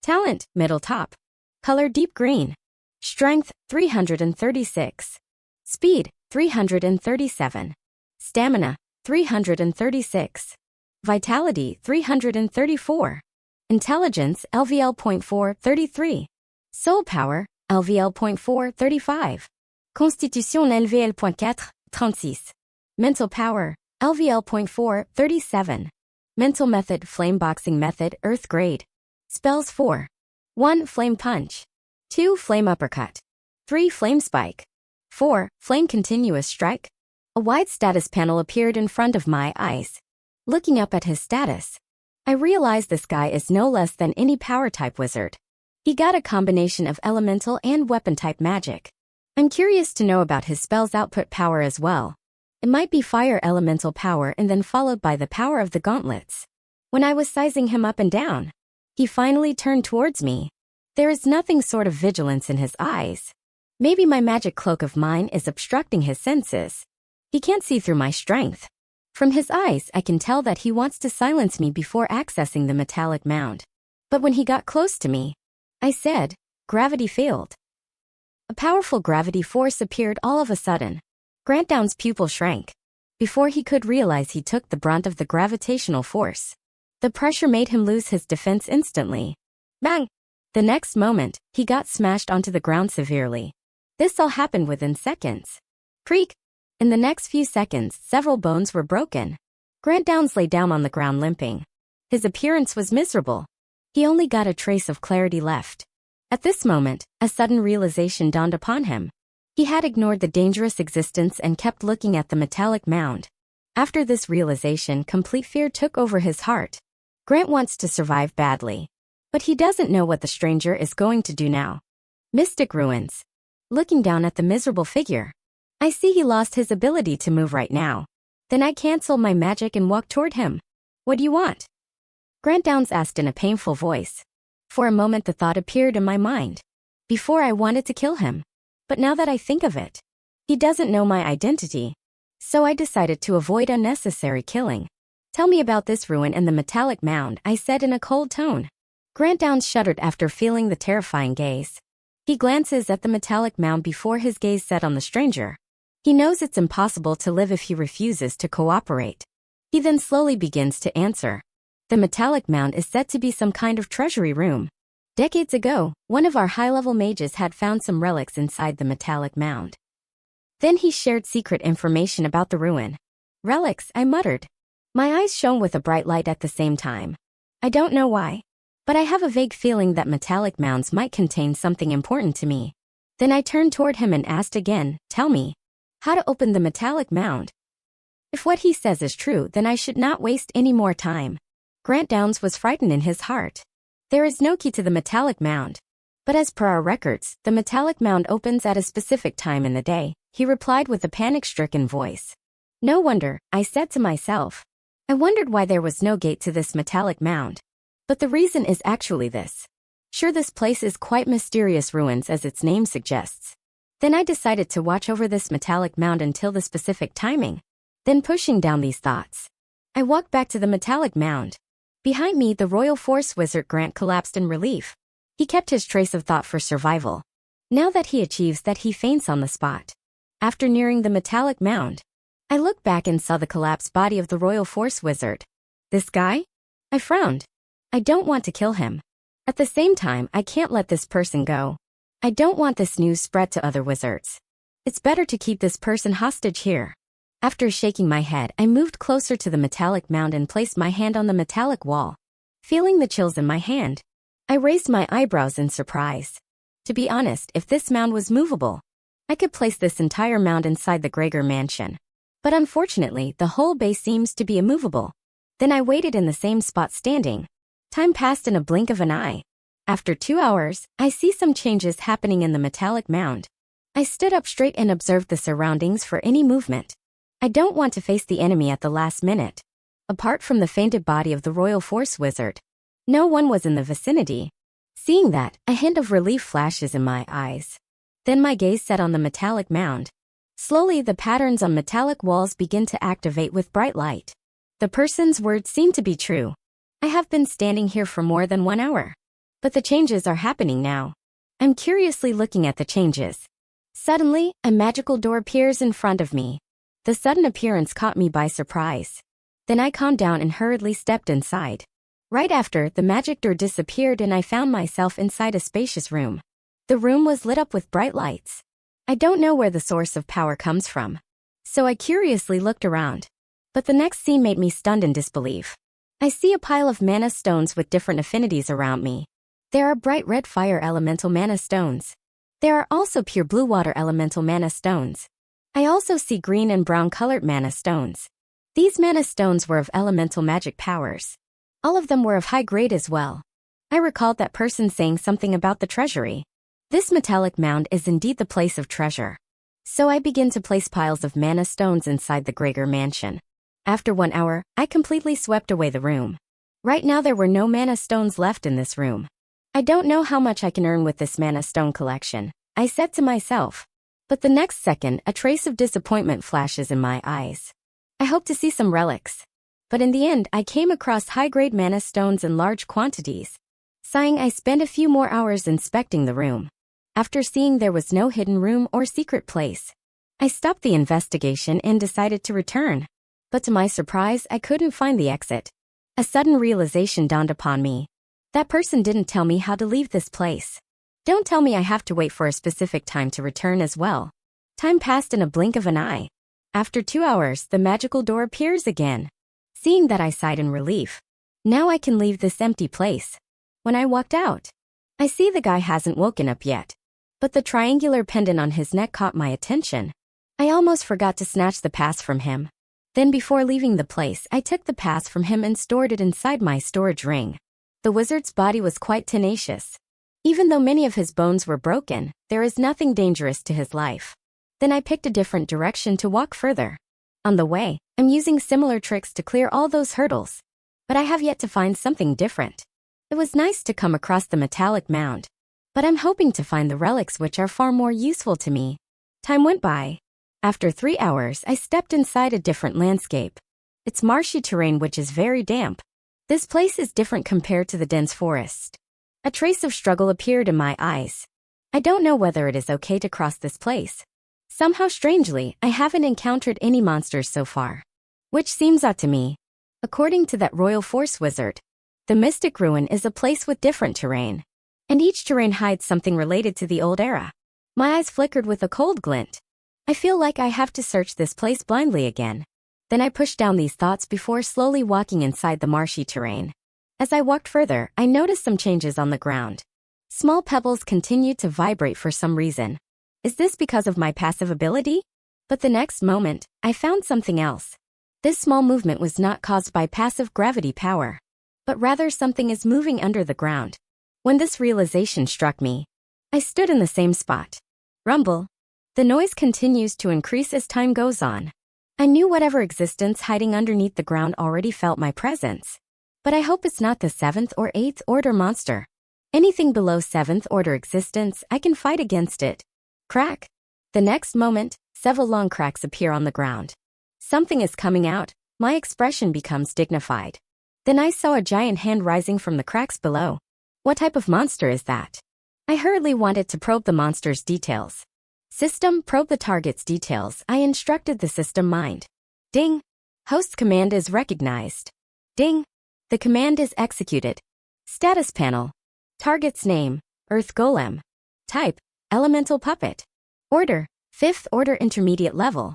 Talent, middle top. Color, deep green. Strength, 336. Speed, 337. Stamina, 336. Vitality, 334. Intelligence, LVL.4, 33. Soul power, LVL.435. Constitution LVL.436. Mental power, LVL.437. Mental method, flame boxing method, earth grade. Spells 4. 1. Flame punch. 2. Flame uppercut. 3. Flame spike. 4. Flame continuous strike. A wide status panel appeared in front of my eyes. Looking up at his status, I realized this guy is no less than any power-type wizard. He got a combination of elemental and weapon-type magic. I'm curious to know about his spell's output power as well. It might be fire elemental power and then followed by the power of the gauntlets. When I was sizing him up and down, he finally turned towards me. There is nothing sort of vigilance in his eyes. Maybe my magic cloak of mine is obstructing his senses. He can't see through my strength. From his eyes, I can tell that he wants to silence me before accessing the metallic mound. But when he got close to me, I said, "Gravity failed." A powerful gravity force appeared all of a sudden. Grant Down's pupil shrank. Before he could realize, he took the brunt of the gravitational force. The pressure made him lose his defense instantly. Bang! The next moment, he got smashed onto the ground severely. This all happened within seconds. Creak! In the next few seconds, several bones were broken. Grant Downs lay down on the ground limping. His appearance was miserable. He only got a trace of clarity left. At this moment, a sudden realization dawned upon him. He had ignored the dangerous existence and kept looking at the metallic mound. After this realization, complete fear took over his heart. Grant wants to survive badly, but he doesn't know what the stranger is going to do now. Mystic ruins. Looking down at the miserable figure, I see he lost his ability to move right now. Then I cancel my magic and walk toward him. "What do you want?" Grant Downs asked in a painful voice. For a moment the thought appeared in my mind. Before I wanted to kill him. But now that I think of it, he doesn't know my identity. So I decided to avoid unnecessary killing. "Tell me about this ruin and the metallic mound," I said in a cold tone. Grant Downs shuddered after feeling the terrifying gaze. He glances at the metallic mound before his gaze set on the stranger. He knows it's impossible to live if he refuses to cooperate. He then slowly begins to answer. The metallic mound is said to be some kind of treasury room. Decades ago, one of our high-level mages had found some relics inside the metallic mound. Then he shared secret information about the ruin. "Relics," I muttered. My eyes shone with a bright light at the same time. I don't know why, but I have a vague feeling that metallic mounds might contain something important to me. Then I turned toward him and asked again, "Tell me how to open the metallic mound." If what he says is true, then I should not waste any more time. Grant Downs was frightened in his heart. There is no key to the metallic mound. But as per our records, the metallic mound opens at a specific time in the day, he replied with a panic-stricken voice. No wonder, I said to myself. I wondered why there was no gate to this metallic mound. But the reason is actually this. Sure, this place is quite mysterious ruins as its name suggests. Then I decided to watch over this metallic mound until the specific timing. Then pushing down these thoughts, I walked back to the metallic mound. Behind me, the Royal Force Wizard Grant collapsed in relief. He kept his trace of thought for survival. Now that he achieves that, he faints on the spot. After nearing the metallic mound, I looked back and saw the collapsed body of the Royal Force Wizard. This guy? I frowned. I don't want to kill him. At the same time, I can't let this person go. I don't want this news spread to other wizards. It's better to keep this person hostage here. After shaking my head, I moved closer to the metallic mound and placed my hand on the metallic wall. Feeling the chills in my hand, I raised my eyebrows in surprise. To be honest, if this mound was movable, I could place this entire mound inside the Gregor mansion. But unfortunately, the whole base seems to be immovable. Then I waited in the same spot standing. Time passed in a blink of an eye. After 2 hours, I see some changes happening in the metallic mound. I stood up straight and observed the surroundings for any movement. I don't want to face the enemy at the last minute. Apart from the fainted body of the Royal Force Wizard, no one was in the vicinity. Seeing that, a hint of relief flashes in my eyes. Then my gaze set on the metallic mound. Slowly, the patterns on metallic walls begin to activate with bright light. The person's words seem to be true. I have been standing here for more than 1 hour. But the changes are happening now. I'm curiously looking at the changes. Suddenly, a magical door appears in front of me. The sudden appearance caught me by surprise. Then I calmed down and hurriedly stepped inside. Right after, the magic door disappeared and I found myself inside a spacious room. The room was lit up with bright lights. I don't know where the source of power comes from, so I curiously looked around. But the next scene made me stunned in disbelief. I see a pile of mana stones with different affinities around me. There are bright red fire elemental mana stones. There are also pure blue water elemental mana stones. I also see green and brown colored mana stones. These mana stones were of elemental magic powers. All of them were of high grade as well. I recalled that person saying something about the treasury. This metallic mound is indeed the place of treasure. So I begin to place piles of mana stones inside the Gregor mansion. After 1 hour, I completely swept away the room. Right now there were no mana stones left in this room. I don't know how much I can earn with this mana stone collection, I said to myself. But the next second, a trace of disappointment flashes in my eyes. I hope to see some relics. But in the end, I came across high-grade mana stones in large quantities. Sighing, I spent a few more hours inspecting the room. After seeing there was no hidden room or secret place, I stopped the investigation and decided to return. But to my surprise, I couldn't find the exit. A sudden realization dawned upon me. That person didn't tell me how to leave this place. Don't tell me I have to wait for a specific time to return as well. Time passed in a blink of an eye. After 2 hours, the magical door appears again. Seeing that, I sighed in relief. Now I can leave this empty place. When I walked out, I see the guy hasn't woken up yet. But the triangular pendant on his neck caught my attention. I almost forgot to snatch the pass from him. Then before leaving the place, I took the pass from him and stored it inside my storage ring. The wizard's body was quite tenacious. Even though many of his bones were broken, there is nothing dangerous to his life. Then I picked a different direction to walk further. On the way, I'm using similar tricks to clear all those hurdles. But I have yet to find something different. It was nice to come across the metallic mound. But I'm hoping to find the relics which are far more useful to me. Time went by. After 3 hours, I stepped inside a different landscape. It's marshy terrain which is very damp. This place is different compared to the dense forest. A trace of struggle appeared in my eyes. I don't know whether it is okay to cross this place. Somehow strangely, I haven't encountered any monsters so far. Which seems odd to me. According to that royal force wizard, the mystic ruin is a place with different terrain. And each terrain hides something related to the old era. My eyes flickered with a cold glint. I feel like I have to search this place blindly again. Then I pushed down these thoughts before slowly walking inside the marshy terrain. As I walked further, I noticed some changes on the ground. Small pebbles continued to vibrate for some reason. Is this because of my passive ability? But the next moment, I found something else. This small movement was not caused by passive gravity power, but rather something is moving under the ground. When this realization struck me, I stood in the same spot. Rumble. The noise continues to increase as time goes on. I knew whatever existence hiding underneath the ground already felt my presence. But I hope it's not the 7th or 8th order monster. Anything below 7th order existence, I can fight against it. Crack. The next moment, several long cracks appear on the ground. Something is coming out. My expression becomes dignified. Then I saw a giant hand rising from the cracks below. What type of monster is that? I hurriedly wanted to probe the monster's details. System, probe the target's details. I instructed the system mind. Ding. Host's command is recognized. Ding. The command is executed. Status panel. Target's name, Earth Golem. Type, Elemental Puppet. Order, 5th order intermediate level.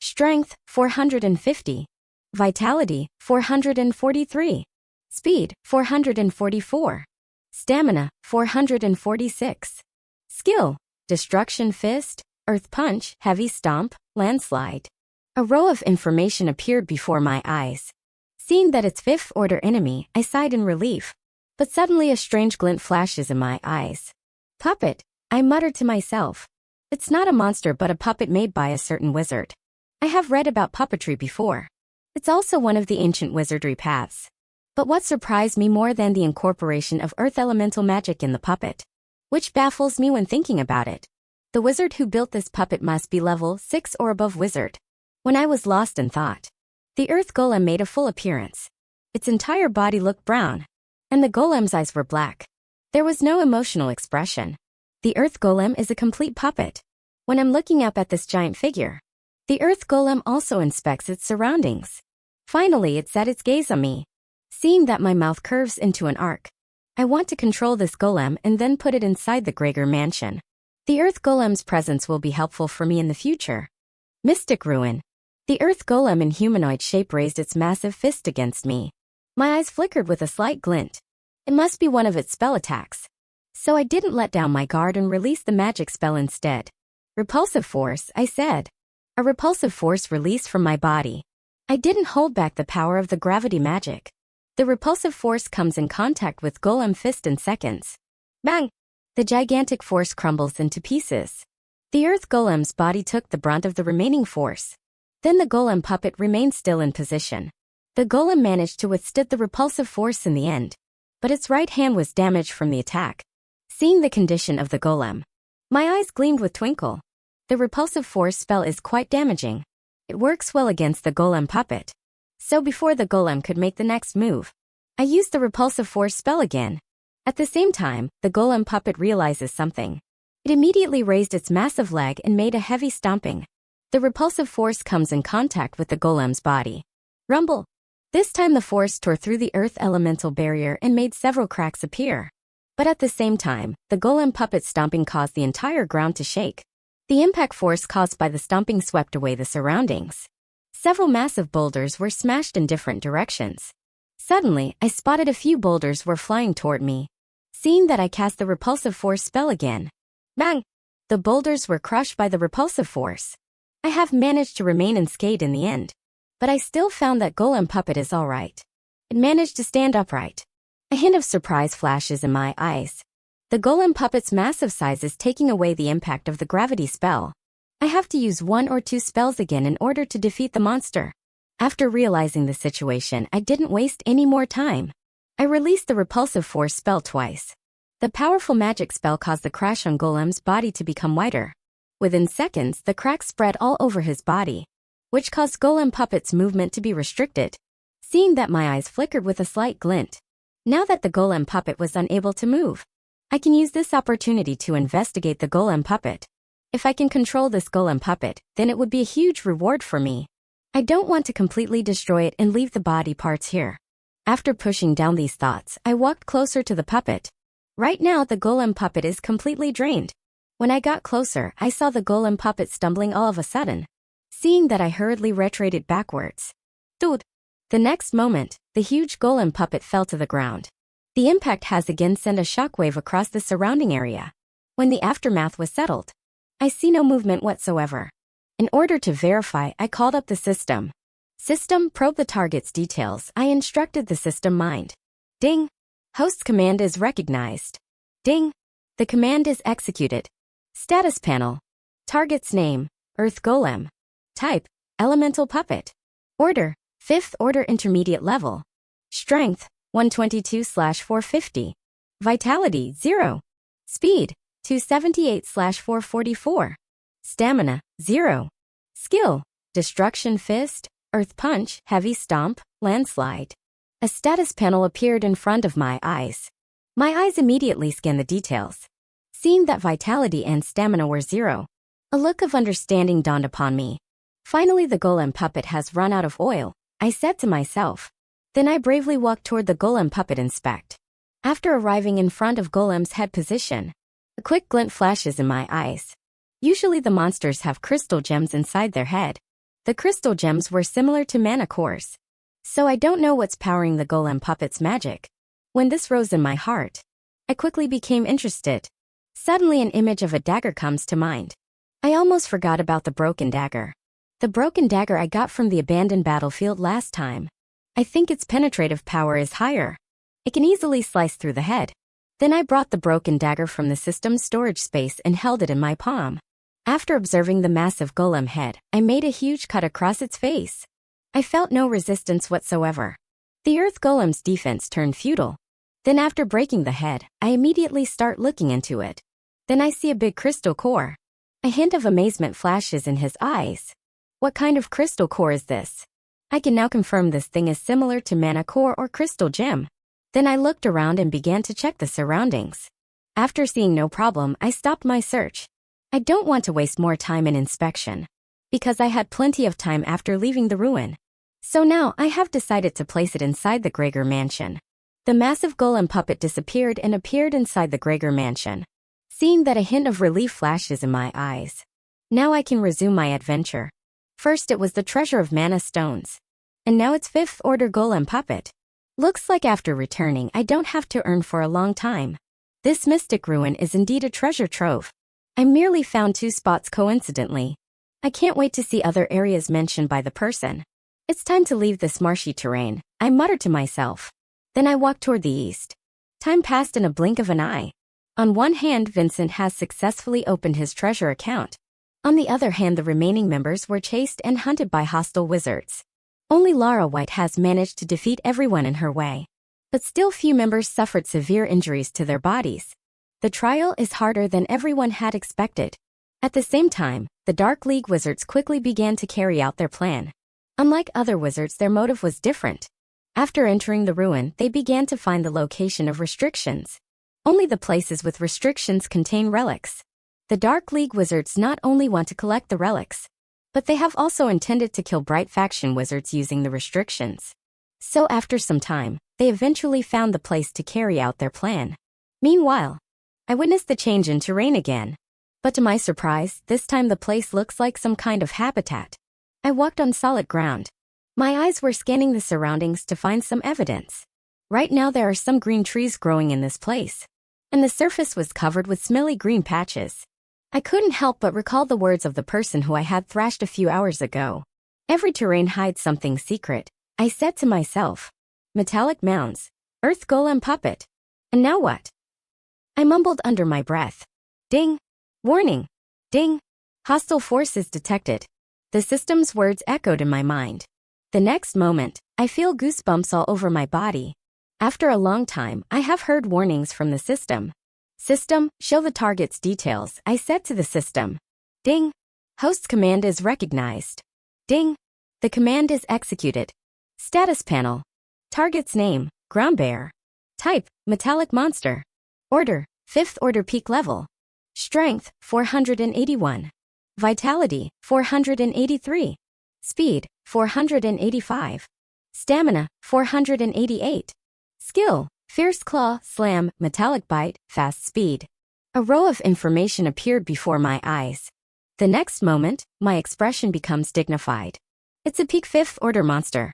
Strength, 450. Vitality, 443. Speed, 444. Stamina, 446. Skill, Destruction Fist, Earth Punch, Heavy Stomp, Landslide. A row of information appeared before my eyes. Seeing that it's 5th order enemy, I sighed in relief. But suddenly a strange glint flashes in my eyes. Puppet, I muttered to myself. It's not a monster but a puppet made by a certain wizard. I have read about puppetry before. It's also one of the ancient wizardry paths. But what surprised me more than the incorporation of earth elemental magic in the puppet, which baffles me when thinking about it. The wizard who built this puppet must be level 6 or above wizard. When I was lost in thought, the earth golem made a full appearance. Its entire body looked brown, and the golem's eyes were black. There was no emotional expression. The earth golem is a complete puppet. When I'm looking up at this giant figure, the earth golem also inspects its surroundings. Finally, it set its gaze on me. Seeing that my mouth curves into an arc, I want to control this golem and then put it inside the Gregor mansion. The Earth Golem's presence will be helpful for me in the future. Mystic Ruin. The Earth Golem in humanoid shape raised its massive fist against me. My eyes flickered with a slight glint. It must be one of its spell attacks. So I didn't let down my guard and released the magic spell instead. Repulsive force, I said. A repulsive force released from my body. I didn't hold back the power of the gravity magic. The repulsive force comes in contact with Golem fist in seconds. Bang! The gigantic force crumbles into pieces. The Earth Golem's body took the brunt of the remaining force. Then the Golem puppet remained still in position. The Golem managed to withstand the repulsive force in the end, but its right hand was damaged from the attack. Seeing the condition of the Golem, my eyes gleamed with twinkle. The repulsive force spell is quite damaging. It works well against the Golem puppet. So before the Golem could make the next move, I used the repulsive force spell again. At the same time, the Golem puppet realizes something. It immediately raised its massive leg and made a heavy stomping. The repulsive force comes in contact with the Golem's body. Rumble! This time the force tore through the earth elemental barrier and made several cracks appear. But at the same time, the Golem puppet stomping caused the entire ground to shake. The impact force caused by the stomping swept away the surroundings. Several massive boulders were smashed in different directions. Suddenly, I spotted a few boulders were flying toward me. Seeing that, I cast the repulsive force spell again. Bang! The boulders were crushed by the repulsive force. I have managed to remain unscathed in the end. But I still found that Golem puppet is alright. It managed to stand upright. A hint of surprise flashes in my eyes. The Golem puppet's massive size is taking away the impact of the gravity spell. I have to use 1 or 2 spells again in order to defeat the monster. After realizing the situation, I didn't waste any more time. I released the repulsive force spell twice. The powerful magic spell caused the crash on Golem's body to become wider. Within seconds, the cracks spread all over his body, which caused Golem puppet's movement to be restricted. Seeing that, my eyes flickered with a slight glint. Now that the Golem puppet was unable to move, I can use this opportunity to investigate the Golem puppet. If I can control this Golem puppet, then it would be a huge reward for me. I don't want to completely destroy it and leave the body parts here. After pushing down these thoughts, I walked closer to the puppet. Right now, the Golem puppet is completely drained. When I got closer, I saw the Golem puppet stumbling all of a sudden. Seeing that, I hurriedly retreated backwards. Dude! The next moment, the huge Golem puppet fell to the ground. The impact has again sent a shockwave across the surrounding area. When the aftermath was settled, I see no movement whatsoever. In order to verify, I called up the system. System, probe the target's details. I instructed the system mind. Ding! Host's command is recognized. Ding! The command is executed. Status panel. Target's name, Earth Golem. Type, Elemental Puppet. Order, 5th order intermediate level. Strength, 122/450. Vitality, 0. Speed, 278/444. Stamina, 0. Skill, Destruction Fist, Earth Punch, Heavy Stomp, Landslide. A status panel appeared in front of my eyes. My eyes immediately scanned the details. Seeing that vitality and stamina were 0, a look of understanding dawned upon me. Finally, the Golem puppet has run out of oil, I said to myself. Then I bravely walked toward the Golem puppet inspect. After arriving in front of Golem's head position, a quick glint flashes in my eyes. Usually the monsters have crystal gems inside their head. The crystal gems were similar to mana cores. So I don't know what's powering the Golem puppet's magic. When this rose in my heart, I quickly became interested. Suddenly an image of a dagger comes to mind. I almost forgot about the broken dagger. The broken dagger I got from the abandoned battlefield last time. I think its penetrative power is higher. It can easily slice through the head. Then I brought the broken dagger from the system's storage space and held it in my palm. After observing the massive Golem head, I made a huge cut across its face. I felt no resistance whatsoever. The Earth Golem's defense turned futile. Then after breaking the head, I immediately start looking into it. Then I see a big crystal core. A hint of amazement flashes in his eyes. What kind of crystal core is this? I can now confirm this thing is similar to mana core or crystal gem. Then I looked around and began to check the surroundings. After seeing no problem, I stopped my search. I don't want to waste more time in inspection, because I had plenty of time after leaving the ruin. So now I have decided to place it inside the Gregor mansion. The massive golem puppet disappeared and appeared inside the Gregor mansion. Seeing that, a hint of relief flashes in my eyes. Now I can resume my adventure. First it was the treasure of mana stones. And now it's 5th order golem puppet. Looks like after returning I don't have to earn for a long time. This mystic ruin is indeed a treasure trove. I merely found 2 spots coincidentally. I can't wait to see other areas mentioned by the person. It's time to leave this marshy terrain, I muttered to myself. Then I walked toward the east. Time passed in a blink of an eye. On one hand, Vincent has successfully opened his treasure account. On the other hand, the remaining members were chased and hunted by hostile wizards. Only Lara White has managed to defeat everyone in her way. But still few members suffered severe injuries to their bodies. The trial is harder than everyone had expected. At the same time, the Dark League wizards quickly began to carry out their plan. Unlike other wizards, their motive was different. After entering the ruin, they began to find the location of restrictions. Only the places with restrictions contain relics. The Dark League wizards not only want to collect the relics, but they have also intended to kill Bright Faction wizards using the restrictions. So after some time, they eventually found the place to carry out their plan. Meanwhile, I witnessed the change in terrain again. But to my surprise, this time the place looks like some kind of habitat. I walked on solid ground. My eyes were scanning the surroundings to find some evidence. Right now there are some green trees growing in this place. And the surface was covered with smelly green patches. I couldn't help but recall the words of the person who I had thrashed a few hours ago. Every terrain hides something secret, I said to myself. Metallic mounds, earth golem puppet. And now what? I mumbled under my breath. Ding! Warning! Ding! Hostile forces detected. The system's words echoed in my mind. The next moment, I feel goosebumps all over my body. After a long time, I have heard warnings from the system. System, show the target's details, I said to the system. Ding! Host's command is recognized. Ding! The command is executed. Status panel. Target's name, ground bear. Type, metallic monster. Order, 5th order peak level. Strength, 481. Vitality, 483. Speed, 485. Stamina, 488. Skill, Fierce Claw, Slam, Metallic Bite, Fast Speed. A row of information appeared before my eyes. The next moment, my expression becomes dignified. It's a peak 5th order monster.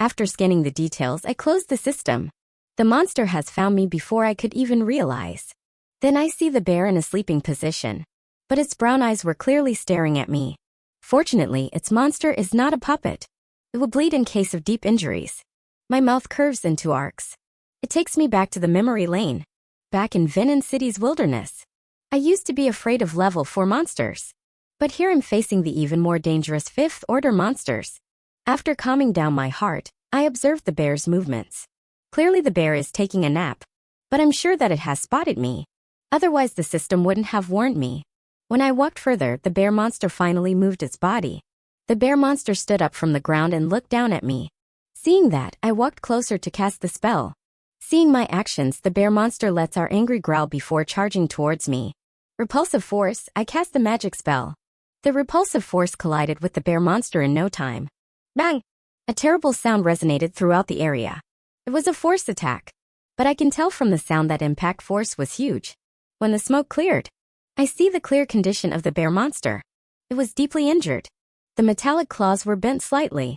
After scanning the details, I closed the system. The monster has found me before I could even realize. Then I see the bear in a sleeping position. But its brown eyes were clearly staring at me. Fortunately, its monster is not a puppet. It will bleed in case of deep injuries. My mouth curves into arcs. It takes me back to the memory lane. Back in Venom City's wilderness. I used to be afraid of level 4 monsters. But here I'm facing the even more dangerous 5th order monsters. After calming down my heart, I observed the bear's movements. Clearly the bear is taking a nap. But I'm sure that it has spotted me. Otherwise the system wouldn't have warned me. When I walked further, the bear monster finally moved its body. The bear monster stood up from the ground and looked down at me. Seeing that, I walked closer to cast the spell. Seeing my actions, the bear monster lets out angry growl before charging towards me. Repulsive force, I cast the magic spell. The repulsive force collided with the bear monster in no time. Bang! A terrible sound resonated throughout the area. It was a force attack. But I can tell from the sound that impact force was huge. When the smoke cleared, I see the clear condition of the bear monster. It was deeply injured. The metallic claws were bent slightly.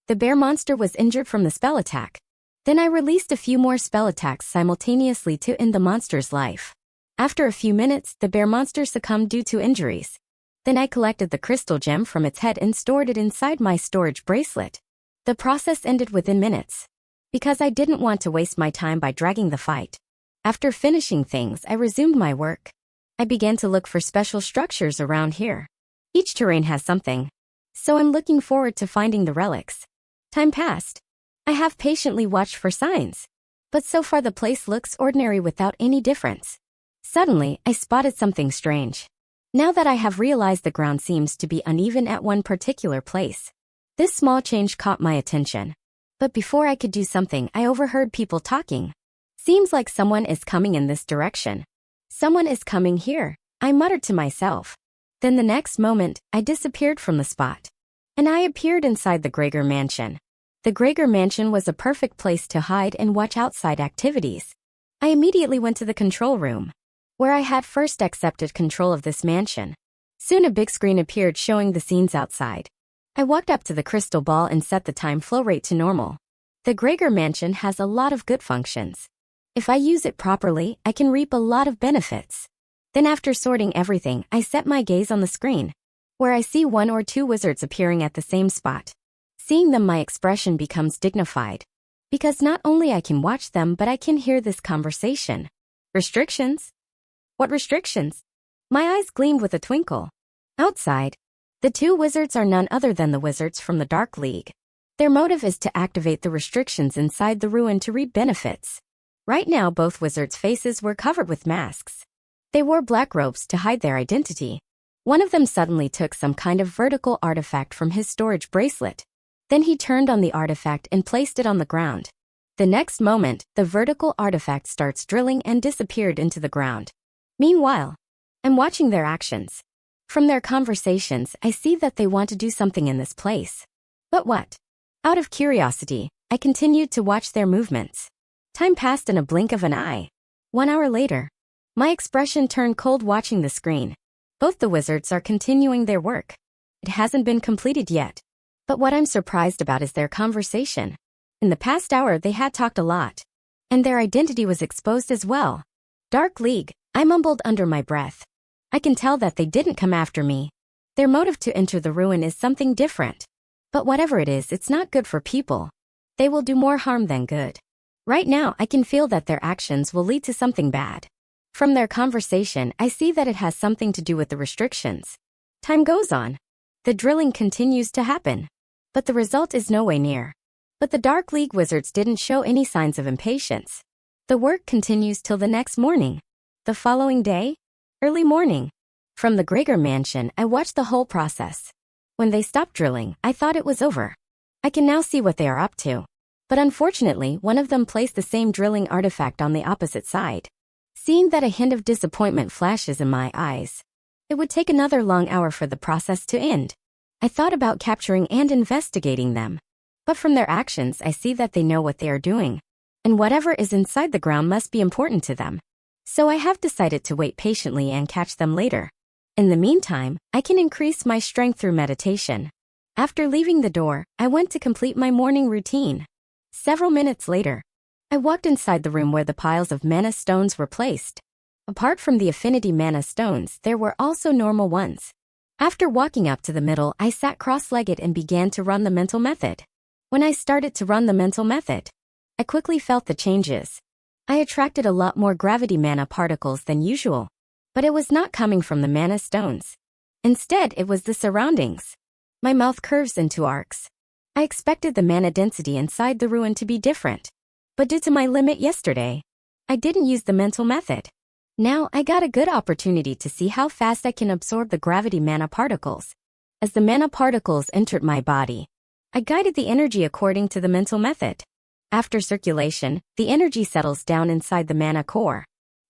The bear monster was injured from the spell attack. Then I released a few more spell attacks simultaneously to end the monster's life. After a few minutes, the bear monster succumbed due to injuries. Then I collected the crystal gem from its head and stored it inside my storage bracelet. The process ended within minutes. Because I didn't want to waste my time by dragging the fight. After finishing things, I resumed my work. I began to look for special structures around here. Each terrain has something. So I'm looking forward to finding the relics. Time passed. I have patiently watched for signs. But so far the place looks ordinary without any difference. Suddenly, I spotted something strange. Now that I have realized the ground seems to be uneven at one particular place. This small change caught my attention. But before I could do something, I overheard people talking. Seems like someone is coming in this direction. Someone is coming here, I muttered to myself. Then the next moment, I disappeared from the spot. And I appeared inside the Gregor mansion. The Gregor mansion was a perfect place to hide and watch outside activities. I immediately went to the control room, where I had first accepted control of this mansion. Soon a big screen appeared showing the scenes outside. I walked up to the crystal ball and set the time flow rate to normal. The Gregor mansion has a lot of good functions. If I use it properly, I can reap a lot of benefits. Then after sorting everything, I set my gaze on the screen, where I see 1 or 2 wizards appearing at the same spot. Seeing them, my expression becomes dignified, because not only I can watch them, but I can hear this conversation. Restrictions? What restrictions? My eyes gleamed with a twinkle. Outside, the 2 wizards are none other than the wizards from the Dark League. Their motive is to activate the restrictions inside the ruin to reap benefits. Right now, both wizards' faces were covered with masks. They wore black robes to hide their identity. One of them suddenly took some kind of vertical artifact from his storage bracelet. Then he turned on the artifact and placed it on the ground. The next moment, the vertical artifact starts drilling and disappeared into the ground. Meanwhile, I'm watching their actions. From their conversations, I see that they want to do something in this place. But what? Out of curiosity, I continued to watch their movements. Time passed in a blink of an eye. 1 hour later, my expression turned cold watching the screen. Both the wizards are continuing their work. It hasn't been completed yet. But what I'm surprised about is their conversation. In the past hour, they had talked a lot. And their identity was exposed as well. Dark League, I mumbled under my breath. I can tell that they didn't come after me. Their motive to enter the ruin is something different. But whatever it is, it's not good for people. They will do more harm than good. Right now, I can feel that their actions will lead to something bad. From their conversation, I see that it has something to do with the restrictions. Time goes on. The drilling continues to happen. But the result is no way near. But the Dark League wizards didn't show any signs of impatience. The work continues till the next morning. The following day, early morning. From the Gregor mansion, I watched the whole process. When they stopped drilling, I thought it was over. I can now see what they are up to. But unfortunately, one of them placed the same drilling artifact on the opposite side. Seeing that, a hint of disappointment flashes in my eyes. It would take another long hour for the process to end. I thought about capturing and investigating them. But from their actions, I see that they know what they are doing. And whatever is inside the ground must be important to them. So I have decided to wait patiently and catch them later. In the meantime, I can increase my strength through meditation. After leaving the door, I went to complete my morning routine. Several minutes later, I walked inside the room where the piles of mana stones were placed. Apart from the affinity mana stones, there were also normal ones. After walking up to the middle, I sat cross-legged and began to run the mental method. When I started to run the mental method, I quickly felt the changes. I attracted a lot more gravity mana particles than usual. But it was not coming from the mana stones. Instead, it was the surroundings. My mouth curves into arcs. I expected the mana density inside the ruin to be different. But due to my limit yesterday, I didn't use the mental method. Now I got a good opportunity to see how fast I can absorb the gravity mana particles. As the mana particles entered my body, I guided the energy according to the mental method. After circulation, the energy settles down inside the mana core.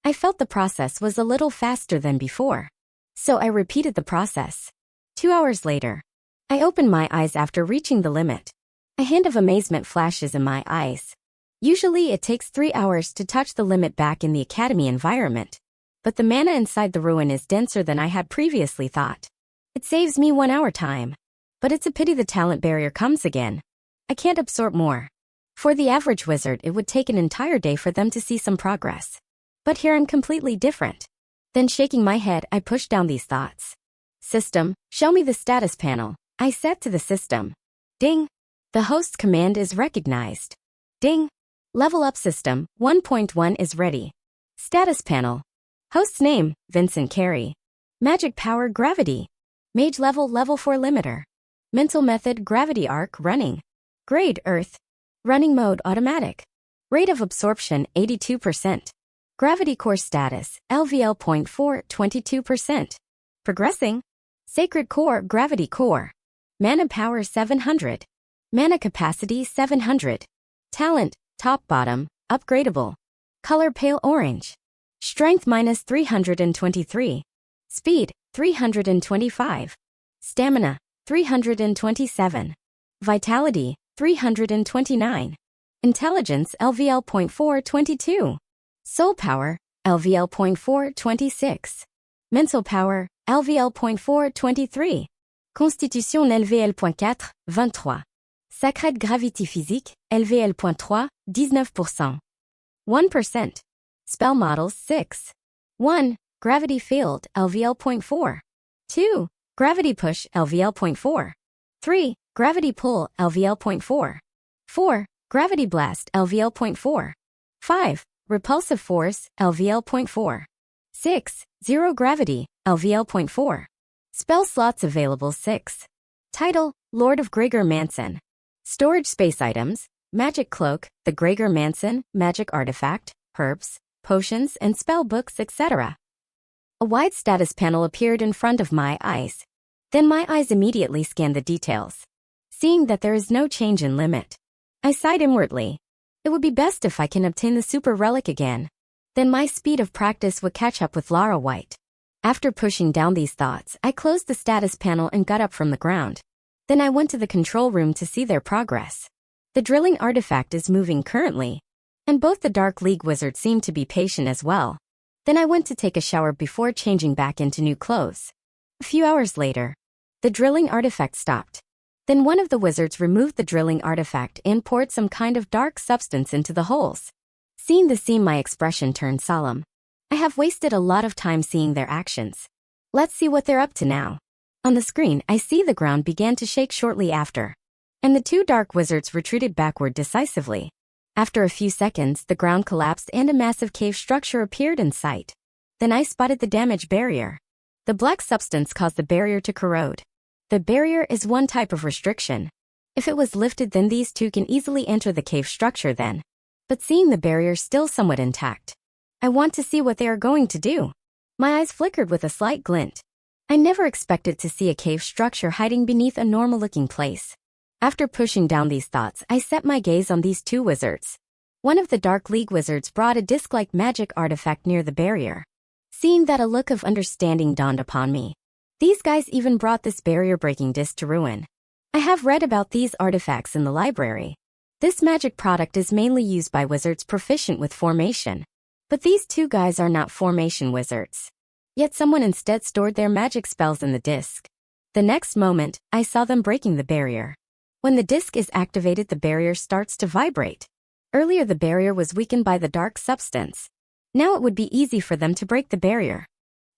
I felt the process was a little faster than before. So I repeated the process. 2 hours later, I opened my eyes after reaching the limit. A hint of amazement flashes in my eyes. Usually it takes 3 hours to touch the limit back in the academy environment. But the mana inside the ruin is denser than I had previously thought. It saves me 1 hour time. But it's a pity the talent barrier comes again. I can't absorb more. For the average wizard, it would take an entire day for them to see some progress. But here I'm completely different. Then shaking my head, I pushed down these thoughts. System, show me the status panel. I said to the system. Ding. The host's command is recognized. Ding. Level up system, 1.1 is ready. Status panel. Host's name, Vincent Carey. Magic power, gravity. Mage level 4 limiter. Mental method, gravity arc, running. Grade, earth. Running mode, automatic. Rate of absorption, 82%. Gravity core status, LVL.4, 22%. Progressing. Sacred core, gravity core. Mana power, 700. Mana capacity, 700. Talent, top bottom, upgradable. Color, pale orange. Strength, minus 323. Speed, 325. Stamina, 327. Vitality, 329. Intelligence LVL.422. Soul power LVL.426. Mental power LVL.423. Constitution LVL.4 23. Sacred gravity physique LVL.3 19%. 1%. Spell models 6. 1. Gravity field LVL.4. 2. Gravity push LVL.4. 3. Gravity pull LVL.4. 4. Gravity blast LVL.4. 5. Repulsive force LVL.4. 6. Zero gravity LVL.4. Spell slots available 6. Title: Lord of Gregor Manson. Storage space items: Magic Cloak, the Gregor Manson, Magic Artifact, Herbs, Potions, and spell books, etc. A wide status panel appeared in front of my eyes. Then my eyes immediately scanned the details. Seeing that there is no change in limit, I sighed inwardly. It would be best if I can obtain the super relic again. Then my speed of practice would catch up with Lara White. After pushing down these thoughts, I closed the status panel and got up from the ground. Then I went to the control room to see their progress. The drilling artifact is moving currently, and both the Dark League wizards seem to be patient as well. Then I went to take a shower before changing back into new clothes. A few hours later, the drilling artifact stopped. Then one of the wizards removed the drilling artifact and poured some kind of dark substance into the holes. Seeing the scene, my expression turned solemn. I have wasted a lot of time seeing their actions. Let's see what they're up to now. On the screen, I see the ground began to shake shortly after, and the two dark wizards retreated backward decisively. After a few seconds, the ground collapsed and a massive cave structure appeared in sight. Then I spotted the damaged barrier. The black substance caused the barrier to corrode. The barrier is one type of restriction. If it was lifted, then these two can easily enter the cave structure then. But seeing the barrier still somewhat intact, I want to see what they are going to do. My eyes flickered with a slight glint. I never expected to see a cave structure hiding beneath a normal-looking place. After pushing down these thoughts, I set my gaze on these two wizards. One of the Dark League wizards brought a disc-like magic artifact near the barrier. Seeing that, a look of understanding dawned upon me. These guys even brought this barrier-breaking disc to ruin. I have read about these artifacts in the library. This magic product is mainly used by wizards proficient with formation. But these two guys are not formation wizards. Yet someone instead stored their magic spells in the disc. The next moment, I saw them breaking the barrier. When the disc is activated, the barrier starts to vibrate. Earlier the barrier was weakened by the dark substance. Now it would be easy for them to break the barrier.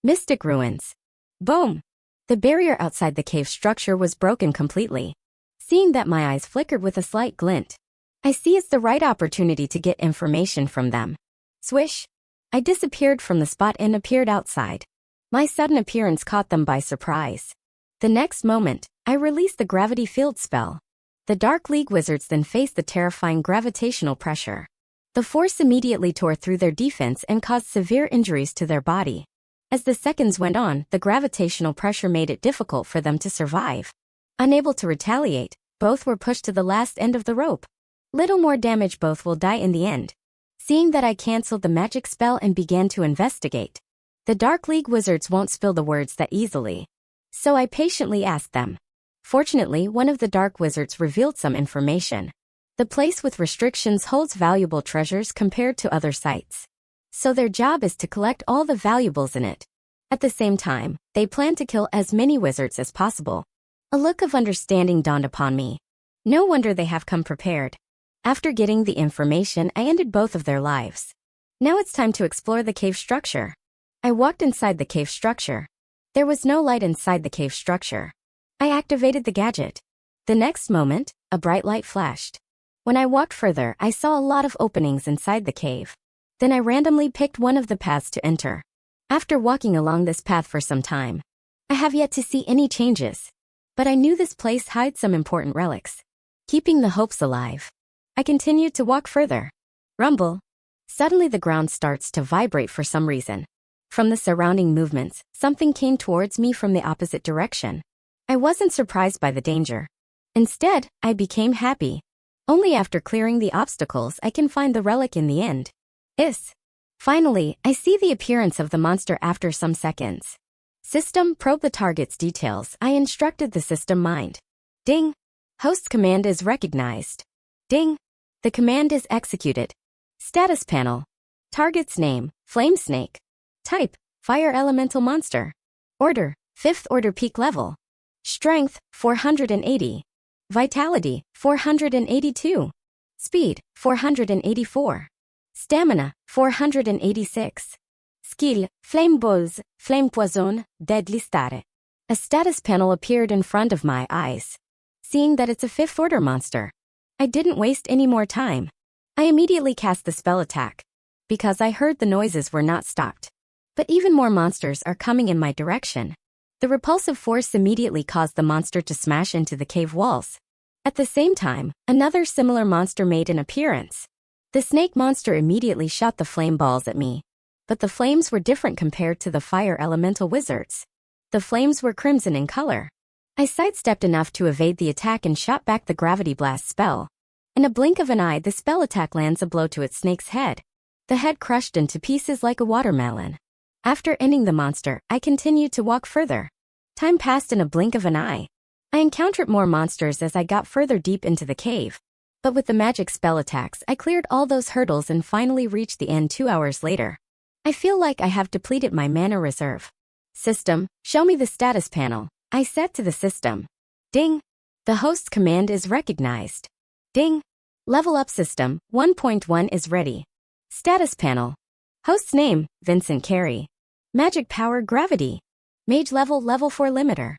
Mystic ruins. Boom! The barrier outside the cave structure was broken completely. Seeing that, my eyes flickered with a slight glint. I see it's the right opportunity to get information from them. Swish! I disappeared from the spot and appeared outside. My sudden appearance caught them by surprise. The next moment, I released the gravity field spell. The Dark League wizards then faced the terrifying gravitational pressure. The force immediately tore through their defense and caused severe injuries to their body. As the seconds went on, the gravitational pressure made it difficult for them to survive. Unable to retaliate, both were pushed to the last end of the rope. Little more damage, both will die in the end. Seeing that, I cancelled the magic spell and began to investigate. The Dark League wizards won't spill the words that easily, so I patiently asked them. Fortunately, one of the dark wizards revealed some information. The place with restrictions holds valuable treasures compared to other sites. So their job is to collect all the valuables in it. At the same time, they plan to kill as many wizards as possible. A look of understanding dawned upon me. No wonder they have come prepared. After getting the information, I ended both of their lives. Now it's time to explore the cave structure. I walked inside the cave structure. There was no light inside the cave structure. I activated the gadget. The next moment, a bright light flashed. When I walked further, I saw a lot of openings inside the cave. Then I randomly picked one of the paths to enter. After walking along this path for some time, I have yet to see any changes. But I knew this place hides some important relics. Keeping the hopes alive, I continued to walk further. Rumble. Suddenly the ground starts to vibrate for some reason. From the surrounding movements, something came towards me from the opposite direction. I wasn't surprised by the danger. Instead, I became happy. Only after clearing the obstacles I can find the relic in the end. Finally, I see the appearance of the monster after some seconds. System, probe the target's details. I instructed the system mind. Ding! Host command is recognized. Ding! The command is executed. Status panel. Target's name, Flame Snake. Type, Fire Elemental Monster. Order, 5th order peak level. Strength, 480. Vitality, 482. Speed, 484. Stamina, 486. Skill, Flame Buzz, Flame Poison, Deadly Stare. A status panel appeared in front of my eyes. Seeing that it's a 5th order monster, I didn't waste any more time. I immediately cast the spell attack, because I heard the noises were not stopped. But even more monsters are coming in my direction. The repulsive force immediately caused the monster to smash into the cave walls. At the same time, another similar monster made an appearance. The snake monster immediately shot the flame balls at me. But the flames were different compared to the fire elemental wizards. The flames were crimson in color. I sidestepped enough to evade the attack and shot back the gravity blast spell. In a blink of an eye, the spell attack lands a blow to its snake's head. The head crushed into pieces like a watermelon. After ending the monster, I continued to walk further. Time passed in a blink of an eye. I encountered more monsters as I got further deep into the cave. But with the magic spell attacks, I cleared all those hurdles and finally reached the end 2 hours later. I feel like I have depleted my mana reserve. System, show me the status panel. I said to the system. Ding! The host's command is recognized. Ding! Level up system, 1.1 is ready. Status panel. Host's name, Vincent Carey. Magic power, gravity. Mage level, level 4 limiter.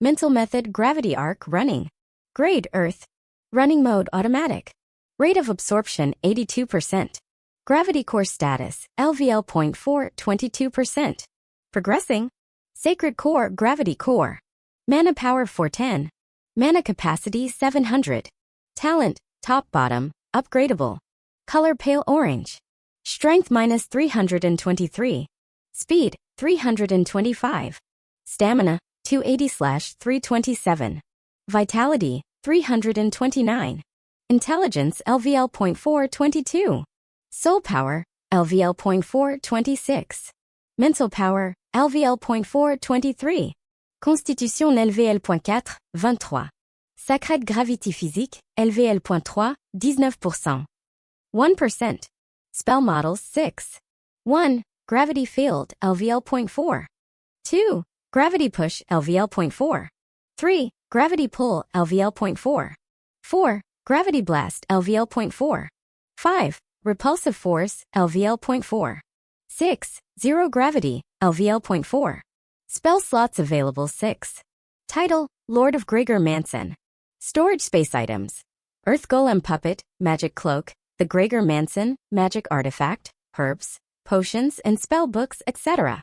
Mental method, gravity arc, running. Grade, earth. Running mode, automatic. Rate of absorption, 82%. Gravity core status, LVL.4, 22%. Progressing. Sacred core, gravity core. Mana power, 410. Mana capacity, 700. Talent, top bottom, upgradable. Color, pale orange. Strength minus 323. Speed, 325. Stamina, 280/327. Vitality, 329. Intelligence, LVL.4, 22. Soul power, LVL.4, 26. Mental power, LVL.4, 23. Constitution LVL.4, 23. Sacred gravity physique, LVL.3, 19%. 1%. Spell models 6. 1. Gravity field, LVL.4. 2. Gravity push, LVL.4. 3. Gravity pull, LVL.4. 4. Gravity blast, LVL.4. 5. Repulsive force, LVL.4. 6. Zero gravity, LVL.4. Spell slots available 6. Title, Lord of Gregor Manson. Storage space items. Earth Golem Puppet, Magic Cloak, the Gregor Manson, Magic Artifact, Herbs, Potions and Spell Books, etc.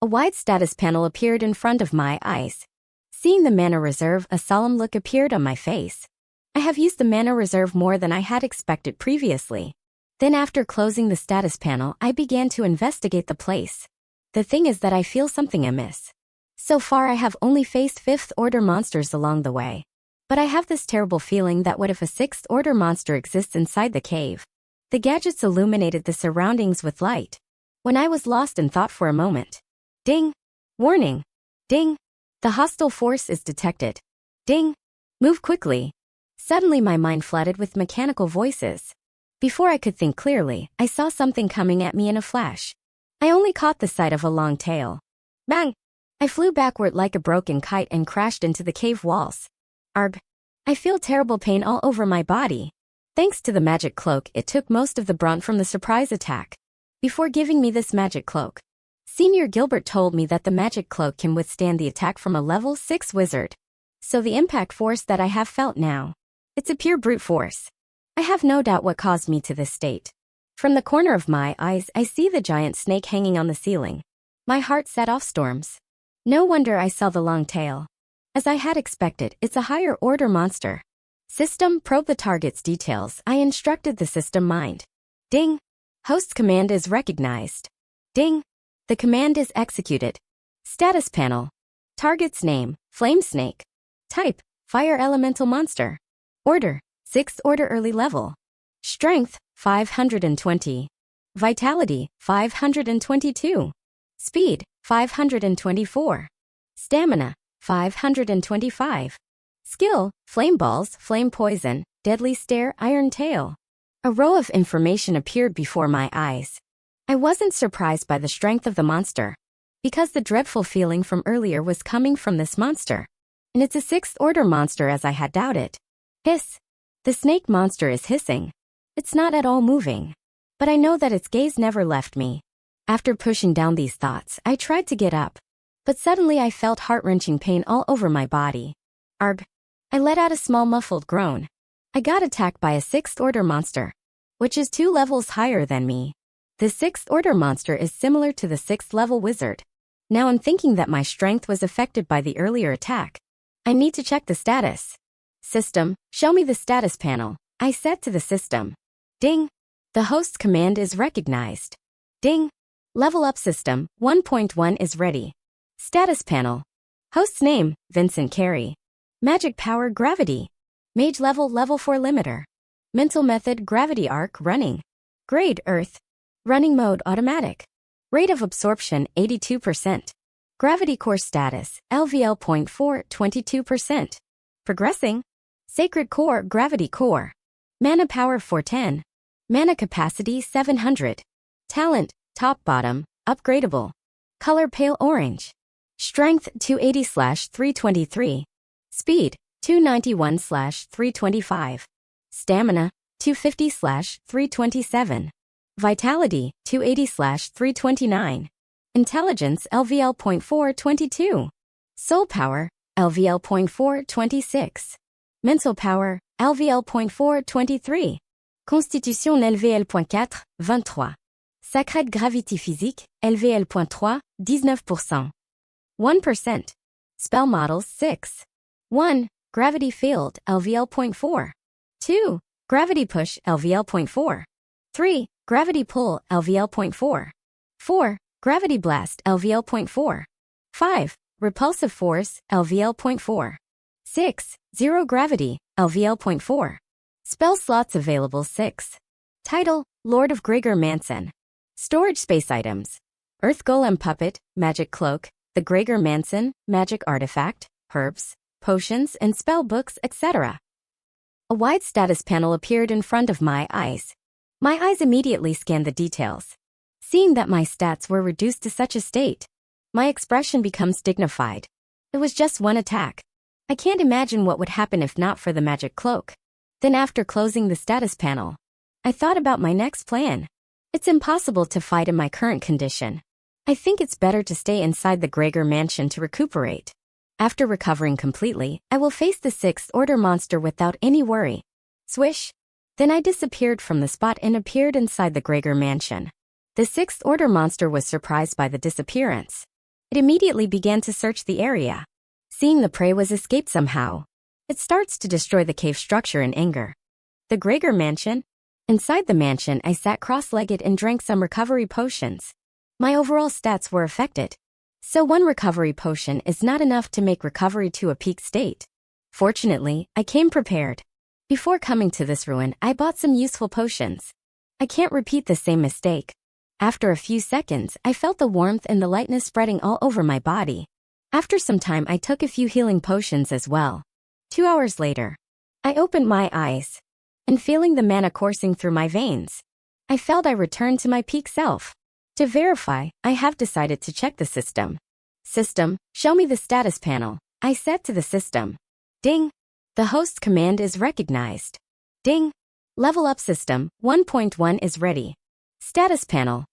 A wide status panel appeared in front of my eyes. Seeing the mana reserve, a solemn look appeared on my face. I have used the mana reserve more than I had expected previously. Then after closing the status panel, I began to investigate the place. The thing is that I feel something amiss. So far I have only faced 5th order monsters along the way. But I have this terrible feeling that what if a 6th order monster exists inside the cave? The gadgets illuminated the surroundings with light. When I was lost in thought for a moment. Ding! Warning! Ding! The hostile force is detected. Ding! Move quickly. Suddenly my mind flooded with mechanical voices. Before I could think clearly, I saw something coming at me in a flash. I only caught the sight of a long tail. Bang! I flew backward like a broken kite and crashed into the cave walls. Arg! I feel terrible pain all over my body. Thanks to the magic cloak, it took most of the brunt from the surprise attack. Before giving me this magic cloak, Senior Gilbert told me that the magic cloak can withstand the attack from a level 6 wizard. So the impact force that I have felt now, it's a pure brute force. I have no doubt what caused me to this state. From the corner of my eyes, I see the giant snake hanging on the ceiling. My heart set off storms. No wonder I saw the long tail. As I had expected, it's a higher order monster. System, probe the target's details. I instructed the system mind. Ding! Host's command is recognized. Ding! The command is executed. Status panel. Target's name, Flame Snake. Type, Fire Elemental Monster. Order, 6th order early level. Strength, 520. Vitality, 522. Speed, 524. Stamina, 525. Skill, flame balls, flame poison, deadly stare, iron tail. A row of information appeared before my eyes. I wasn't surprised by the strength of the monster, because the dreadful feeling from earlier was coming from this monster. And it's a 6th order monster as I had doubted. Hiss. The snake monster is hissing. It's not at all moving. But I know that its gaze never left me. After pushing down these thoughts, I tried to get up. But suddenly I felt heart-wrenching pain all over my body. Arg. I let out a small muffled groan. I got attacked by a 6th order monster, which is 2 levels higher than me. The 6th order monster is similar to the 6th level wizard. Now I'm thinking that my strength was affected by the earlier attack. I need to check the status. System, show me the status panel, I said to the system. Ding. The host's command is recognized. Ding. Level up system, 1.1 is ready. Status panel. Host's name, Vincent Carey. Magic power, gravity. Mage level 4 limiter. Mental method, gravity arc, running. Grade, earth. Running mode, automatic. Rate of absorption, 82%. Gravity core status, LVL.4, 22%. Progressing. Sacred core, gravity core. Mana power, 410. Mana capacity, 700. Talent, top bottom, upgradable. Color, pale orange. Strength, 280/323. Speed, 291/325. Stamina, 250/327. Vitality, 280/329. Intelligence, LVL.422. Soul power, LVL.426. Mental power, LVL.423. Constitution LVL.4, 23. Sacred gravity physique, LVL.3, 19%. 1%. Spell models, 6. 1. Gravity field, LVL.4. 2. Gravity push, LVL.4. 3. Gravity pull, LVL.4. 4. Gravity blast, LVL.4. 5. Repulsive force, LVL.4. 6. Zero gravity, LVL.4. Spell slots available, 6. Title, Lord of Gregor Manson. Storage space items. Earth Golem Puppet, Magic Cloak, the Gregor Manson, Magic Artifact, Herbs, Potions, and spell books, etc. A wide status panel appeared in front of my eyes. My eyes immediately scanned the details. Seeing that my stats were reduced to such a state, my expression becomes dignified. It was just one attack. I can't imagine what would happen if not for the magic cloak. Then after closing the status panel, I thought about my next plan. It's impossible to fight in my current condition. I think it's better to stay inside the Gregor mansion to recuperate. After recovering completely, I will face the 6th order monster without any worry. Swish! Then I disappeared from the spot and appeared inside the Gregor mansion. The 6th order monster was surprised by the disappearance. It immediately began to search the area. Seeing the prey was escaped somehow, it starts to destroy the cave structure in anger. The Gregor mansion? Inside the mansion, I sat cross-legged and drank some recovery potions. My overall stats were affected. So one recovery potion is not enough to make recovery to a peak state. Fortunately, I came prepared. Before coming to this ruin, I bought some useful potions. I can't repeat the same mistake. After a few seconds, I felt the warmth and the lightness spreading all over my body. After some time, I took a few healing potions as well. 2 hours later, I opened my eyes, and feeling the mana coursing through my veins, I felt I returned to my peak self. To verify, I have decided to check the system. System, show me the status panel, I said to the system. Ding. The host's command is recognized. Ding. Level up system, 1.1 is ready. Status panel.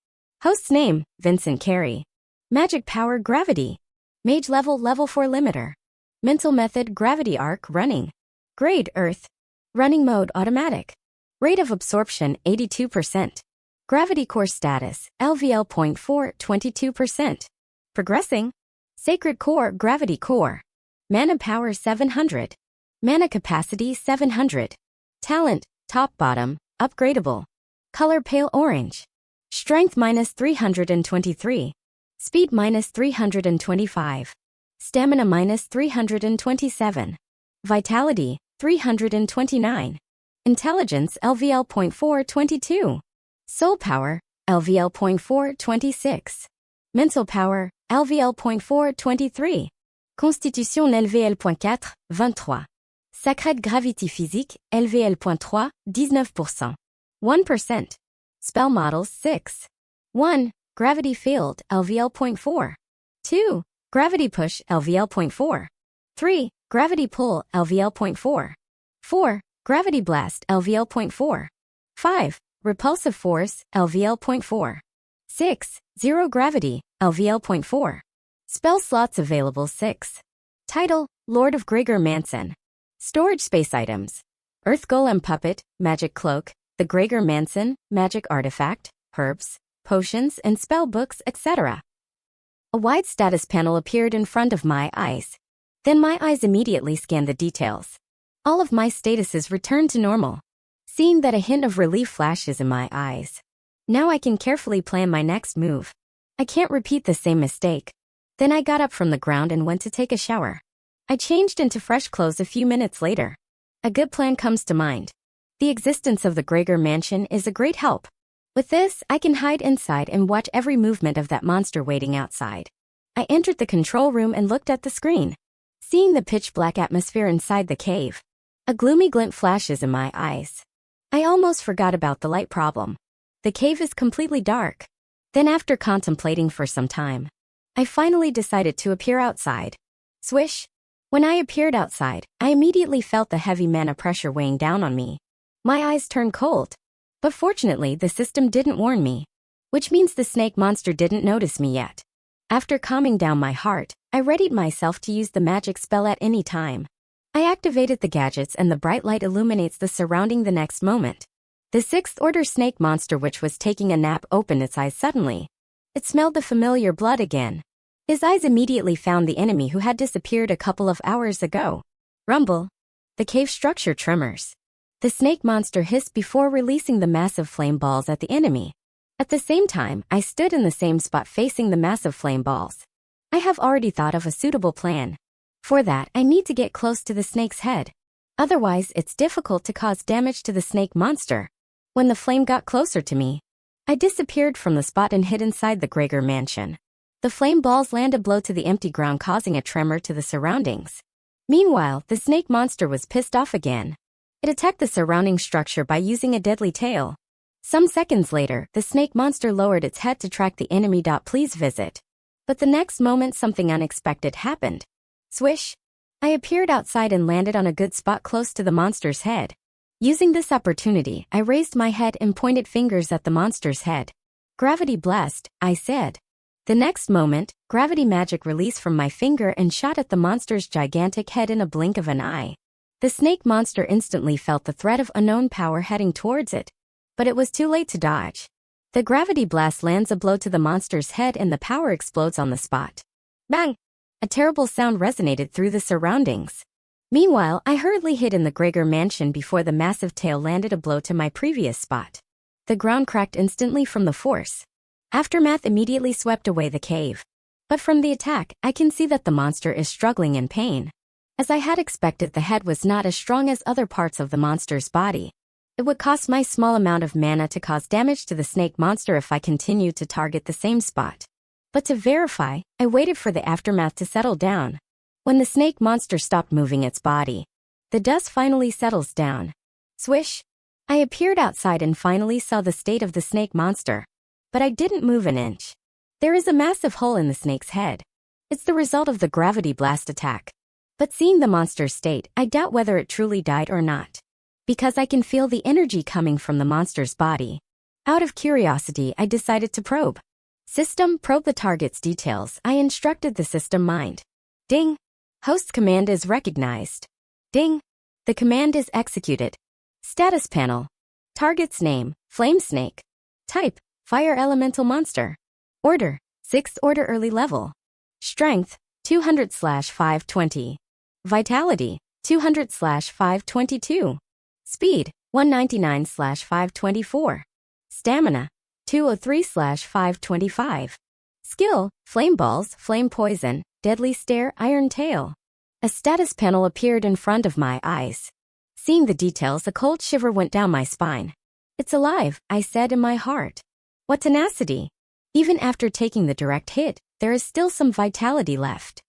Host's name, Vincent Carey. Magic power, gravity. Mage level 4 limiter. Mental method, gravity arc, running. Grade, earth. Running mode, automatic. Rate of absorption, 82%. Gravity core status, LVL.4, 22%. Progressing. Sacred core, gravity core. Mana power, 700. Mana capacity, 700. Talent, top bottom, upgradable. Color, pale orange. Strength, -323. Speed, -325. Stamina, -327. Vitality, 329. Intelligence, LVL.422. Soul power, LVL.426. Mental power, LVL.423. Constitution LVL.4, 23. Sacred gravity physique, LVL.3, 19%. 1%. Spell models 6. 1. Gravity field, LVL.4. 2. Gravity push, LVL.4. 3. Gravity pull, LVL.4. 4. Gravity blast, LVL.4. 5. Repulsive force, LVL.4. 6. Zero gravity, LVL.4. Spell slots available 6. Title, Lord of Gregor Manson. Storage space items. Earth Golem Puppet, Magic Cloak, the Gregor Manson, Magic Artifact, Herbs, Potions and Spell Books, etc. A wide status panel appeared in front of my eyes. Then my eyes immediately scanned the details. All of my statuses returned to normal. Seeing that, a hint of relief flashes in my eyes. Now I can carefully plan my next move. I can't repeat the same mistake. Then I got up from the ground and went to take a shower. I changed into fresh clothes a few minutes later. A good plan comes to mind. The existence of the Gregor Mansion is a great help. With this, I can hide inside and watch every movement of that monster waiting outside. I entered the control room and looked at the screen. Seeing the pitch-black atmosphere inside the cave, a gloomy glint flashes in my eyes. I almost forgot about the light problem. The cave is completely dark. Then, after contemplating for some time, I finally decided to appear outside. Swish! When I appeared outside, I immediately felt the heavy mana pressure weighing down on me. My eyes turned cold. But fortunately, the system didn't warn me, which means the snake monster didn't notice me yet. After calming down my heart, I readied myself to use the magic spell at any time. I activated the gadgets and the bright light illuminates the surrounding. The next moment, the sixth-order snake monster, which was taking a nap, opened its eyes suddenly. It smelled the familiar blood again. His eyes immediately found the enemy who had disappeared a couple of hours ago. Rumble. The cave structure tremors. The snake monster hissed before releasing the massive flame balls at the enemy. At the same time, I stood in the same spot facing the massive flame balls. I have already thought of a suitable plan. For that, I need to get close to the snake's head. Otherwise, it's difficult to cause damage to the snake monster. When the flame got closer to me, I disappeared from the spot and hid inside the Gregor Mansion. The flame balls land a blow to the empty ground, causing a tremor to the surroundings. Meanwhile, the snake monster was pissed off again. It attacked the surrounding structure by using a deadly tail. Some seconds later, the snake monster lowered its head to track the enemy. Please visit. But the next moment, something unexpected happened. Swish! I appeared outside and landed on a good spot close to the monster's head. Using this opportunity, I raised my head and pointed fingers at the monster's head. Gravity blast, I said. The next moment, gravity magic released from my finger and shot at the monster's gigantic head in a blink of an eye. The snake monster instantly felt the threat of unknown power heading towards it. But it was too late to dodge. The gravity blast lands a blow to the monster's head and the power explodes on the spot. Bang! A terrible sound resonated through the surroundings. Meanwhile, I hurriedly hid in the Gregor Mansion before the massive tail landed a blow to my previous spot. The ground cracked instantly from the force. Aftermath immediately swept away the cave. But from the attack, I can see that the monster is struggling in pain. As I had expected, the head was not as strong as other parts of the monster's body. It would cost my small amount of mana to cause damage to the snake monster if I continued to target the same spot. But to verify, I waited for the aftermath to settle down. When the snake monster stopped moving its body, the dust finally settles down. Swish! I appeared outside and finally saw the state of the snake monster. But I didn't move an inch. There is a massive hole in the snake's head. It's the result of the gravity blast attack. But seeing the monster's state, I doubt whether it truly died or not. Because I can feel the energy coming from the monster's body. Out of curiosity, I decided to probe. System, probe the target's details. I instructed the system mind. Ding! Host command is recognized. Ding! The command is executed. Status panel. Target's name, Flame Snake. Type, Fire Elemental Monster. Order, 6th Order Early Level. Strength, 200/520. Vitality, 200/522. Speed, 199/524. Stamina, 203/525. Skill, Flame Balls, Flame Poison, Deadly Stare, Iron Tail. A status panel appeared in front of my eyes. Seeing the details, a cold shiver went down my spine. It's alive, I said in my heart. What tenacity! Even after taking the direct hit, there is still some vitality left.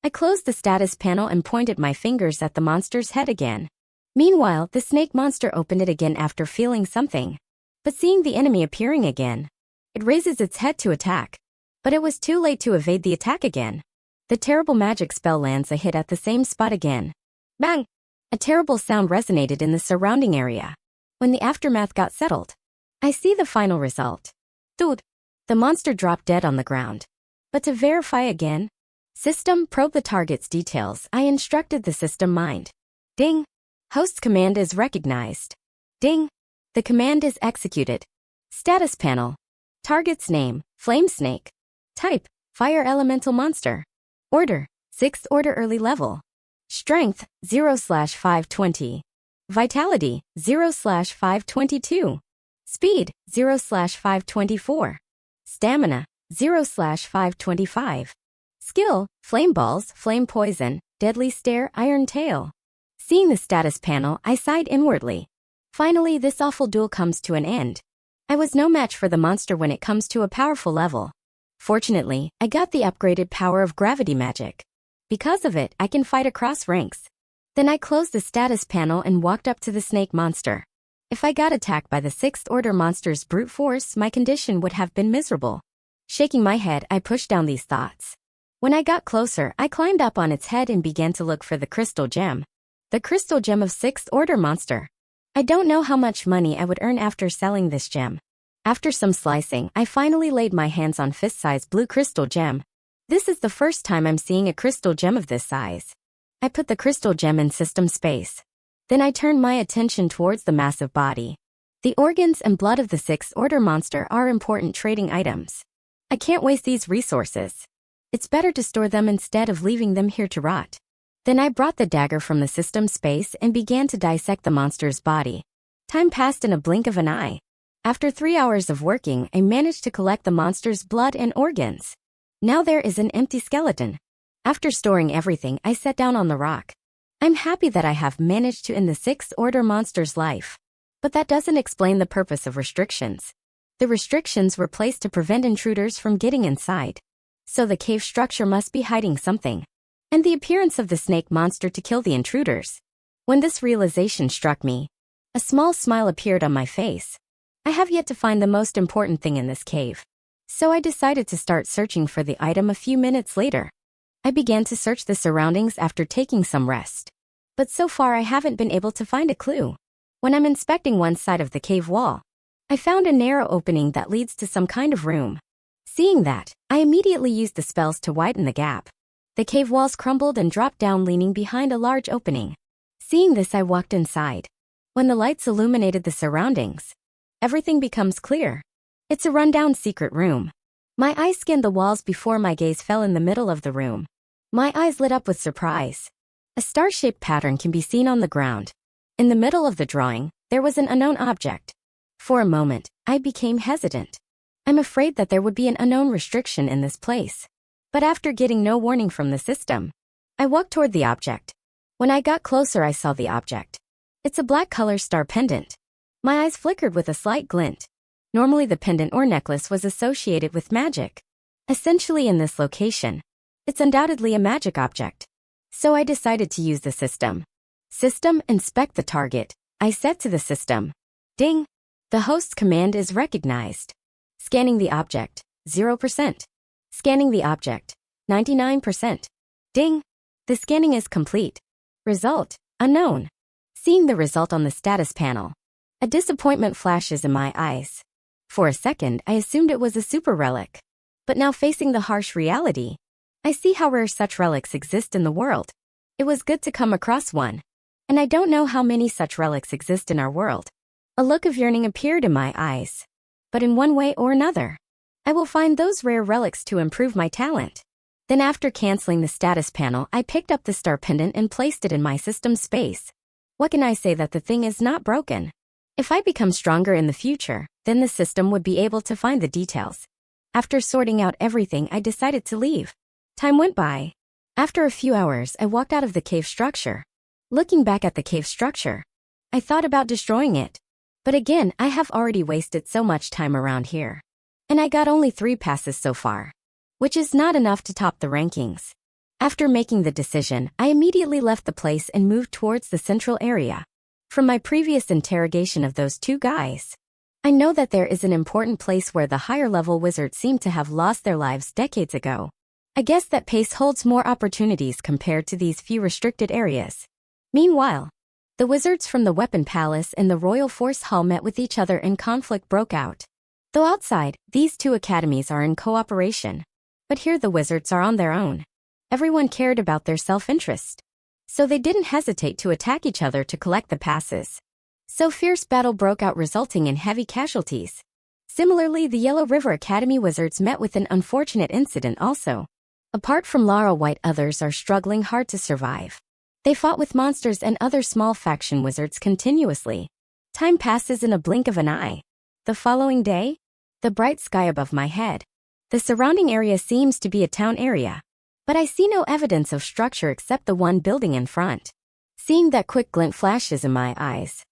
I closed the status panel and pointed my fingers at the monster's head again. Meanwhile, the snake monster opened it again after feeling something. But seeing the enemy appearing again, it raises its head to attack. But it was too late to evade the attack again. The terrible magic spell lands a hit at the same spot again. Bang! A terrible sound resonated in the surrounding area. When the aftermath got settled, I see the final result. Dude! The monster dropped dead on the ground. But to verify again, system probe the target's details. I instructed the system mind. Ding! Host's command is recognized. Ding! The command is executed. Status panel. Target's name, Flame Snake. Type, Fire Elemental Monster. Order, 6th Order Early Level. Strength, 0/520. Vitality, 0/522. Speed, 0/524. Stamina, 0/525. Skill, Flame Balls, Flame Poison, Deadly Stare, Iron Tail. Seeing the status panel, I sighed inwardly. Finally, this awful duel comes to an end. I was no match for the monster when it comes to a powerful level. Fortunately, I got the upgraded power of gravity magic. Because of it, I can fight across ranks. Then I closed the status panel and walked up to the snake monster. If I got attacked by the 6th Order monster's brute force, my condition would have been miserable. Shaking my head, I pushed down these thoughts. When I got closer, I climbed up on its head and began to look for the crystal gem. The crystal gem of 6th Order monster. I don't know how much money I would earn after selling this gem. After some slicing, I finally laid my hands on fist-sized blue crystal gem. This is the first time I'm seeing a crystal gem of this size. I put the crystal gem in system space. Then I turned my attention towards the massive body. The organs and blood of the 6th Order monster are important trading items. I can't waste these resources. It's better to store them instead of leaving them here to rot. Then I brought the dagger from the system space and began to dissect the monster's body. Time passed in a blink of an eye. After 3 hours of working, I managed to collect the monster's blood and organs. Now there is an empty skeleton. After storing everything, I sat down on the rock. I'm happy that I have managed to end the 6th Order monster's life. But that doesn't explain the purpose of restrictions. The restrictions were placed to prevent intruders from getting inside. So the cave structure must be hiding something. And the appearance of the snake monster to kill the intruders. When this realization struck me, a small smile appeared on my face. I have yet to find the most important thing in this cave. So I decided to start searching for the item a few minutes later. I began to search the surroundings after taking some rest. But so far I haven't been able to find a clue. When I'm inspecting one side of the cave wall, I found a narrow opening that leads to some kind of room. Seeing that, I immediately used the spells to widen the gap. The cave walls crumbled and dropped down, leaning behind a large opening. Seeing this, I walked inside. When the lights illuminated the surroundings, everything becomes clear. It's a rundown secret room. My eyes scanned the walls before my gaze fell in the middle of the room. My eyes lit up with surprise. A star-shaped pattern can be seen on the ground. In the middle of the drawing, there was an unknown object. For a moment, I became hesitant. I'm afraid that there would be an unknown restriction in this place. But after getting no warning from the system, I walked toward the object. When I got closer, I saw the object. It's a black color star pendant. My eyes flickered with a slight glint. Normally the pendant or necklace was associated with magic. Essentially in this location, it's undoubtedly a magic object. So I decided to use the system. System, inspect the target. I said to the system. Ding! The host's command is recognized. Scanning the object, 0%. Scanning the object, 99%. Ding! The scanning is complete. Result, unknown. Seeing the result on the status panel, a disappointment flashes in my eyes. For a second, I assumed it was a super relic. But now facing the harsh reality, I see how rare such relics exist in the world. It was good to come across one. And I don't know how many such relics exist in our world. A look of yearning appeared in my eyes. But in one way or another, I will find those rare relics to improve my talent. Then after canceling the status panel, I picked up the star pendant and placed it in my system space. What can I say that the thing is not broken? If I become stronger in the future, then the system would be able to find the details. After sorting out everything, I decided to leave. Time went by. After a few hours, I walked out of the cave structure. Looking back at the cave structure, I thought about destroying it. But again, I have already wasted so much time around here. And I got only 3 passes so far, which is not enough to top the rankings. After making the decision, I immediately left the place and moved towards the central area. From my previous interrogation of those two guys, I know that there is an important place where the higher-level wizards seem to have lost their lives decades ago. I guess that place holds more opportunities compared to these few restricted areas. Meanwhile, the wizards from the Weapon Palace and the Royal Force Hall met with each other and conflict broke out. Though outside, these two academies are in cooperation. But here the wizards are on their own. Everyone cared about their self-interest. So they didn't hesitate to attack each other to collect the passes. So fierce battle broke out, resulting in heavy casualties. Similarly, the Yellow River Academy wizards met with an unfortunate incident also. Apart from Lara White, others are struggling hard to survive. They fought with monsters and other small faction wizards continuously. Time passes in a blink of an eye. The following day, the bright sky above my head. The surrounding area seems to be a town area. But I see no evidence of structure except the one building in front. Seeing that quick glint flashes in my eyes,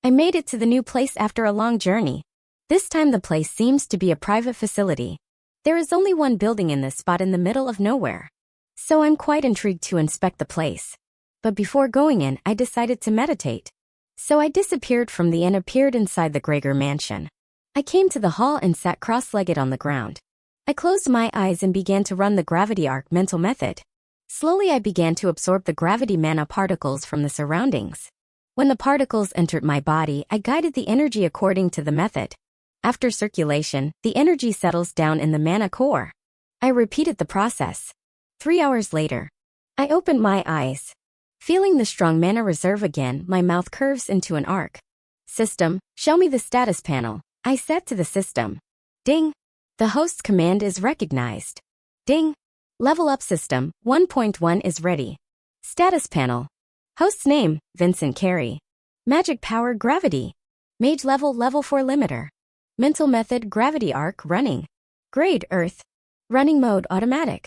I made it to the new place after a long journey. This time the place seems to be a private facility. There is only one building in this spot in the middle of nowhere. So I'm quite intrigued to inspect the place. But before going in, I decided to meditate. So I disappeared from the and appeared inside the Gregor mansion. I came to the hall and sat cross-legged on the ground. I closed my eyes and began to run the gravity arc mental method. Slowly I began to absorb the gravity mana particles from the surroundings. When the particles entered my body, I guided the energy according to the method. After circulation, the energy settles down in the mana core. I repeated the process. 3 hours later, I opened my eyes. Feeling the strong mana reserve again, my mouth curves into an arc. System, show me the status panel. I said to the system. Ding. The host's command is recognized. Ding. Level up system, 1.1 is ready. Status panel. Host's name, Vincent Carey. Magic power, gravity. Mage level 4 limiter. Mental method, gravity arc, running. Grade, earth. Running mode, automatic.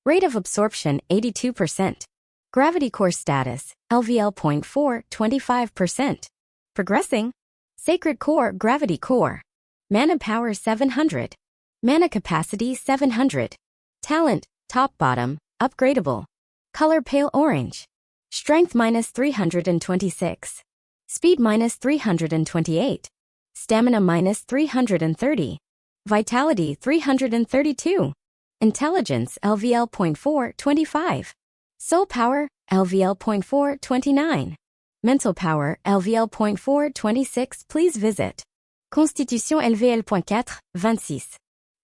Rate of absorption, 82%. Gravity core status, LVL.4, 25%. Progressing. Sacred core, gravity core. Mana power, 700. Mana capacity, 700. Talent, top bottom, upgradable. Color, pale orange. Strength, minus 326. Speed, minus 328. Stamina, minus 330. Vitality, 332. Intelligence, LVL.4, 25. Soul power, LVL.4, 29. Mental power, LVL.4, 26. Please visit. Constitution LVL.4, 26.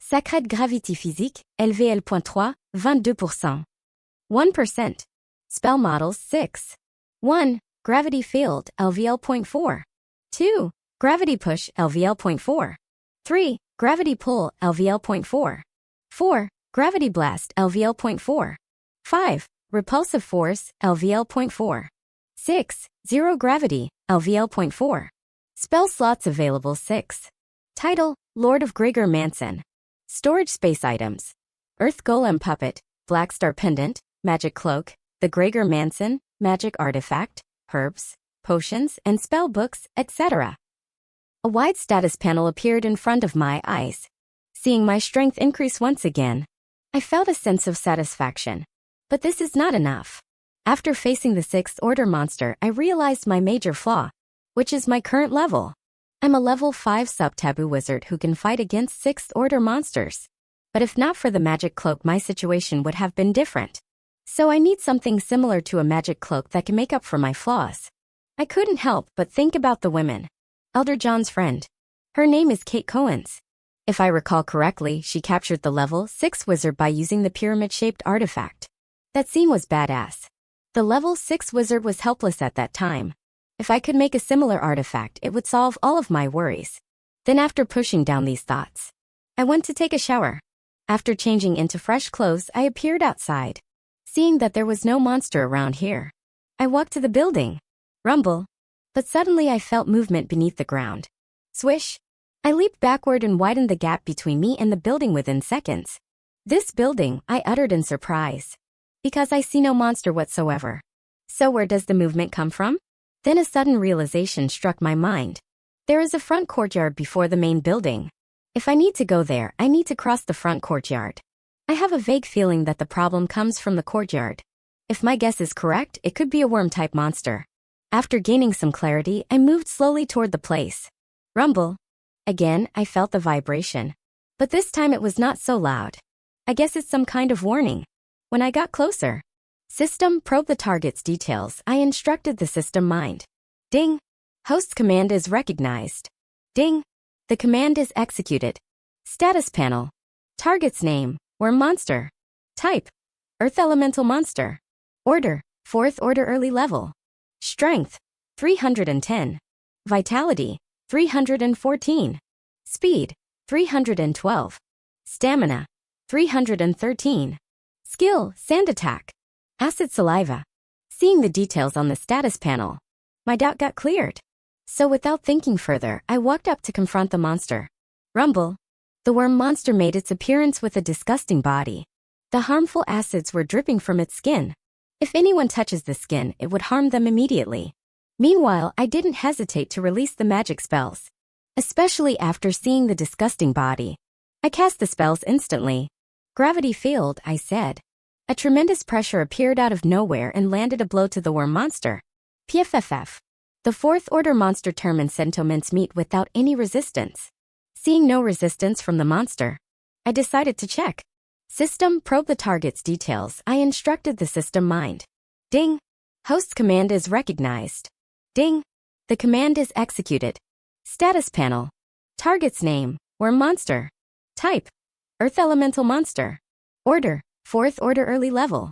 Sacred gravity physique, LVL.3, 22%. 1%. Spell models, 6. 1. Gravity field, LVL.4. 2. Gravity push, LVL.4. 3. Gravity pull, LVL.4. 4. Gravity blast, LVL.4. 5. Repulsive force, LVL.4. 6. Zero gravity, LVL.4. Spell slots available, 6. Title, Lord of Gregor Mansion. Storage space items. Earth Golem Puppet, Black Star Pendant, Magic Cloak, the Gregor Mansion, Magic Artifact, Herbs, Potions, and Spell Books, etc. A wide status panel appeared in front of my eyes. Seeing my strength increase once again, I felt a sense of satisfaction. But this is not enough. After facing the 6th order monster, I realized my major flaw, which is my current level. I'm a level 5 sub-taboo wizard who can fight against 6th order monsters. But if not for the magic cloak, my situation would have been different. So I need something similar to a magic cloak that can make up for my flaws. I couldn't help but think about the women. Elder John's friend. Her name is Kate Coens. If I recall correctly, she captured the level 6 wizard by using the pyramid-shaped artifact. That scene was badass. The level 6 wizard was helpless at that time. If I could make a similar artifact, it would solve all of my worries. Then after pushing down these thoughts, I went to take a shower. After changing into fresh clothes, I appeared outside. Seeing that there was no monster around here, I walked to the building. Rumble. But suddenly I felt movement beneath the ground. Swish. I leaped backward and widened the gap between me and the building within seconds. This building, I uttered in surprise. Because I see no monster whatsoever. So where does the movement come from? Then a sudden realization struck my mind. There is a front courtyard before the main building. If I need to go there, I need to cross the front courtyard. I have a vague feeling that the problem comes from the courtyard. If my guess is correct, it could be a worm-type monster. After gaining some clarity, I moved slowly toward the place. Rumble. Again, I felt the vibration. But this time it was not so loud. I guess it's some kind of warning. When I got closer, system, probe the target's details. I instructed the system mind. Ding. Host's command is recognized. Ding. The command is executed. Status panel. Target's name, worm monster. Type, earth elemental monster. Order, 4th order early level. Strength, 310. Vitality, 314. Speed, 312. Stamina, 313. Skill, sand attack. Acid saliva. Seeing the details on the status panel, my doubt got cleared. So without thinking further, I walked up to confront the monster. Rumble. The worm monster made its appearance with a disgusting body. The harmful acids were dripping from its skin. If anyone touches the skin, it would harm them immediately. Meanwhile, I didn't hesitate to release the magic spells. Especially after seeing the disgusting body. I cast the spells instantly. Gravity failed, I said. A tremendous pressure appeared out of nowhere and landed a blow to the worm monster. PFFF. The 4th order monster term in Sento mincemeat without any resistance. Seeing no resistance from the monster, I decided to check. System, probe the target's details. I instructed the system mind. Ding. Host's command is recognized. Ding. The command is executed. Status panel. Target's name, worm monster. Type, earth elemental monster. Order, 4th order early level.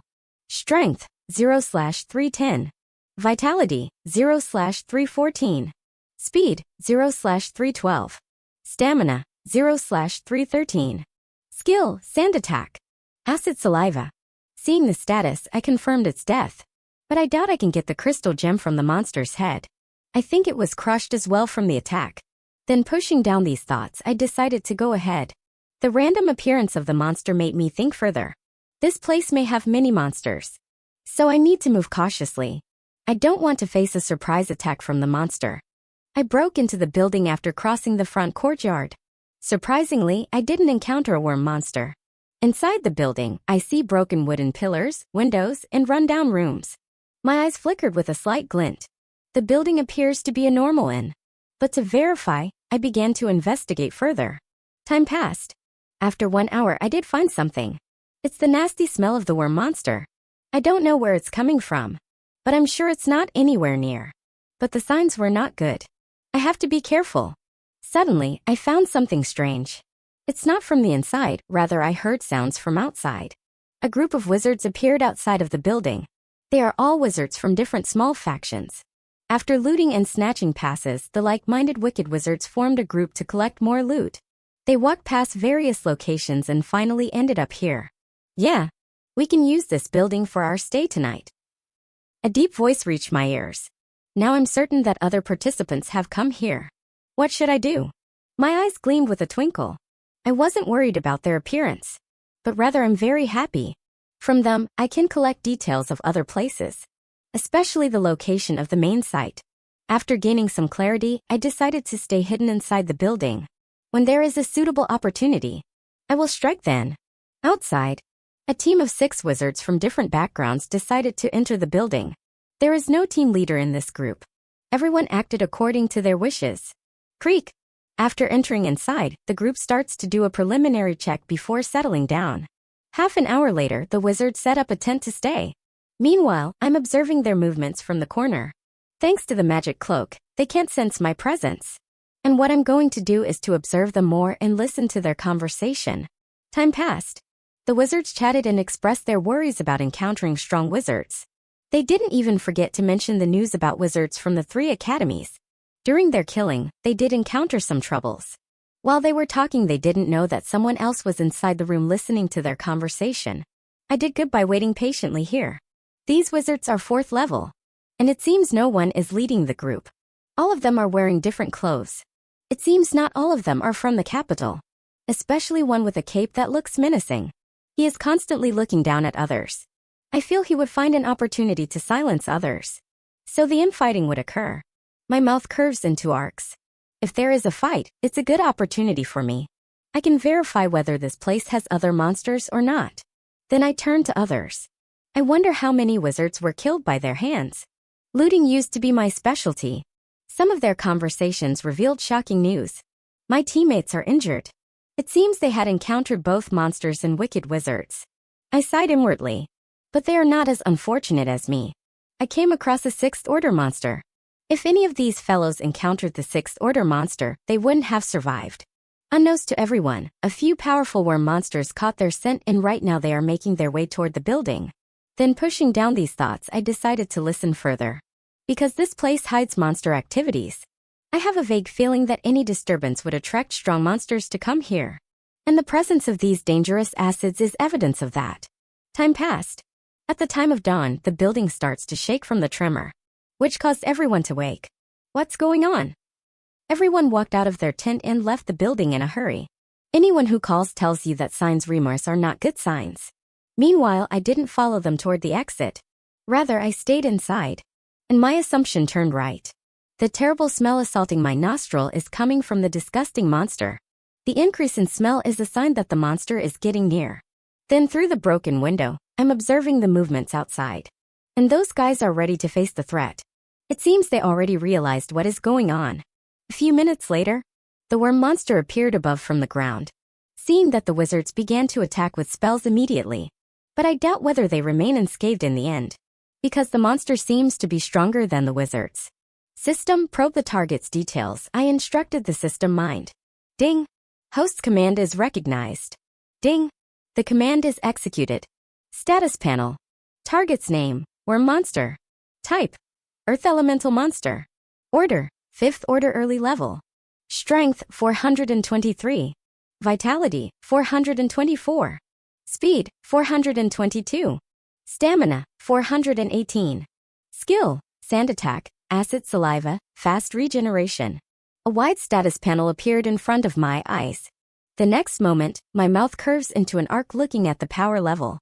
Strength, 0/310. Vitality, 0/314. Speed, 0/312. Stamina, 0/313. Skill, sand attack. Acid saliva. Seeing the status, I confirmed its death. But I doubt I can get the crystal gem from the monster's head. I think it was crushed as well from the attack. Then pushing down these thoughts, I decided to go ahead. The random appearance of the monster made me think further. This place may have many monsters. So I need to move cautiously. I don't want to face a surprise attack from the monster. I broke into the building after crossing the front courtyard. Surprisingly, I didn't encounter a worm monster. Inside the building, I see broken wooden pillars, windows, and run-down rooms. My eyes flickered with a slight glint. The building appears to be a normal inn. But to verify, I began to investigate further. Time passed. After 1 hour, I did find something. It's the nasty smell of the worm monster. I don't know where it's coming from, but I'm sure it's not anywhere near. But the signs were not good. I have to be careful. Suddenly, I found something strange. It's not from the inside, rather I heard sounds from outside. A group of wizards appeared outside of the building. They are all wizards from different small factions. After looting and snatching passes, the like-minded wicked wizards formed a group to collect more loot. They walked past various locations and finally ended up here. Yeah, we can use this building for our stay tonight. A deep voice reached my ears. Now I'm certain that other participants have come here. What should I do? My eyes gleamed with a twinkle. I wasn't worried about their appearance, but rather I'm very happy. From them, I can collect details of other places, especially the location of the main site. After gaining some clarity, I decided to stay hidden inside the building. When there is a suitable opportunity, I will strike then. Outside, a team of 6 wizards from different backgrounds decided to enter the building. There is no team leader in this group. Everyone acted according to their wishes. Creak. After entering inside, the group starts to do a preliminary check before settling down. Half an hour later, the wizards set up a tent to stay. Meanwhile, I'm observing their movements from the corner. Thanks to the magic cloak, they can't sense my presence. And what I'm going to do is to observe them more and listen to their conversation. Time passed. The wizards chatted and expressed their worries about encountering strong wizards. They didn't even forget to mention the news about wizards from the 3 academies. During their killing, they did encounter some troubles. While they were talking, they didn't know that someone else was inside the room listening to their conversation. I did good by waiting patiently here. These wizards are 4th level, and it seems no one is leading the group. All of them are wearing different clothes. It seems not all of them are from the capital, especially one with a cape that looks menacing. He is constantly looking down at others. I feel he would find an opportunity to silence others, so the infighting would occur. My mouth curves into arcs. If there is a fight, it's a good opportunity for me. I can verify whether this place has other monsters or not. Then I turn to others. I wonder how many wizards were killed by their hands. Looting used to be my specialty. Some of their conversations revealed shocking news. My teammates are injured. It seems they had encountered both monsters and wicked wizards. I sighed inwardly. But they are not as unfortunate as me. I came across a 6th order monster. If any of these fellows encountered the 6th order monster, they wouldn't have survived. Unknowns to everyone, a few powerful worm monsters caught their scent and right now they are making their way toward the building. Then pushing down these thoughts, I decided to listen further. Because this place hides monster activities. I have a vague feeling that any disturbance would attract strong monsters to come here. And the presence of these dangerous acids is evidence of that. Time passed. At the time of dawn, the building starts to shake from the tremor, which caused everyone to wake. What's going on? Everyone walked out of their tent and left the building in a hurry. Anyone who calls tells you that signs remorse are not good signs. Meanwhile, I didn't follow them toward the exit. Rather, I stayed inside. And my assumption turned right. The terrible smell assaulting my nostril is coming from the disgusting monster. The increase in smell is a sign that the monster is getting near. Then through the broken window, I'm observing the movements outside. And those guys are ready to face the threat. It seems they already realized what is going on. A few minutes later, the worm monster appeared above from the ground. Seeing that the wizards began to attack with spells immediately. But I doubt whether they remain unscathed in the end. Because the monster seems to be stronger than the wizards. System, probe the target's details. I instructed the system mind. Ding. Host's command is recognized. Ding. The command is executed. Status panel. Target's name, worm monster. Type, earth elemental monster. Order, 5th order early level. Strength, 423. Vitality, 424. Speed, 422. Stamina, 418. Skill, sand attack, acid saliva, fast regeneration. A wide status panel appeared in front of my eyes. The next moment, my mouth curves into an arc looking at the power level.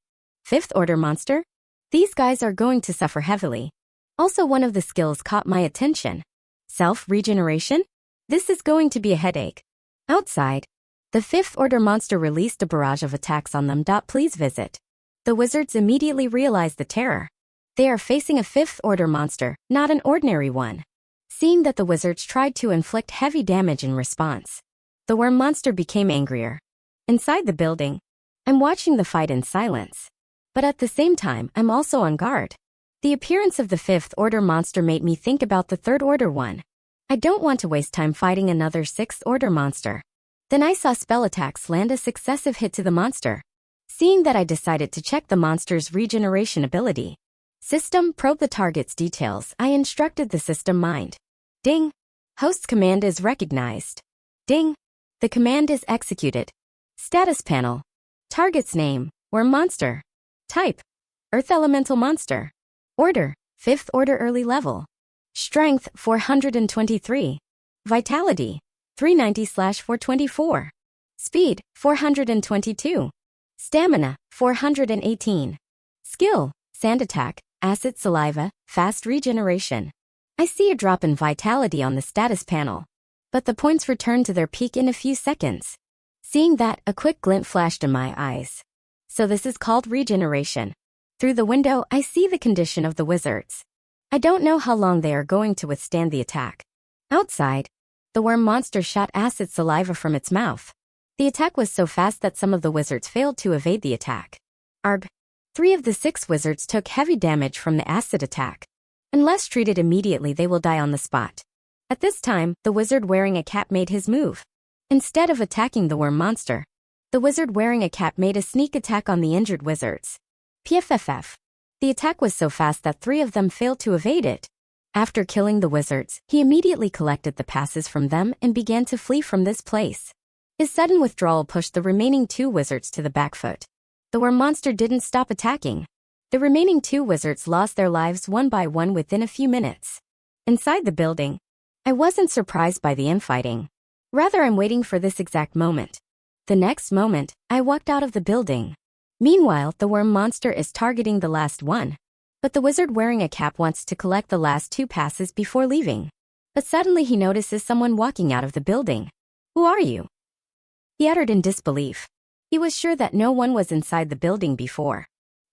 5th order monster? These guys are going to suffer heavily. Also, one of the skills caught my attention. Self-regeneration? This is going to be a headache. Outside, the 5th order monster released a barrage of attacks on them. Please visit. The wizards immediately realized the terror. They are facing a 5th order monster, not an ordinary one. Seeing that the wizards tried to inflict heavy damage in response, the worm monster became angrier. Inside the building, I'm watching the fight in silence. But at the same time, I'm also on guard. The appearance of the 5th order monster made me think about the 3rd order one. I don't want to waste time fighting another 6th order monster. Then I saw spell attacks land a successive hit to the monster. Seeing that, I decided to check the monster's regeneration ability. System, probe the target's details. I instructed the system mind. Ding. Host's command is recognized. Ding. The command is executed. Status panel. Target's name, worm monster. Type, earth elemental monster. Order, 5th order early level. Strength, 423. Vitality, 390/424. Speed, 422. Stamina, 418. Skill, sand attack, acid saliva, fast regeneration. I see a drop in vitality on the status panel. But the points return to their peak in a few seconds. Seeing that, a quick glint flashed in my eyes. So this is called regeneration. Through the window, I see the condition of the wizards. I don't know how long they are going to withstand the attack. Outside, the worm monster shot acid saliva from its mouth. The attack was so fast that some of the wizards failed to evade the attack. Arg. 3 of the 6 wizards took heavy damage from the acid attack. Unless treated immediately, they will die on the spot. At this time, the wizard wearing a cap made his move. Instead of attacking the worm monster, the wizard wearing a cap made a sneak attack on the injured wizards. PFFF. The attack was so fast that 3 of them failed to evade it. After killing the wizards, he immediately collected the passes from them and began to flee from this place. His sudden withdrawal pushed the remaining 2 wizards to the back foot. The worm monster didn't stop attacking. The remaining 2 wizards lost their lives one by one within a few minutes. Inside the building, I wasn't surprised by the infighting. Rather, I'm waiting for this exact moment. The next moment, I walked out of the building. Meanwhile, the worm monster is targeting the last one. But the wizard wearing a cap wants to collect the last 2 passes before leaving. But suddenly he notices someone walking out of the building. Who are you? He uttered in disbelief. He was sure that no one was inside the building before.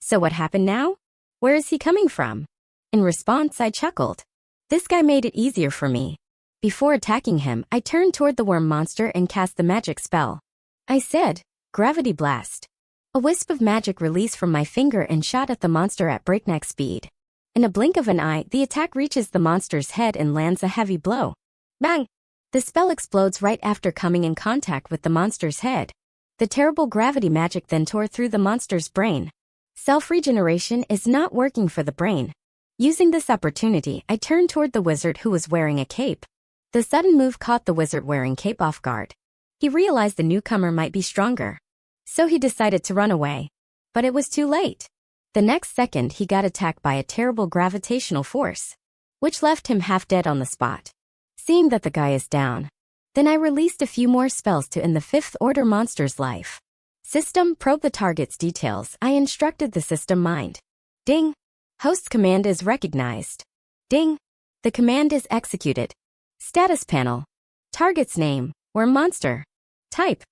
So what happened now? Where is he coming from? In response, I chuckled. This guy made it easier for me. Before attacking him, I turned toward the worm monster and cast the magic spell. I said, Gravity Blast. A wisp of magic released from my finger and shot at the monster at breakneck speed. In a blink of an eye, the attack reaches the monster's head and lands a heavy blow. Bang! The spell explodes right after coming in contact with the monster's head. The terrible gravity magic then tore through the monster's brain. Self-regeneration is not working for the brain. Using this opportunity, I turned toward the wizard who was wearing a cape. The sudden move caught the wizard wearing cape off guard. He realized the newcomer might be stronger. So he decided to run away. But it was too late. The next second he got attacked by a terrible gravitational force, which left him half dead on the spot. Seeing that the guy is down, then I released a few more spells to end the 5th order monster's life. System, probe the target's details. I instructed the system mind. Ding! Host's command is recognized. Ding! The command is executed. Status panel. Target's name, worm monster. Type,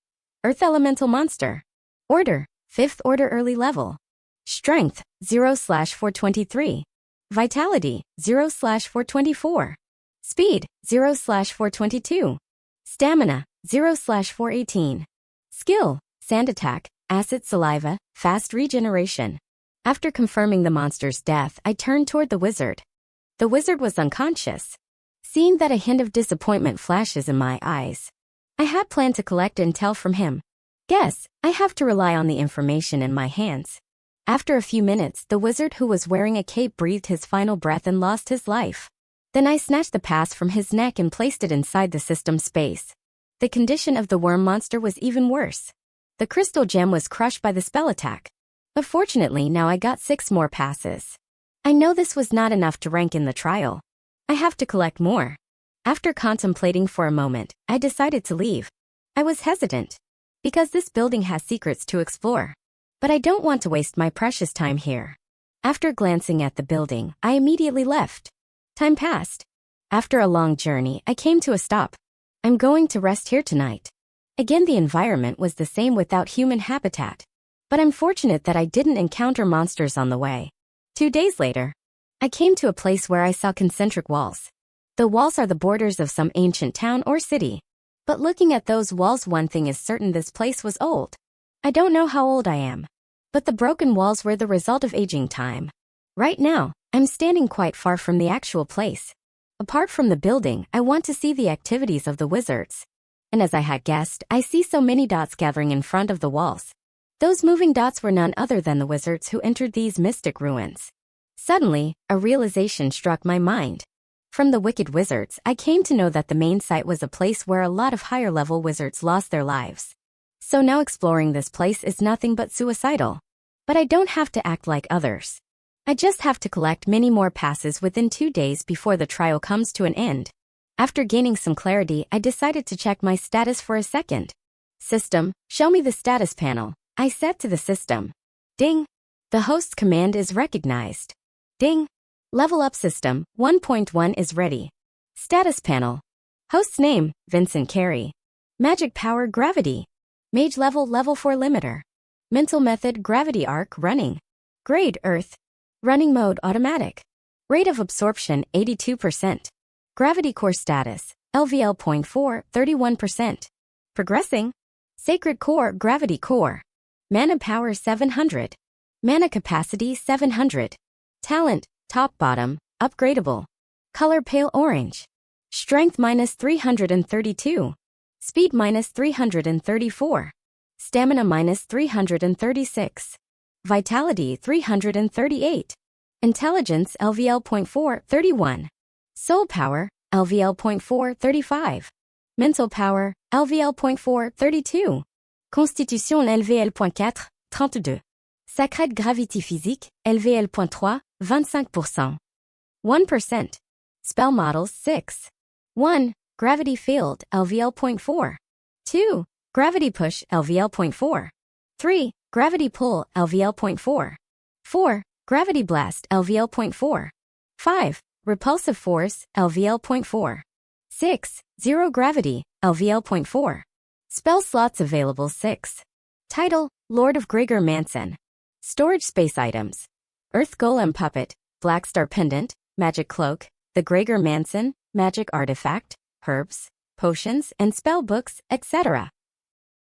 earth elemental monster. Order, 5th order early level. Strength, 0/423. Vitality, 0/424. Speed, 0/422. Stamina, 0/418. Skill, sand attack, acid saliva, fast regeneration. After confirming the monster's death, I turned toward the wizard. The wizard was unconscious. Seeing that a hint of disappointment flashes in my eyes, I had planned to collect intel from him. Guess, I have to rely on the information in my hands. After a few minutes, the wizard who was wearing a cape breathed his final breath and lost his life. Then I snatched the pass from his neck and placed it inside the system space. The condition of the worm monster was even worse. The crystal gem was crushed by the spell attack. But fortunately, now I got 6 more passes. I know this was not enough to rank in the trial. I have to collect more. After contemplating for a moment, I decided to leave. I was hesitant, because this building has secrets to explore. But I don't want to waste my precious time here. After glancing at the building, I immediately left. Time passed. After a long journey, I came to a stop. I'm going to rest here tonight. Again, the environment was the same without human habitat. But I'm fortunate that I didn't encounter monsters on the way. 2 days later, I came to a place where I saw concentric walls. The walls are the borders of some ancient town or city. But looking at those walls, one thing is certain: this place was old. I don't know how old I am, but the broken walls were the result of aging time. Right now, I'm standing quite far from the actual place. Apart from the building, I want to see the activities of the wizards. And as I had guessed, I see so many dots gathering in front of the walls. Those moving dots were none other than the wizards who entered these mystic ruins. Suddenly, a realization struck my mind. From the wicked wizards, I came to know that the main site was a place where a lot of higher-level wizards lost their lives. So now exploring this place is nothing but suicidal. But I don't have to act like others. I just have to collect many more passes within 2 days before the trial comes to an end. After gaining some clarity, I decided to check my status for a second. System, show me the status panel. I said to the system. Ding! The host's command is recognized. Ding! Level up system, 1.1 is ready. Status panel. Host's name, Vincent Carey. Magic power, gravity. Mage level, level 4 limiter. Mental method, gravity arc, running. Grade, earth. Running mode, automatic. Rate of absorption, 82%. Gravity core status, LVL.4, 31%. Progressing. Sacred core, gravity core. Mana power, 700. Mana capacity, 700. Talent, top bottom, upgradable. Color, pale orange. Strength minus 332. Speed minus 334. Stamina minus 336. Vitality 338. Intelligence LVL.4 31. Soul power LVL.4 35. Mental power LVL.4 32. Constitution LVL.4 32. Sacred gravity physique LVL.3 25%. 1%. Spell models 6. 1. Gravity field LVL.4. 2. Gravity push LVL.4. 3. Gravity pull LVL.4. 4. Gravity blast LVL.4. 5. Repulsive force LVL.4. 6. Zero gravity LVL.4. Spell slots available 6. Title, Lord of Gregor Manson. Storage space items. Earth Golem Puppet, Black Star Pendant, Magic Cloak, the Gregor Manson, Magic Artifact, Herbs, Potions, and Spell Books, etc.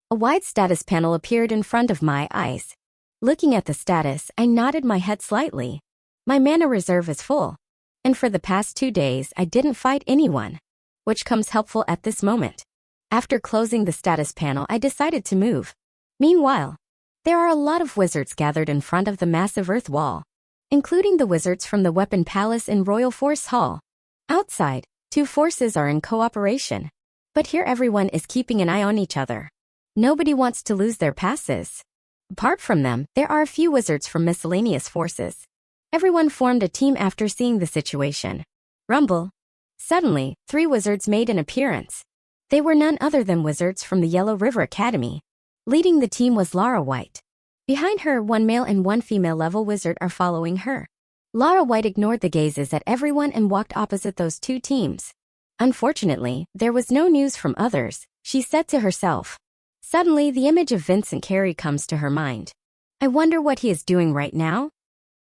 A wide status panel appeared in front of my eyes. Looking at the status, I nodded my head slightly. My mana reserve is full. And for the past 2 days, I didn't fight anyone, which comes helpful at this moment. After closing the status panel, I decided to move. Meanwhile, there are a lot of wizards gathered in front of the massive earth wall, including the wizards from the Weapon Palace and Royal Force Hall. Outside, 2 forces are in cooperation, but here everyone is keeping an eye on each other. Nobody wants to lose their passes. Apart from them, there are a few wizards from miscellaneous forces. Everyone formed a team after seeing the situation. Rumble. Suddenly, 3 wizards made an appearance. They were none other than wizards from the Yellow River Academy. Leading the team was Lara White. Behind her, 1 male and 1 female level wizard are following her. Lara White ignored the gazes at everyone and walked opposite those 2 teams. Unfortunately, there was no news from others, she said to herself. Suddenly, the image of Vincent Carey comes to her mind. I wonder what he is doing right now?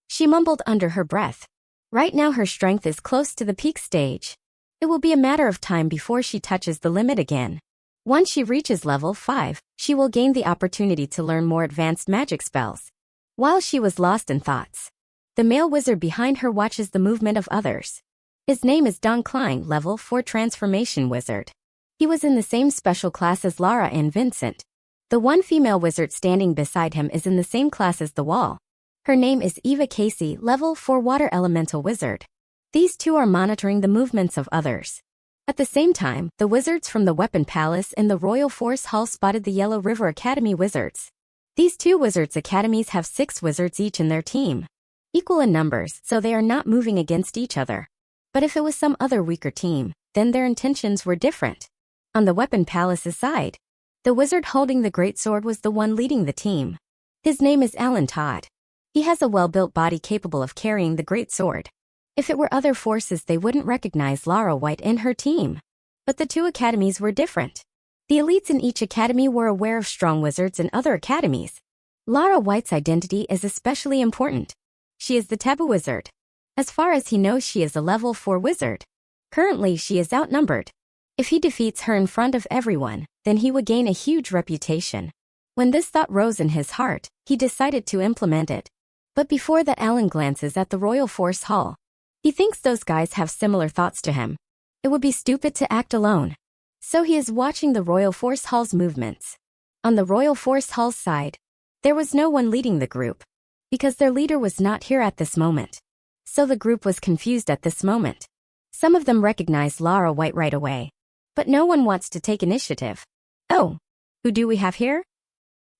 She mumbled under her breath. Right now her strength is close to the peak stage. It will be a matter of time before she touches the limit again. Once she reaches level 5, she will gain the opportunity to learn more advanced magic spells. While she was lost in thoughts, the male wizard behind her watches the movement of others. His name is Don Klein, level 4 transformation wizard. He was in the same special class as Lara and Vincent. The 1 female wizard standing beside him is in the same class as the wall. Her name is Eva Casey, level 4 water elemental wizard. These 2 are monitoring the movements of others. At the same time, the wizards from the Weapon Palace and the Royal Force Hall spotted the Yellow River Academy wizards. These 2 wizards' academies have 6 wizards each in their team. Equal in numbers, so they are not moving against each other. But if it was some other weaker team, then their intentions were different. On the Weapon Palace's side, the wizard holding the great sword was the one leading the team. His name is Alan Todd. He has a well-built body capable of carrying the great sword. If it were other forces, they wouldn't recognize Lara White and her team. But the 2 academies were different. The elites in each academy were aware of strong wizards in other academies. Lara White's identity is especially important. She is the taboo wizard. As far as he knows, she is a level 4 wizard. Currently, she is outnumbered. If he defeats her in front of everyone, then he would gain a huge reputation. When this thought rose in his heart, he decided to implement it. But before that, Alan glances at the Royal Force Hall. He thinks those guys have similar thoughts to him. It would be stupid to act alone. So he is watching the Royal Force Hall's movements. On the Royal Force Hall's side, there was no one leading the group, because their leader was not here at this moment. So the group was confused at this moment. Some of them recognized Lara White right away. But no one wants to take initiative. Oh, who do we have here?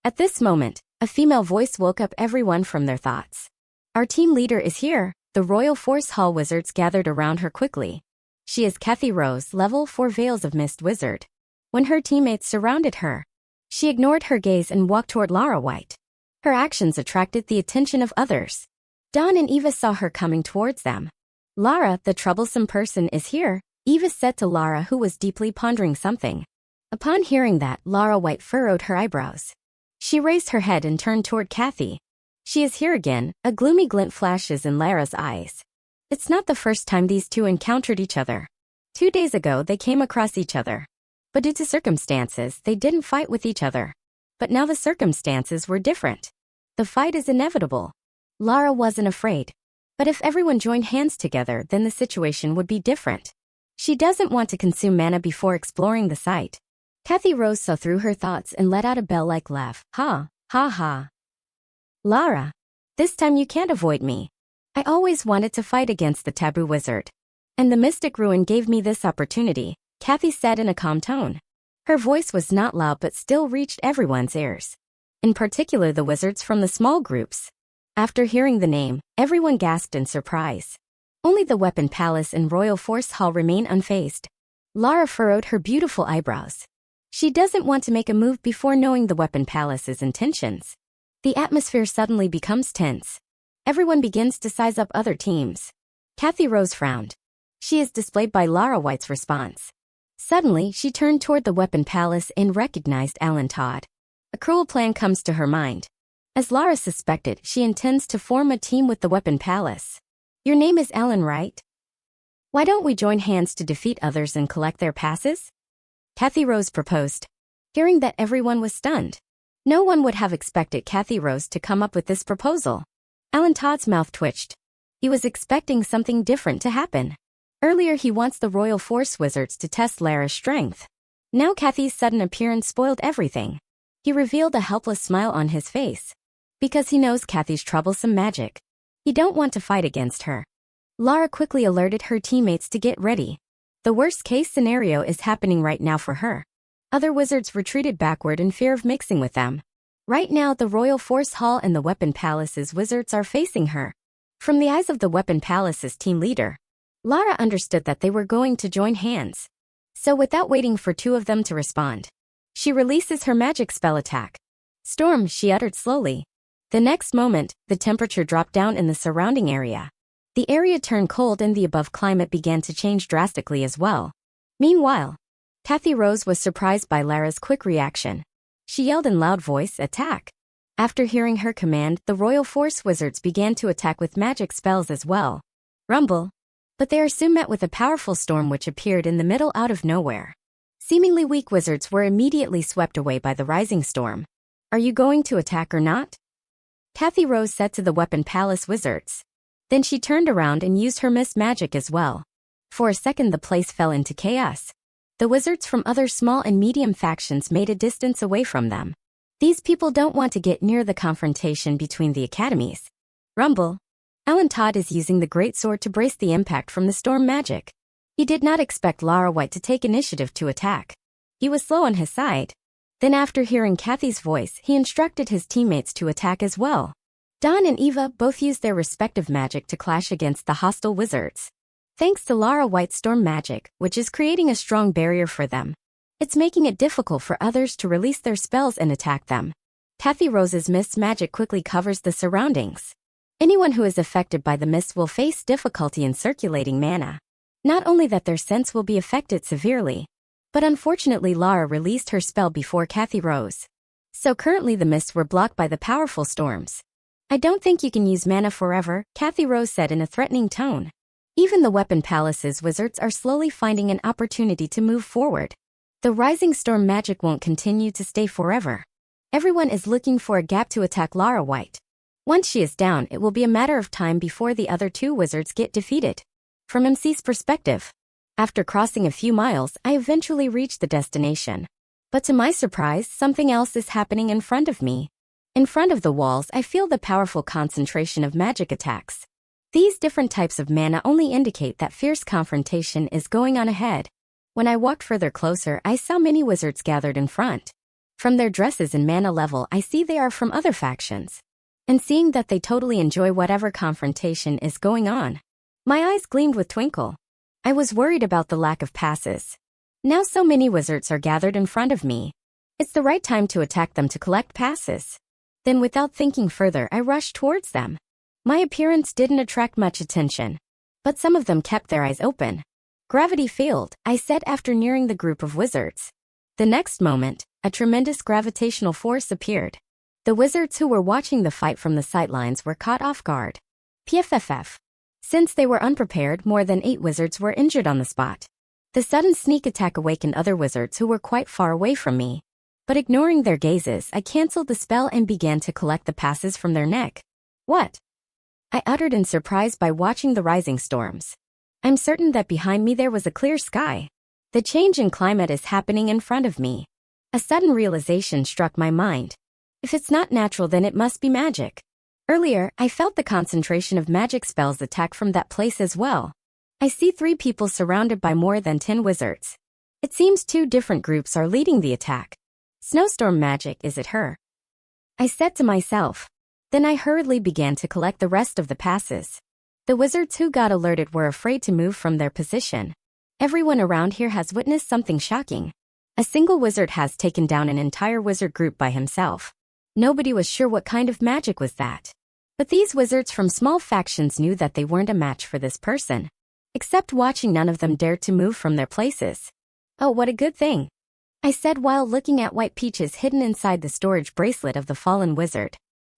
At this moment, a female voice woke up everyone from their thoughts. Our team leader is here. The Royal Force Hall wizards gathered around her quickly. She is Kathy Rose, level 4 Veils of Mist wizard. When her teammates surrounded her, she ignored her gaze and walked toward Lara White. Her actions attracted the attention of others. Dawn and Eva saw her coming towards them. Lara, the troublesome person, is here, Eva said to Lara, who was deeply pondering something. Upon hearing that, Lara White furrowed her eyebrows. She raised her head and turned toward Kathy. She is here again, a gloomy glint flashes in Lara's eyes. It's not the first time these 2 encountered each other. 2 days ago, they came across each other. But due to circumstances, they didn't fight with each other. But now the circumstances were different. The fight is inevitable. Lara wasn't afraid. But if everyone joined hands together, then the situation would be different. She doesn't want to consume mana before exploring the site. Kathy Rose saw through her thoughts and let out a bell-like laugh. Ha, ha, ha. Lara, this time you can't avoid me. I always wanted to fight against the taboo wizard. And the Mystic Ruin gave me this opportunity, Kathy said in a calm tone. Her voice was not loud but still reached everyone's ears. In particular the wizards from the small groups. After hearing the name, everyone gasped in surprise. Only the Weapon Palace and Royal Force Hall remain unfazed. Lara furrowed her beautiful eyebrows. She doesn't want to make a move before knowing the Weapon Palace's intentions. The atmosphere suddenly becomes tense. Everyone begins to size up other teams. Kathy Rose frowned. She is displayed by Lara White's response. Suddenly, she turned toward the Weapon Palace and recognized Alan Todd. A cruel plan comes to her mind. As Lara suspected, she intends to form a team with the Weapon Palace. Your name is Ellen, right? Why don't we join hands to defeat others and collect their passes? Kathy Rose proposed. Hearing that, everyone was stunned. No one would have expected Kathy Rose to come up with this proposal. Alan Todd's mouth twitched. He was expecting something different to happen. Earlier he wants the Royal Force Wizards to test Lara's strength. Now Kathy's sudden appearance spoiled everything. He revealed a helpless smile on his face. Because he knows Kathy's troublesome magic. He don't want to fight against her. Lara quickly alerted her teammates to get ready. The worst-case scenario is happening right now for her. Other wizards retreated backward in fear of mixing with them. Right now, the Royal Force Hall and the Weapon Palace's wizards are facing her. From the eyes of the Weapon Palace's team leader, Lara understood that they were going to join hands. So without waiting for two of them to respond, she releases her magic spell attack. Storm, she uttered slowly. The next moment, the temperature dropped down in the surrounding area. The area turned cold and the above climate began to change drastically as well. Meanwhile, Kathy Rose was surprised by Lara's quick reaction. She yelled in loud voice, "Attack!" After hearing her command, the Royal Force Wizards began to attack with magic spells as well. Rumble. But they are soon met with a powerful storm which appeared in the middle out of nowhere. Seemingly weak wizards were immediately swept away by the rising storm. Are you going to attack or not? Kathy Rose said to the Weapon Palace wizards. Then she turned around and used her mist magic as well. For a second the place fell into chaos. The wizards from other small and medium factions made a distance away from them. These people don't want to get near the confrontation between the academies. Rumble. Alan Todd is using the great sword to brace the impact from the storm magic. He did not expect Lara White to take initiative to attack. He was slow on his side. Then after hearing Kathy's voice, he instructed his teammates to attack as well. Dawn and Eva both used their respective magic to clash against the hostile wizards. Thanks to Lara White's storm magic, which is creating a strong barrier for them, it's making it difficult for others to release their spells and attack them. Kathy Rose's mist magic quickly covers the surroundings. Anyone who is affected by the mist will face difficulty in circulating mana. Not only that their sense will be affected severely, but unfortunately Lara released her spell before Kathy Rose. So currently the mists were blocked by the powerful storms. I don't think you can use mana forever, Kathy Rose said in a threatening tone. Even the Weapon Palace's wizards are slowly finding an opportunity to move forward. The rising storm magic won't continue to stay forever. Everyone is looking for a gap to attack Lara White. Once she is down, it will be a matter of time before the other two wizards get defeated. From MC's perspective, after crossing a few miles, I eventually reached the destination. But to my surprise, something else is happening in front of me. In front of the walls, I feel the powerful concentration of magic attacks. These different types of mana only indicate that fierce confrontation is going on ahead. When I walked further closer, I saw many wizards gathered in front. From their dresses and mana level, I see they are from other factions. And seeing that they totally enjoy whatever confrontation is going on, my eyes gleamed with twinkle. I was worried about the lack of passes. Now so many wizards are gathered in front of me. It's the right time to attack them to collect passes. Then without thinking further, I rushed towards them. My appearance didn't attract much attention, but some of them kept their eyes open. Gravity failed, I said after nearing the group of wizards. The next moment, a tremendous gravitational force appeared. The wizards who were watching the fight from the sidelines were caught off guard. PFFF. Since they were unprepared, more than 8 wizards were injured on the spot. The sudden sneak attack awakened other wizards who were quite far away from me. But ignoring their gazes, I cancelled the spell and began to collect the passes from their neck. What? I uttered in surprise by watching the rising storms. I'm certain that behind me there was a clear sky. The change in climate is happening in front of me. A sudden realization struck my mind. If it's not natural, then it must be magic. Earlier, I felt the concentration of magic spells attack from that place as well. I see 3 people surrounded by more than 10 wizards. It seems 2 different groups are leading the attack. Snowstorm magic, is it her? I said to myself. Then I hurriedly began to collect the rest of the passes. The wizards who got alerted were afraid to move from their position. Everyone around here has witnessed something shocking. A single wizard has taken down an entire wizard group by himself. Nobody was sure what kind of magic was that. But these wizards from small factions knew that they weren't a match for this person. Except watching, none of them dared to move from their places. Oh, what a good thing, I said while looking at white peaches hidden inside the storage bracelet of the fallen wizard.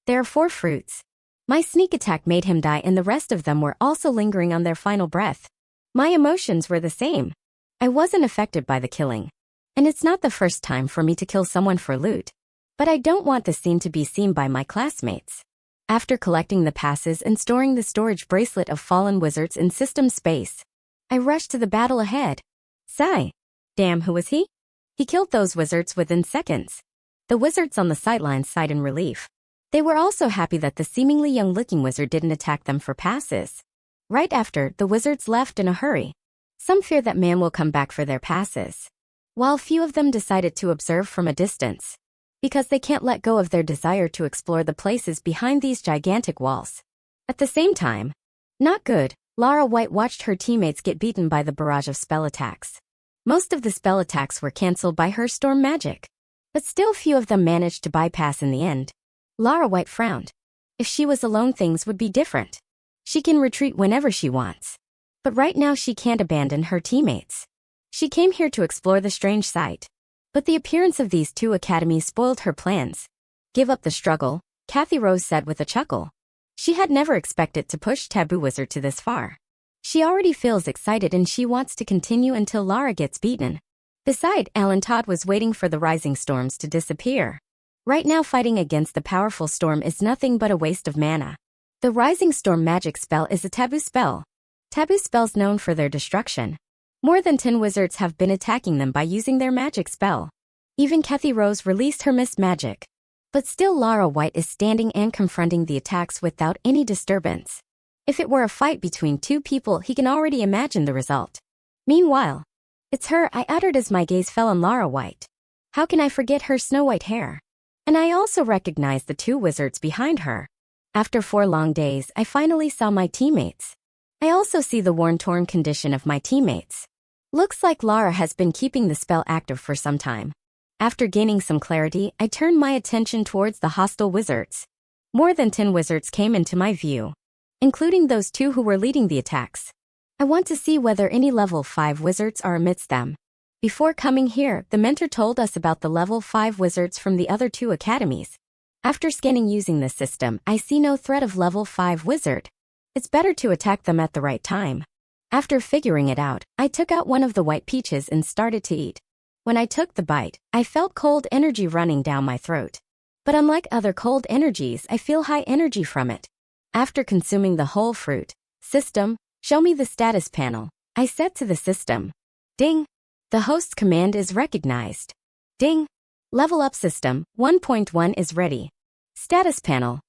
There are 4 fruits. My sneak attack made him die and the rest of them were also lingering on their final breath. My emotions were the same. I wasn't affected by the killing. And it's not the first time for me to kill someone for loot. But I don't want the scene to be seen by my classmates. After collecting the passes and storing the storage bracelet of fallen wizards in system space, I rushed to the battle ahead. Sigh. Damn, who was he? He killed those wizards within seconds. The wizards on the sidelines sighed in relief. They were also happy that the seemingly young-looking wizard didn't attack them for passes. Right after, the wizards left in a hurry. Some fear that man will come back for their passes, while few of them decided to observe from a distance, because they can't let go of their desire to explore the places behind these gigantic walls. At the same time, not good, Lara White watched her teammates get beaten by the barrage of spell attacks. Most of the spell attacks were cancelled by her storm magic, but still few of them managed to bypass in the end. Lara White frowned. If she was alone, things would be different. She can retreat whenever she wants. But right now she can't abandon her teammates. She came here to explore the strange sight. But the appearance of these 2 academies spoiled her plans. Give up the struggle, Kathy Rose said with a chuckle. She had never expected to push Taboo Wizard to this far. She already feels excited and she wants to continue until Lara gets beaten. Beside, Alan Todd was waiting for the rising storms to disappear. Right now fighting against the powerful storm is nothing but a waste of mana. The rising storm magic spell is a taboo spell. Taboo spells known for their destruction. More than 10 wizards have been attacking them by using their magic spell. Even Kathy Rose released her mist magic. But still Lara White is standing and confronting the attacks without any disturbance. If it were a fight between 2 people, he can already imagine the result. Meanwhile, it's her I uttered as my gaze fell on Lara White. How can I forget her snow-white hair? And I also recognized the 2 wizards behind her. After 4 long days, I finally saw my teammates. I also see the worn-torn condition of my teammates. Looks like Lara has been keeping the spell active for some time. After gaining some clarity, I turned my attention towards the hostile wizards. More than 10 wizards came into my view, including those 2 who were leading the attacks. I want to see whether any level 5 wizards are amidst them. Before coming here, the mentor told us about the level 5 wizards from the other 2 academies. After scanning using this system, I see no threat of level 5 wizard. It's better to attack them at the right time. After figuring it out, I took out one of the white peaches and started to eat. When I took the bite, I felt cold energy running down my throat. But unlike other cold energies, I feel high energy from it. After consuming the whole fruit, system, show me the status panel. I said to the system. Ding. The host's command is recognized. Ding. Level up system, 1.1 is ready. Status panel.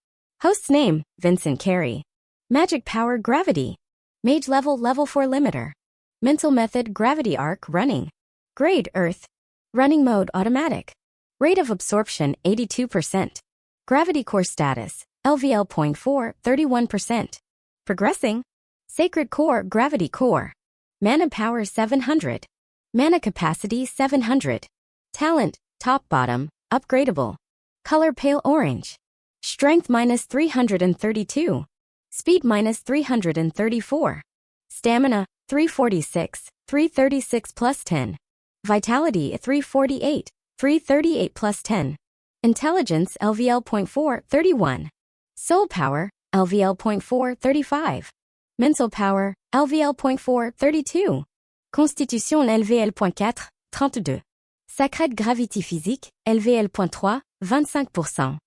Host's name, Vincent Carey. Magic power, gravity. Mage level, level 4 limiter. Mental method, gravity arc, running. Grade, earth. Running mode, automatic. Rate of absorption, 82%. Gravity core status, LVL.4, 31%. Progressing. Sacred core, gravity core. Mana power, 700. Mana capacity, 700. Talent, top bottom, upgradable. Color pale orange. Strength minus 332. Speed minus 334. Stamina, 346, 336 plus 10. Vitality, 348, 338 plus 10. Intelligence, LVL.4, 31. Soul power, LVL.4, 35. Mental power, LVL.4, 32. Constitution, LVL.4, 32. Sacred gravity physique, LVL.3, 25%.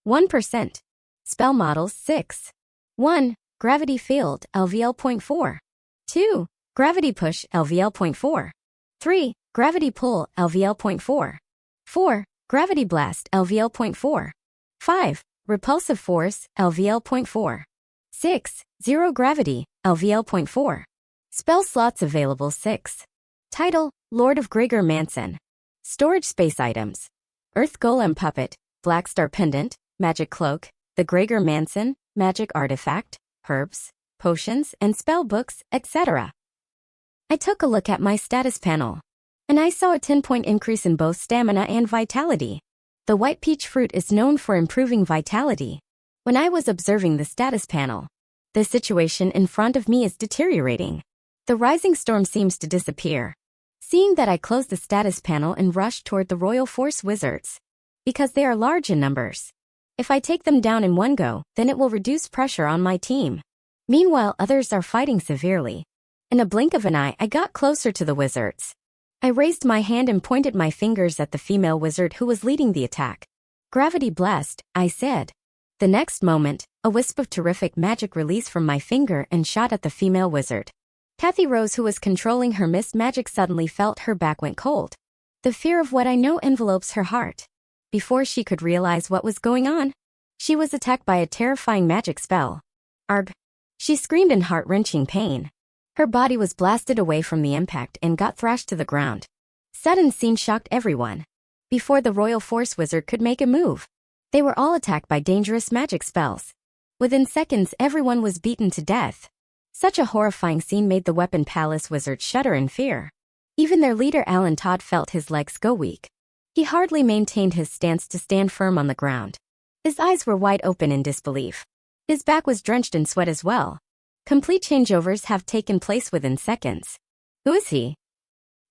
1%. Spell models, 6. 1. Gravity field, LVL.4. 2. Gravity push, LVL.4. 3. Gravity pull, LVL.4. 4. Gravity blast, LVL.4. 5. Repulsive force, LVL.4. 6. Zero gravity, LVL.4. Spell slots available, 6. Title, Lord of Gregor Manson. Storage space items. Earth Golem Puppet, Black Star Pendant, Magic Cloak, the Gregor Manson, Magic Artifact, Herbs, Potions, and spell books, etc. I took a look at my status panel, and I saw a 10-point increase in both stamina and vitality. The white peach fruit is known for improving vitality. When I was observing the status panel, the situation in front of me is deteriorating. The rising storm seems to disappear. Seeing that, I closed the status panel and rushed toward the Royal Force Wizards, because they are large in numbers. If I take them down in one go, then it will reduce pressure on my team. Meanwhile, others are fighting severely. In a blink of an eye, I got closer to the wizards. I raised my hand and pointed my fingers at the female wizard who was leading the attack. Gravity blessed, I said. The next moment, a wisp of terrific magic released from my finger and shot at the female wizard. Kathy Rose, who was controlling her mist magic, suddenly felt her back went cold. The fear of what I know envelopes her heart. Before she could realize what was going on, she was attacked by a terrifying magic spell. Arg! She screamed in heart-wrenching pain. Her body was blasted away from the impact and got thrashed to the ground. Sudden scene shocked everyone. Before the Royal Force Wizard could make a move, they were all attacked by dangerous magic spells. Within seconds, everyone was beaten to death. Such a horrifying scene made the Weapon Palace Wizards shudder in fear. Even their leader Alan Todd felt his legs go weak. He hardly maintained his stance to stand firm on the ground. His eyes were wide open in disbelief. His back was drenched in sweat as well. Complete changeovers have taken place within seconds. Who is he?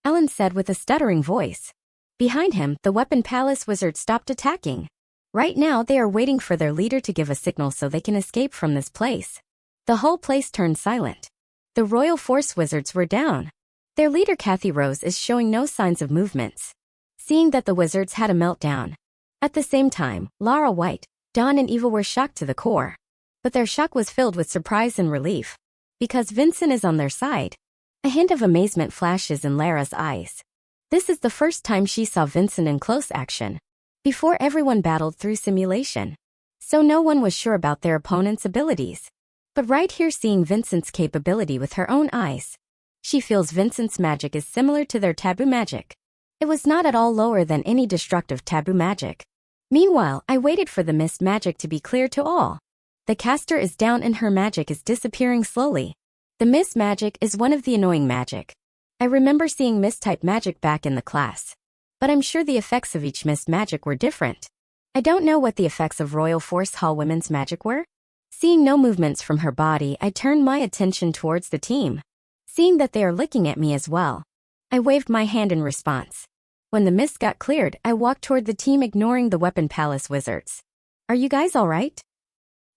Alan said with a stuttering voice. Behind him, the Weapon Palace Wizards stopped attacking. Right now, they are waiting for their leader to give a signal so they can escape from this place. The whole place turned silent. The Royal Force Wizards were down. Their leader Kathy Rose is showing no signs of movements. Seeing that the wizards had a meltdown. At the same time, Lara White, Dawn and Eva were shocked to the core. But their shock was filled with surprise and relief. Because Vincent is on their side. A hint of amazement flashes in Lara's eyes. This is the first time she saw Vincent in close action. Before, everyone battled through simulation. So no one was sure about their opponent's abilities. But right here, seeing Vincent's capability with her own eyes, she feels Vincent's magic is similar to their taboo magic. It was not at all lower than any destructive taboo magic. Meanwhile, I waited for the mist magic to be clear to all. The caster is down and her magic is disappearing slowly. The mist magic is one of the annoying magic. I remember seeing mist-type magic back in the class. But I'm sure the effects of each mist magic were different. I don't know what the effects of Royal Force Hall Women's magic were. Seeing no movements from her body, I turned my attention towards the team. Seeing that they are looking at me as well, I waved my hand in response. When the mist got cleared, I walked toward the team, ignoring the Weapon Palace Wizards. Are you guys all right?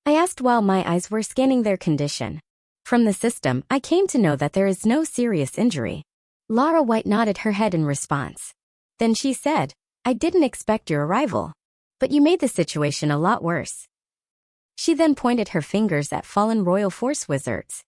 I asked while my eyes were scanning their condition. From the system, I came to know that there is no serious injury. Lara White nodded her head in response. Then she said, I didn't expect your arrival. But you made the situation a lot worse. She then pointed her fingers at fallen Royal Force Wizards.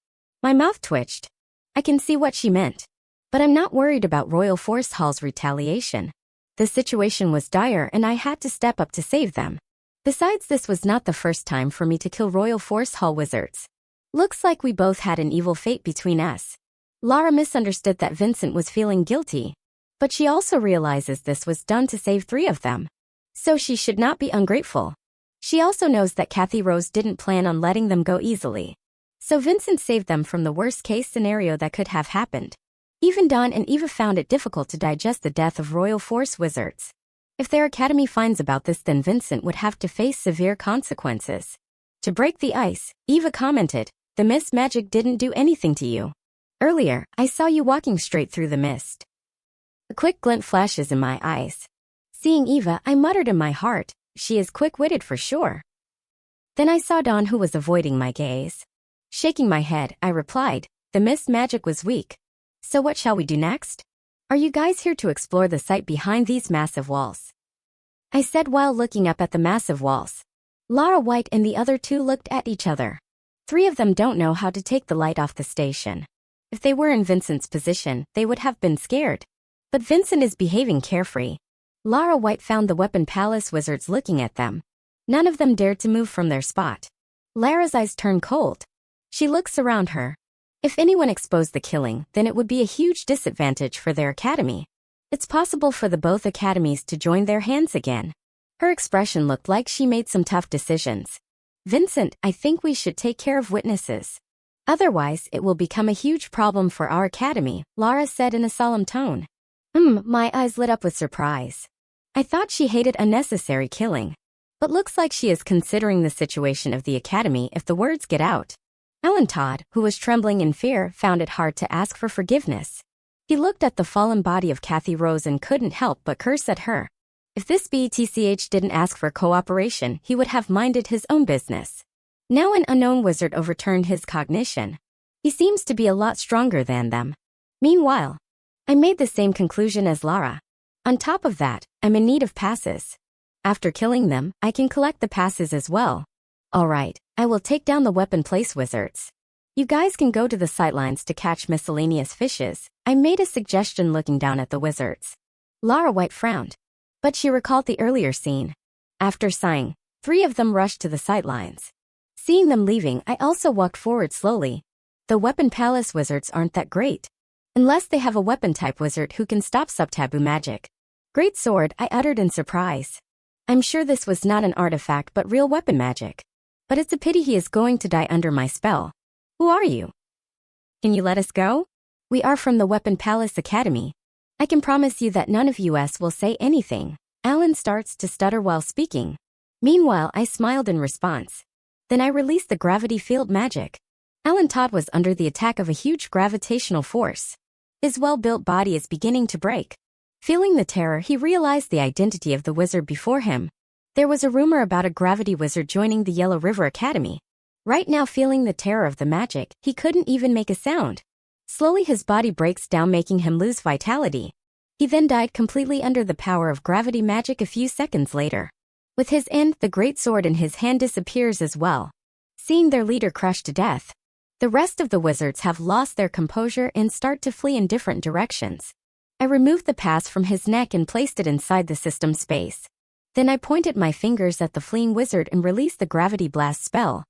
My mouth twitched. I can see what she meant. But I'm not worried about Royal Force Hall's retaliation. The situation was dire and I had to step up to save them. Besides, this was not the first time for me to kill Royal Force Hall Wizards. Looks like we both had an evil fate between us. Lara misunderstood that Vincent was feeling guilty. But she also realizes this was done to save 3 of them. So she should not be ungrateful. She also knows that Kathy Rose didn't plan on letting them go easily. So Vincent saved them from the worst-case scenario that could have happened. Even Dawn and Eva found it difficult to digest the death of Royal Force Wizards. If their academy finds about this, then Vincent would have to face severe consequences. To break the ice, Eva commented, the mist magic didn't do anything to you. Earlier, I saw you walking straight through the mist. A quick glint flashes in my eyes. Seeing Eva, I muttered in my heart, she is quick-witted for sure. Then I saw Dawn, who was avoiding my gaze. Shaking my head, I replied, the mist magic was weak. So what shall we do next? Are you guys here to explore the site behind these massive walls? I said while looking up at the massive walls. Lara White and the other 2 looked at each other. 3 of them don't know how to take the light off the station. If they were in Vincent's position, they would have been scared. But Vincent is behaving carefree. Lara White found the Weapon Palace Wizards looking at them. None of them dared to move from their spot. Lara's eyes turned cold. She looks around her. If anyone exposed the killing, then it would be a huge disadvantage for their academy. It's possible for the both academies to join their hands again. Her expression looked like she made some tough decisions. Vincent, I think we should take care of witnesses. Otherwise, it will become a huge problem for our academy, Lara said in a solemn tone. My eyes lit up with surprise. I thought she hated unnecessary killing. But looks like she is considering the situation of the academy if the words get out. Alan Todd, who was trembling in fear, found it hard to ask for forgiveness. He looked at the fallen body of Kathy Rose and couldn't help but curse at her. If this BTCH didn't ask for cooperation, he would have minded his own business. Now an unknown wizard overturned his cognition. He seems to be a lot stronger than them. Meanwhile, I made the same conclusion as Lara. On top of that, I'm in need of passes. After killing them, I can collect the passes as well. Alright, I will take down the weapon place wizards. You guys can go to the sidelines to catch miscellaneous fishes. I made a suggestion looking down at the wizards. Lara White frowned, but she recalled the earlier scene. After sighing, 3 of them rushed to the sidelines. Seeing them leaving, I also walked forward slowly. The weapon palace wizards aren't that great. Unless they have a weapon-type wizard who can stop sub-taboo magic. Great sword, I uttered in surprise. I'm sure this was not an artifact but real weapon magic. But it's a pity he is going to die under my spell. Who are you? Can you let us go? We are from the Weapon Palace Academy. I can promise you that none of us will say anything. Alan starts to stutter while speaking. Meanwhile, I smiled in response. Then I released the gravity field magic. Alan Todd was under the attack of a huge gravitational force. His well-built body is beginning to break. Feeling the terror, he realized the identity of the wizard before him. There was a rumor about a gravity wizard joining the Yellow River Academy. Right now, feeling the terror of the magic, he couldn't even make a sound. Slowly his body breaks down, making him lose vitality. He then died completely under the power of gravity magic a few seconds later. With his end, the great sword in his hand disappears as well. Seeing their leader crushed to death, the rest of the wizards have lost their composure and start to flee in different directions. I removed the pass from his neck and placed it inside the system space. Then I pointed my fingers at the fleeing wizard and released the gravity blast spell.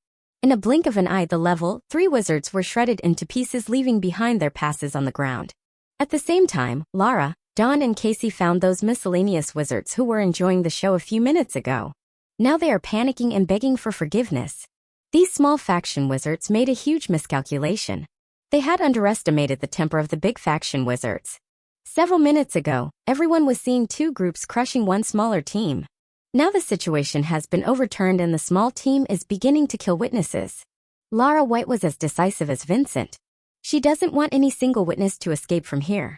In a blink of an eye, the level 3 wizards were shredded into pieces, leaving behind their passes on the ground. At the same time, Lara, Dawn and Casey found those miscellaneous wizards who were enjoying the show a few minutes ago. Now they are panicking and begging for forgiveness. These small faction wizards made a huge miscalculation. They had underestimated the temper of the big faction wizards. Several minutes ago, everyone was seeing 2 groups crushing one smaller team. Now the situation has been overturned and the small team is beginning to kill witnesses. Lara White was as decisive as Vincent. She doesn't want any single witness to escape from here.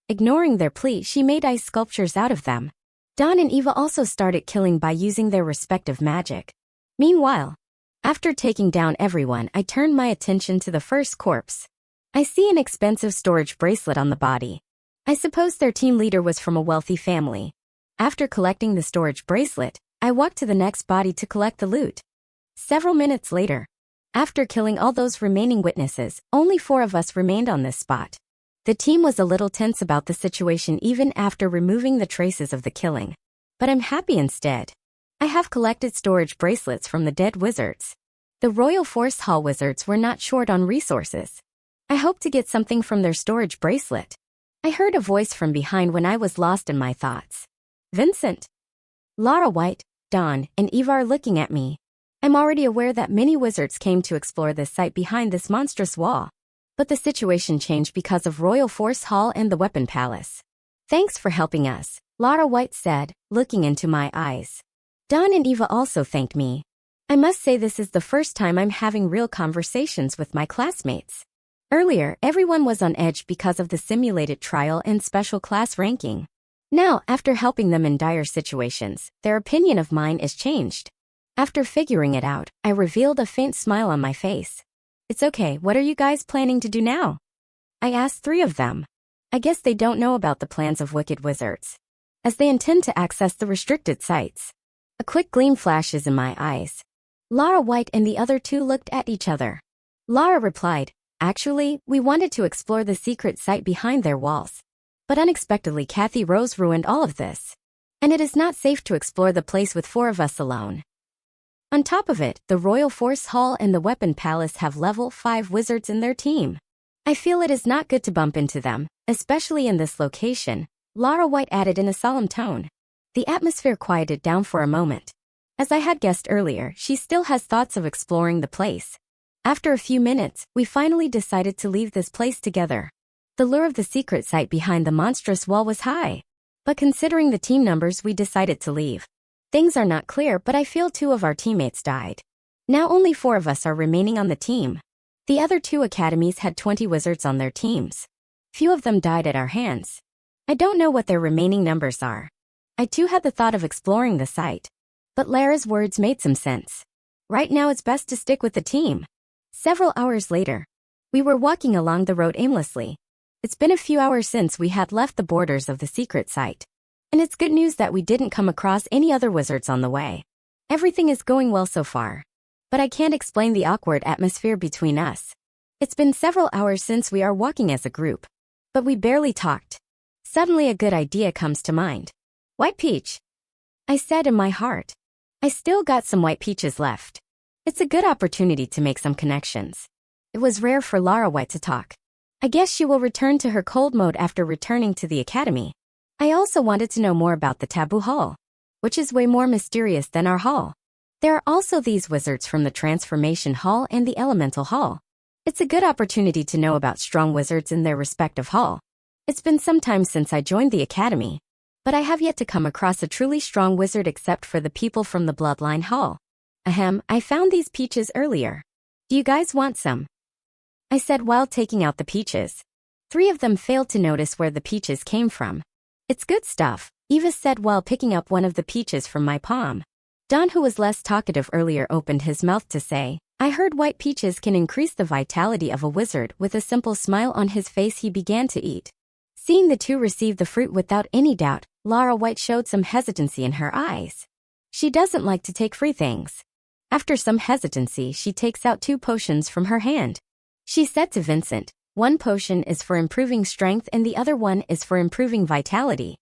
Ignoring their plea, she made ice sculptures out of them. Dawn and Eva also started killing by using their respective magic. Meanwhile, after taking down everyone, I turned my attention to the first corpse. I see an expensive storage bracelet on the body. I suppose their team leader was from a wealthy family. After collecting the storage bracelet, I walked to the next body to collect the loot. Several minutes later, after killing all those remaining witnesses, only 4 of us remained on this spot. The team was a little tense about the situation even after removing the traces of the killing. But I'm happy instead. I have collected storage bracelets from the dead wizards. The Royal Force Hall wizards were not short on resources. I hope to get something from their storage bracelet. I heard a voice from behind when I was lost in my thoughts. Vincent. Lara White, Dawn, and Eva are looking at me. I'm already aware that many wizards came to explore this site behind this monstrous wall. But the situation changed because of Royal Force Hall and the Weapon Palace. Thanks for helping us, Lara White said, looking into my eyes. Dawn and Eva also thanked me. I must say this is the first time I'm having real conversations with my classmates. Earlier, everyone was on edge because of the simulated trial and special class ranking. Now, after helping them in dire situations, their opinion of mine is changed. After figuring it out, I revealed a faint smile on my face. It's okay, what are you guys planning to do now? I asked 3 of them. I guess they don't know about the plans of wicked wizards, as they intend to access the restricted sites. A quick gleam flashes in my eyes. Lara White and the other 2 looked at each other. Lara replied, actually, we wanted to explore the secret site behind their walls. But unexpectedly Kathy Rose ruined all of this. And it is not safe to explore the place with 4 of us alone. On top of it, the Royal Force Hall and the Weapon Palace have level 5 wizards in their team. I feel it is not good to bump into them, especially in this location, Lara White added in a solemn tone. The atmosphere quieted down for a moment. As I had guessed earlier, she still has thoughts of exploring the place. After a few minutes, we finally decided to leave this place together. The lure of the secret site behind the monstrous wall was high. But considering the team numbers, we decided to leave. Things are not clear, but I feel 2 of our teammates died. Now only 4 of us are remaining on the team. The other 2 academies had 20 wizards on their teams. Few of them died at our hands. I don't know what their remaining numbers are. I too had the thought of exploring the site. But Lara's words made some sense. Right now it's best to stick with the team. Several hours later, we were walking along the road aimlessly. It's been a few hours since we had left the borders of the secret site. And it's good news that we didn't come across any other wizards on the way. Everything is going well so far. But I can't explain the awkward atmosphere between us. It's been several hours since we are walking as a group. But we barely talked. Suddenly a good idea comes to mind. White peach, I said in my heart. I still got some white peaches left. It's a good opportunity to make some connections. It was rare for Lara White to talk. I guess she will return to her cold mode after returning to the academy. I also wanted to know more about the taboo hall, which is way more mysterious than our hall. There are also these wizards from the transformation hall and the elemental hall. It's a good opportunity to know about strong wizards in their respective hall. It's been some time since I joined the academy, but I have yet to come across a truly strong wizard except for the people from the bloodline hall. Ahem, I found these peaches earlier. Do you guys want some? I said while taking out the peaches. 3 of them failed to notice where the peaches came from. It's good stuff, Eva said while picking up one of the peaches from my palm. Don, who was less talkative earlier, opened his mouth to say, I heard white peaches can increase the vitality of a wizard. With a simple smile on his face, he began to eat. Seeing the 2 receive the fruit without any doubt, Lara White showed some hesitancy in her eyes. She doesn't like to take free things. After some hesitancy, she takes out 2 potions from her hand. She said to Vincent, one potion is for improving strength and the other one is for improving vitality.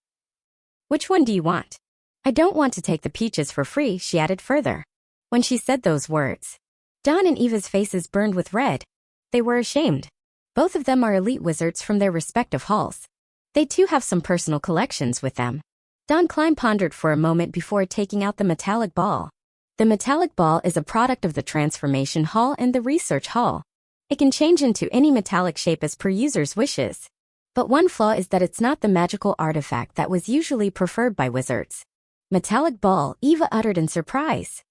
Which one do you want? I don't want to take the peaches for free, she added further. When she said those words, Don and Eva's faces burned with red. They were ashamed. Both of them are elite wizards from their respective halls. They too have some personal collections with them. Don Klein pondered for a moment before taking out the metallic ball. The metallic ball is a product of the transformation hall and the research hall. It can change into any metallic shape as per user's wishes. But one flaw is that it's not the magical artifact that was usually preferred by wizards. Metallic ball, Eva uttered in surprise.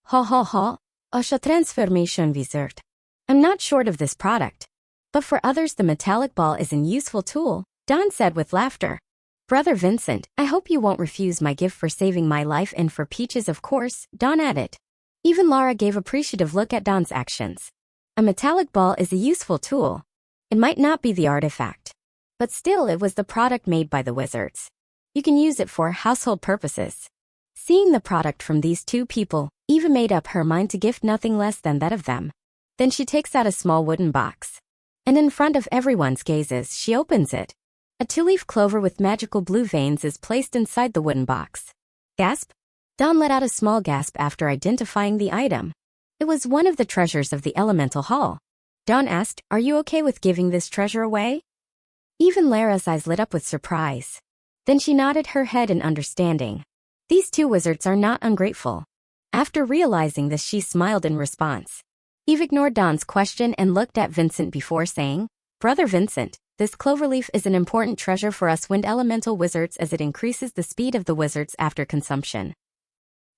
Ha ha ha, a transformation wizard. I'm not short of this product. But for others the metallic ball is an useful tool, Don said with laughter. Brother Vincent, I hope you won't refuse my gift for saving my life and for peaches, of course, Don added. Even Lara gave appreciative look at Don's actions. A metallic ball is a useful tool. It might not be the artifact, but still it was the product made by the wizards. You can use it for household purposes. Seeing the product from these 2 people, Eva made up her mind to gift nothing less than that of them. Then she takes out a small wooden box. And in front of everyone's gazes, she opens it. A 2-leaf clover with magical blue veins is placed inside the wooden box. Gasp! Don let out a small gasp after identifying the item. It was one of the treasures of the elemental hall. Don asked, are you okay with giving this treasure away? Even Lara's eyes lit up with surprise. Then she nodded her head in understanding. These 2 wizards are not ungrateful. After realizing this, she smiled in response. Eve ignored Don's question and looked at Vincent before saying, Brother Vincent, this cloverleaf is an important treasure for us wind elemental wizards as it increases the speed of the wizards after consumption.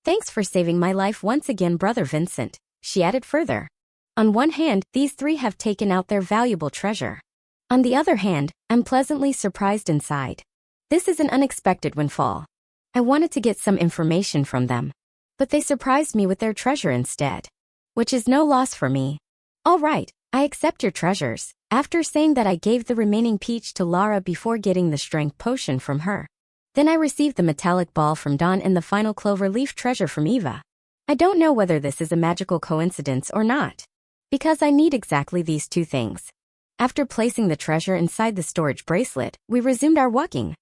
Thanks for saving my life once again, Brother Vincent, she added further. On one hand, these 3 have taken out their valuable treasure. On the other hand, I'm pleasantly surprised inside. This is an unexpected windfall. I wanted to get some information from them, but they surprised me with their treasure instead. Which is no loss for me. All right, I accept your treasures. After saying that, I gave the remaining peach to Lara before getting the strength potion from her. Then I received the metallic ball from Don and the final clover leaf treasure from Eva. I don't know whether this is a magical coincidence or not, because I need exactly these 2 things. After placing the treasure inside the storage bracelet, we resumed our walking.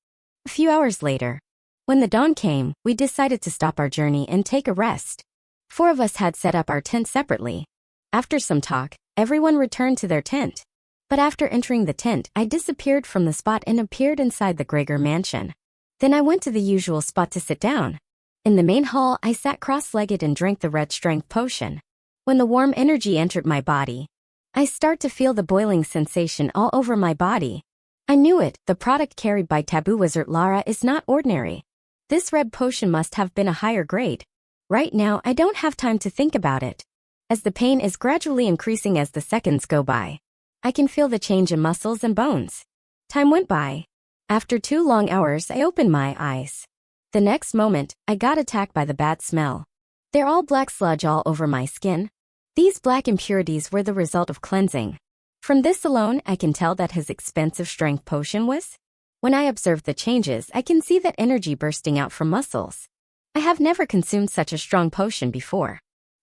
A few hours later, when the dawn came, we decided to stop our journey and take a rest. 4 of us had set up our tent separately. After some talk, everyone returned to their tent. But after entering the tent, I disappeared from the spot and appeared inside the Gregor mansion. Then I went to the usual spot to sit down. In the main hall, I sat cross-legged and drank the red strength potion. When the warm energy entered my body, I start to feel the boiling sensation all over my body. I knew it, the product carried by taboo wizard Lara is not ordinary. This red potion must have been a higher grade. Right now, I don't have time to think about it, as the pain is gradually increasing as the seconds go by. I can feel the change in muscles and bones. Time went by. After 2 long hours, I opened my eyes. The next moment, I got attacked by the bad smell. They're all black sludge all over my skin. These black impurities were the result of cleansing. From this alone, I can tell that his expensive strength potion was. When I observe the changes, I can see that energy bursting out from muscles. I have never consumed such a strong potion before.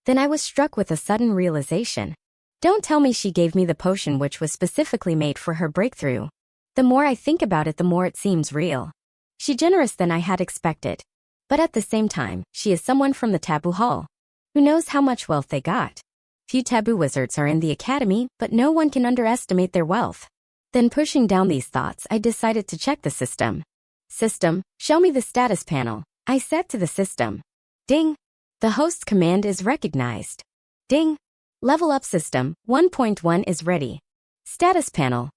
Then I was struck with a sudden realization. Don't tell me she gave me the potion which was specifically made for her breakthrough. The more I think about it, the more it seems real. She's generous than I had expected. But at the same time, she is someone from the taboo hall. Who knows how much wealth they got? Few taboo wizards are in the academy, but no one can underestimate their wealth. Then pushing down these thoughts, I decided to check the system. System, show me the status panel. I said to the system. Ding. The host's command is recognized. Ding. Level up system, 1.1 is ready. Status panel.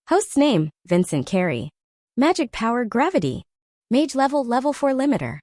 Host's name, Vincent Carey. Magic power, gravity. Mage level, level 4 limiter.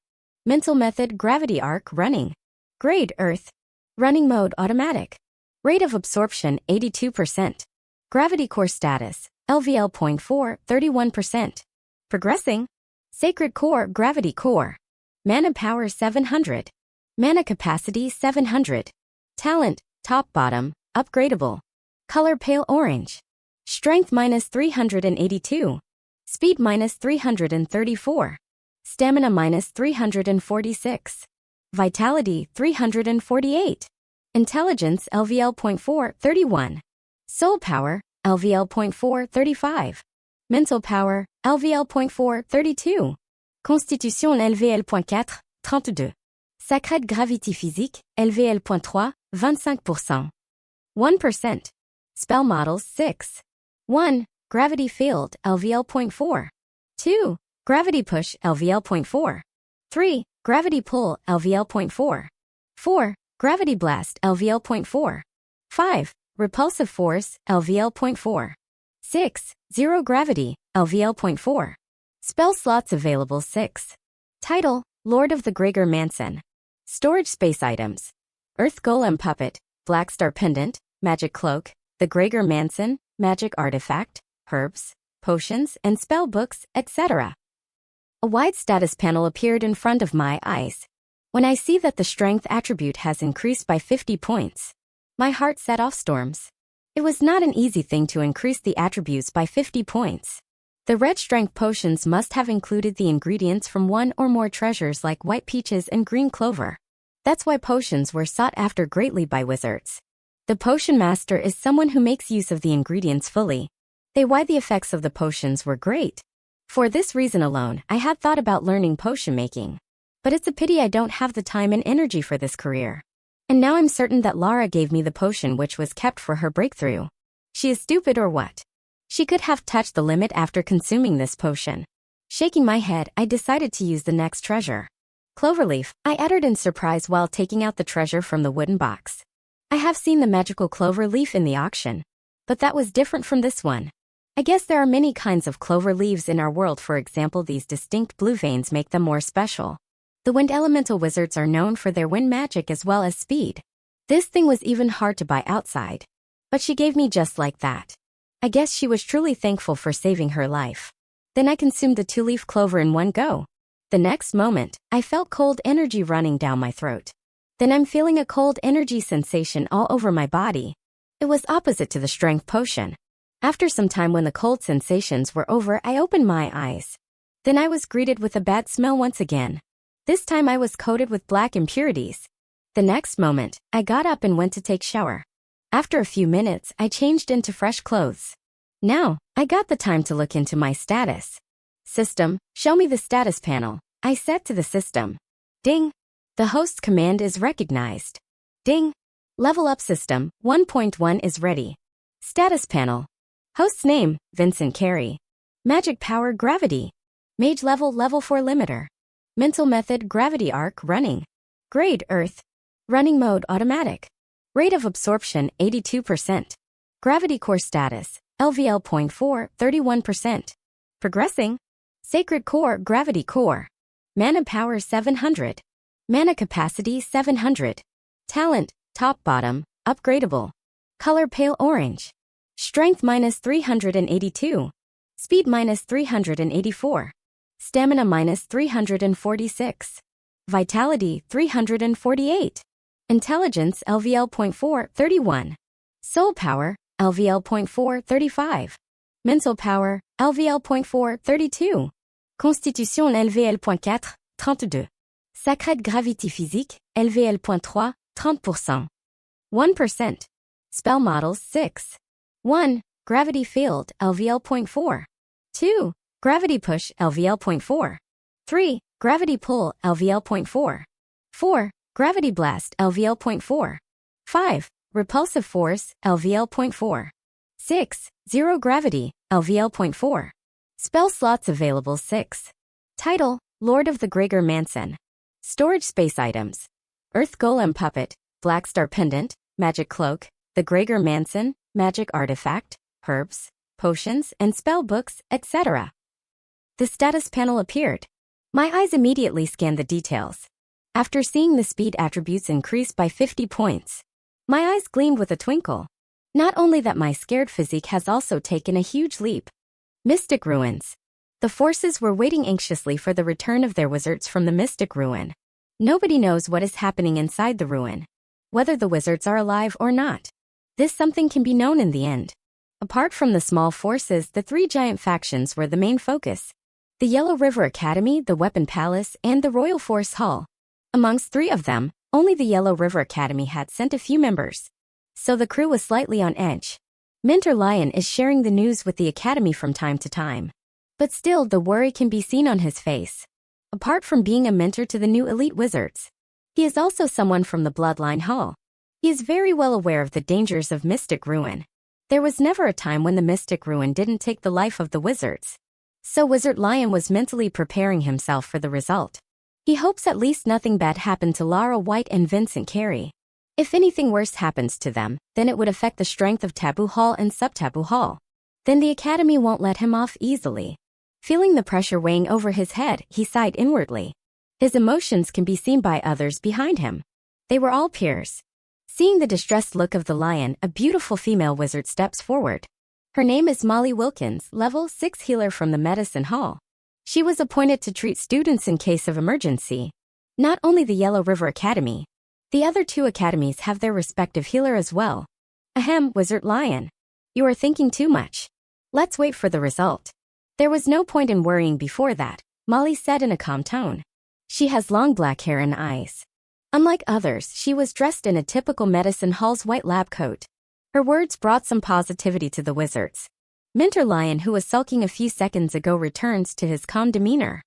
Mental method, gravity arc, running. Grade, earth. Running mode, automatic. Rate of absorption, 82%. Gravity core status, LVL.4, 31%. Progressing. Sacred core, gravity core. Mana power, 700. Mana capacity, 700. Talent, top bottom, upgradable. Color, pale orange. Strength, minus 382. Speed, minus 334. Stamina, minus 346. Vitality, 348. Intelligence, LVL.4, 31. Soul power, LVL.4, 35. Mental power, LVL.4, 32. Constitution, LVL.4, 32. Sacred gravity physique, LVL.3, 25%. 1%. Spell models, 6. 1. Gravity field, LVL.4. 2. Gravity push, LVL.4. 3. Gravity pull, LVL.4. 4. Gravity blast, LVL.4. 5. Repulsive force, LVL.4. 6. Zero gravity, LVL.4. Spell slots available, 6. Title, Lord of the Gregor Manson. Storage space items. Earth Golem Puppet, Black Star Pendant, Magic Cloak, the Gregor Manson, Magic Artifact, Herbs, Potions, and Spell Books, etc. A wide status panel appeared in front of my eyes. When I see that the strength attribute has increased by 50 points, my heart set off storms. It was not an easy thing to increase the attributes by 50 points. The red strength potions must have included the ingredients from one or more treasures like white peaches and green clover. That's why potions were sought after greatly by wizards. The potion master is someone who makes use of the ingredients fully. Why the effects of the potions were great. For this reason alone, I had thought about learning potion making. But it's a pity I don't have the time and energy for this career. And now I'm certain that Lara gave me the potion which was kept for her breakthrough. She is stupid or what? She could have touched the limit after consuming this potion. Shaking my head, I decided to use the next treasure. Cloverleaf, I uttered in surprise while taking out the treasure from the wooden box. I have seen the magical clover leaf in the auction. But that was different from this one. I guess there are many kinds of clover leaves in our world. For example, these distinct blue veins make them more special. The wind elemental wizards are known for their wind magic as well as speed. This thing was even hard to buy outside. But she gave me just like that. I guess she was truly thankful for saving her life. Then I consumed the 2-leaf clover in one go. The next moment, I felt cold energy running down my throat. Then I'm feeling a cold energy sensation all over my body. It was opposite to the strength potion. After some time, when the cold sensations were over, I opened my eyes. Then I was greeted with a bad smell once again. This time I was coated with black impurities. The next moment, I got up and went to take shower. After a few minutes, I changed into fresh clothes. Now, I got the time to look into my status. System, show me the status panel. I said to the system. Ding. The host's command is recognized. Ding. Level up system, 1.1 is ready. Status panel. Host's name, Vincent Carey. Magic power, gravity. Mage level, level 4 limiter. Mental method, gravity arc, running. Grade, earth. Running mode, automatic. Rate of absorption, 82%. Gravity core status, LVL.4, 31%. Progressing. Sacred core, gravity core. Mana power, 700. Mana capacity, 700. Talent, top bottom, upgradable. Color, pale orange. Strength, minus 382. Speed, minus 384. Stamina minus 346. Vitality 348. Intelligence LVL.4 31. Soul power LVL.4 35. Mental power LVL.4 32. Constitution LVL.4 32. Sacred gravity physique LVL.3 30%. 1%. Spell models 6. 1. Gravity field LVL.4. 2. Gravity push LVL.4. 3. Gravity pull LVL.4. 4. Gravity blast LVL.4. 5. Repulsive force LVL.4. 6. Zero gravity LVL.4. Spell slots available 6. Title: Lord of the Gregor Manson. Storage space items: Earth Golem Puppet, Black Star Pendant, Magic Cloak, the Gregor Manson, Magic Artifact, Herbs, Potions, and Spell Books, etc. The status panel appeared. My eyes immediately scanned the details. After seeing the speed attributes increase by 50 points, my eyes gleamed with a twinkle. Not only that, my scared physique has also taken a huge leap. Mystic Ruins. The forces were waiting anxiously for the return of their wizards from the Mystic Ruin. Nobody knows what is happening inside the ruin, whether the wizards are alive or not. This something can be known in the end. Apart from the small forces, the three giant factions were the main focus: the Yellow River Academy, the Weapon Palace, and the Royal Force Hall. Amongst three of them, only the Yellow River Academy had sent a few members, so the crew was slightly on edge. Mentor Lion is sharing the news with the Academy from time to time, but still the worry can be seen on his face. Apart from being a mentor to the new elite wizards, he is also someone from the Bloodline Hall. He is very well aware of the dangers of Mystic Ruin. There was never a time when the Mystic Ruin didn't take the life of the wizards. So Wizard Lion was mentally preparing himself for the result. He hopes at least nothing bad happened to Lara White and Vincent Carey. If anything worse happens to them, then it would affect the strength of Taboo Hall and Sub-Taboo Hall. Then the Academy won't let him off easily. Feeling the pressure weighing over his head, he sighed inwardly. His emotions can be seen by others behind him. They were all peers. Seeing the distressed look of the lion, a beautiful female wizard steps forward. Her name is Molly Wilkins, level 6 healer from the Medicine Hall. She was appointed to treat students in case of emergency. Not only the Yellow River Academy, the other two academies have their respective healer as well. Ahem, Wizard Lion. You are thinking too much. Let's wait for the result. There was no point in worrying before that, Molly said in a calm tone. She has long black hair and eyes. Unlike others, she was dressed in a typical Medicine Hall's white lab coat. Her words brought some positivity to the wizards. Mentor Lion, who was sulking a few seconds ago, returns to his calm demeanor.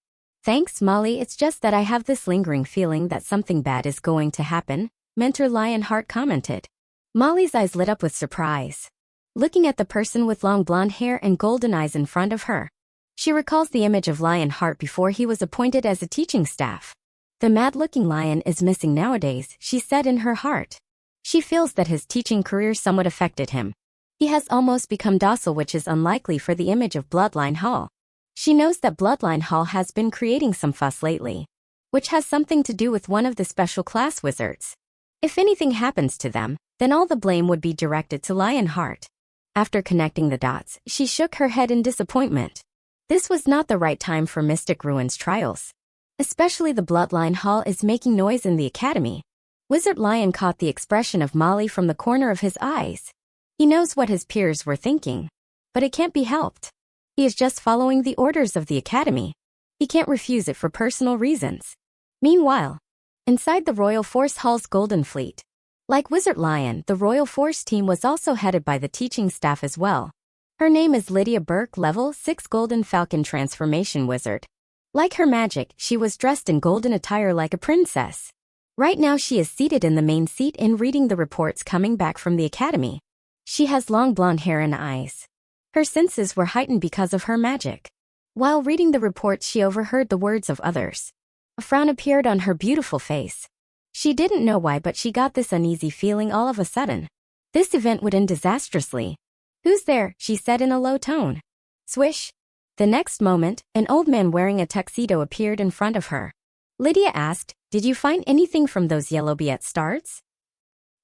Thanks, Molly, it's just that I have this lingering feeling that something bad is going to happen, Mentor Lionheart commented. Molly's eyes lit up with surprise. Looking at the person with long blonde hair and golden eyes in front of her, she recalls the image of Lionheart before he was appointed as a teaching staff. The mad-looking lion is missing nowadays, she said in her heart. She feels that his teaching career somewhat affected him. He has almost become docile, which is unlikely for the image of Bloodline Hall. She knows that Bloodline Hall has been creating some fuss lately, which has something to do with one of the special class wizards. If anything happens to them, then all the blame would be directed to Lionheart. After connecting the dots, she shook her head in disappointment. This was not the right time for Mystic Ruins trials. Especially the Bloodline Hall is making noise in the Academy. Wizard Lion caught the expression of Molly from the corner of his eyes. He knows what his peers were thinking, but it can't be helped. He is just following the orders of the Academy. He can't refuse it for personal reasons. Meanwhile, inside the Royal Force Hall's Golden Fleet, like Wizard Lion, the Royal Force team was also headed by the teaching staff as well. Her name is Lydia Burke, level 6 Golden Falcon Transformation Wizard. Like her magic, she was dressed in golden attire like a princess. Right now she is seated in the main seat and reading the reports coming back from the Academy. She has long blonde hair and eyes. Her senses were heightened because of her magic. While reading the reports, she overheard the words of others. A frown appeared on her beautiful face. She didn't know why, but she got this uneasy feeling all of a sudden. This event would end disastrously. Who's there? She said in a low tone. Swish. The next moment, an old man wearing a tuxedo appeared in front of her. Lydia asked, "Did you find anything from those yellow Biet stars?"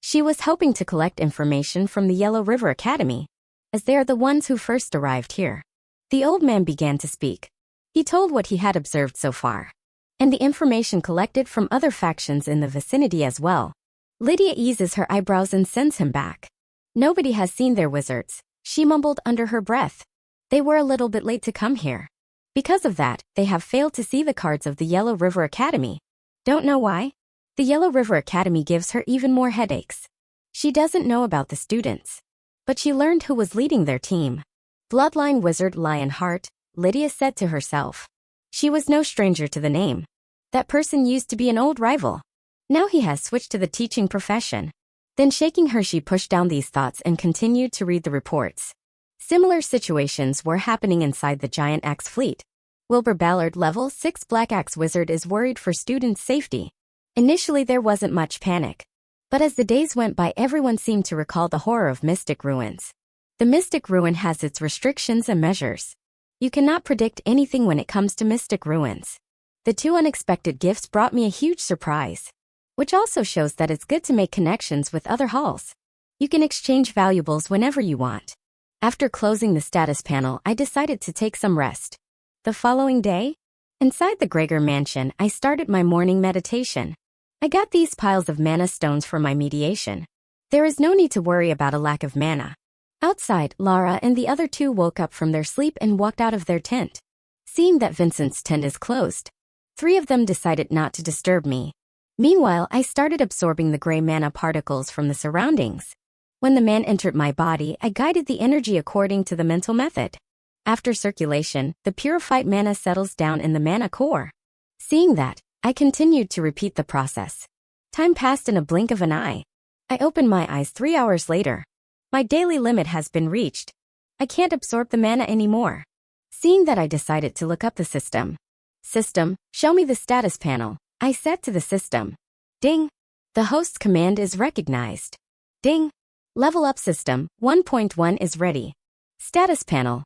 She was hoping to collect information from the Yellow River Academy, as they are the ones who first arrived here. The old man began to speak. He told what he had observed so far, and the information collected from other factions in the vicinity as well. Lydia eases her eyebrows and sends him back. Nobody has seen their wizards, she mumbled under her breath. They were a little bit late to come here. Because of that, they have failed to see the cards of the Yellow River Academy. Don't know why? The Yellow River Academy gives her even more headaches. She doesn't know about the students, but she learned who was leading their team. Bloodline Wizard Lionheart, Lydia said to herself. She was no stranger to the name. That person used to be an old rival. Now he has switched to the teaching profession. Then shaking her, she pushed down these thoughts and continued to read the reports. Similar situations were happening inside the Giant Axe fleet. Wilbur Ballard, level 6 Black Axe Wizard, is worried for students' safety. Initially there wasn't much panic. But as the days went by, everyone seemed to recall the horror of Mystic Ruins. The Mystic Ruin has its restrictions and measures. You cannot predict anything when it comes to Mystic Ruins. The 2 unexpected gifts brought me a huge surprise, which also shows that it's good to make connections with other halls. You can exchange valuables whenever you want. After closing the status panel, I decided to take some rest. The following day, inside the Gregor mansion, I started my morning meditation. I got these piles of mana stones for my mediation. There is no need to worry about a lack of mana. Outside, Lara and the other 2 woke up from their sleep and walked out of their tent. Seeing that Vincent's tent is closed, 3 of them decided not to disturb me. Meanwhile, I started absorbing the gray mana particles from the surroundings. When the man entered my body, I guided the energy according to the mental method. After circulation, the purified mana settles down in the mana core. Seeing that, I continued to repeat the process. Time passed in a blink of an eye. I opened my eyes 3 hours later. My daily limit has been reached. I can't absorb the mana anymore. Seeing that, I decided to look up the system. System, show me the status panel, I said to the system. Ding! The host's command is recognized. Ding! Level up system, 1.1 is ready. Status panel.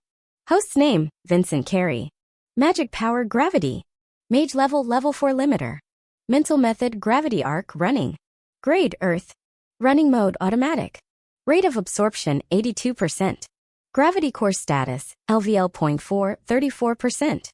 Host's name, Vincent Carey. Magic power, gravity. Mage level, level 4 limiter. Mental method, gravity arc, running. Grade, earth. Running mode, automatic. Rate of absorption, 82%. Gravity core status, LVL.4, 34%.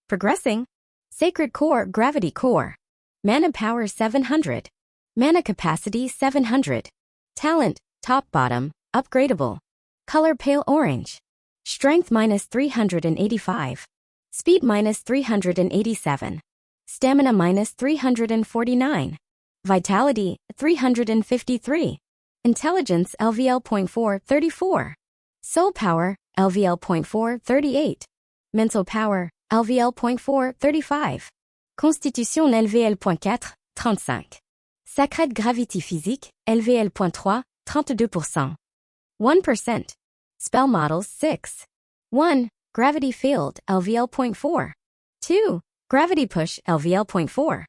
Progressing. Sacred core, gravity core. Mana power, 700. Mana capacity, 700. Talent, top bottom, upgradable. Color, pale orange. Strength minus 385. Speed minus 387. Stamina minus 349. Vitality, 353. Intelligence, LVL.4, 34. Soul power, LVL.4, 38. Mental power, LVL.4, 35. Constitution, LVL.4, 35. Sacred gravity physique, LVL.3, 32%. 1%. Spell models, 6. 1. Gravity field, LVL.4. 2. Gravity push, LVL.4.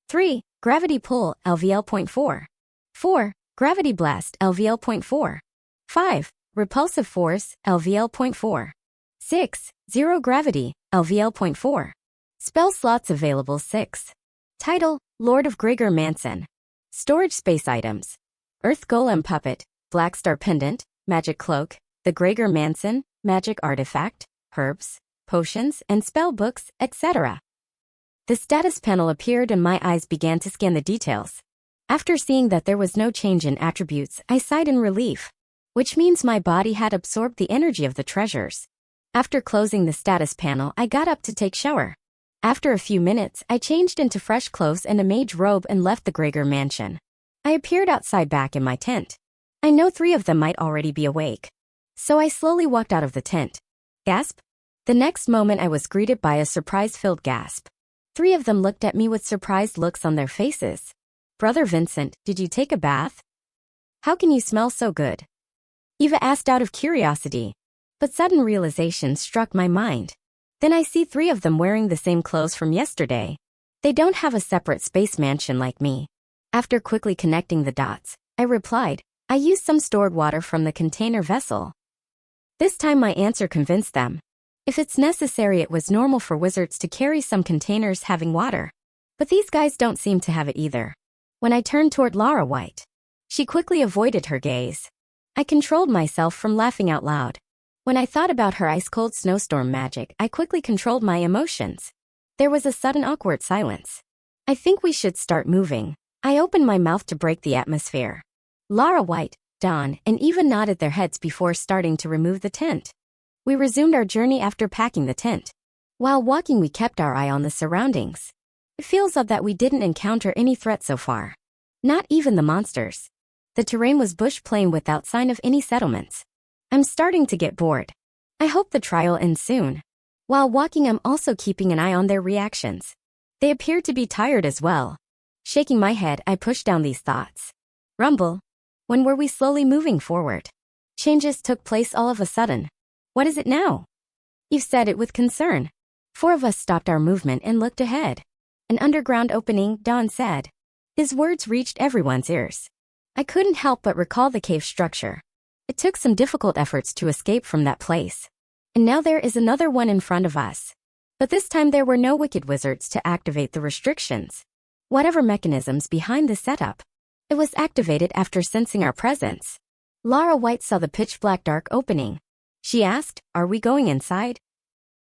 3. Gravity pull, LVL.4. 4. Gravity blast, LVL.4. 5. Repulsive force, LVL.4. 6. Zero gravity, LVL.4. Spell slots available, 6. Title, Lord of Gregor Manson. Storage space items. Earth Golem Puppet, Black Star Pendant, Magic Cloak, the Gregor Manson, Magic Artifact, Herbs, Potions, and Spell Books, etc. The status panel appeared and my eyes began to scan the details. After seeing that there was no change in attributes, I sighed in relief, which means my body had absorbed the energy of the treasures. After closing the status panel, I got up to take shower. After a few minutes, I changed into fresh clothes and a mage robe and left the Gregor mansion. I appeared outside back in my tent. I know 3 of them might already be awake. So I slowly walked out of the tent. Gasp! The next moment I was greeted by a surprise-filled gasp. 3 of them looked at me with surprised looks on their faces. Brother Vincent, did you take a bath? How can you smell so good? Eva asked out of curiosity. But sudden realization struck my mind. Then I see 3 of them wearing the same clothes from yesterday. They don't have a separate space mansion like me. After quickly connecting the dots, I replied, I used some stored water from the container vessel. This time my answer convinced them. If it's necessary, it was normal for wizards to carry some containers having water. But these guys don't seem to have it either. When I turned toward Lara White, she quickly avoided her gaze. I controlled myself from laughing out loud. When I thought about her ice-cold snowstorm magic, I quickly controlled my emotions. There was a sudden awkward silence. I think we should start moving. I opened my mouth to break the atmosphere. Lara White, Dawn, and Eva nodded their heads before starting to remove the tent. We resumed our journey after packing the tent. While walking, we kept our eye on the surroundings. It feels odd that we didn't encounter any threat so far. Not even the monsters. The terrain was bush plain without sign of any settlements. I'm starting to get bored. I hope the trial ends soon. While walking, I'm also keeping an eye on their reactions. They appear to be tired as well. Shaking my head, I pushed down these thoughts. Rumble. When were we slowly moving forward? Changes took place all of a sudden. What is it now? Eve said it with concern. 4 of us stopped our movement and looked ahead. An underground opening, Dawn said. His words reached everyone's ears. I couldn't help but recall the cave structure. It took some difficult efforts to escape from that place. And now there is another one in front of us. But this time there were no wicked wizards to activate the restrictions. Whatever mechanisms behind the setup, it was activated after sensing our presence. Lara White saw the pitch-black dark opening. She asked, "Are we going inside?"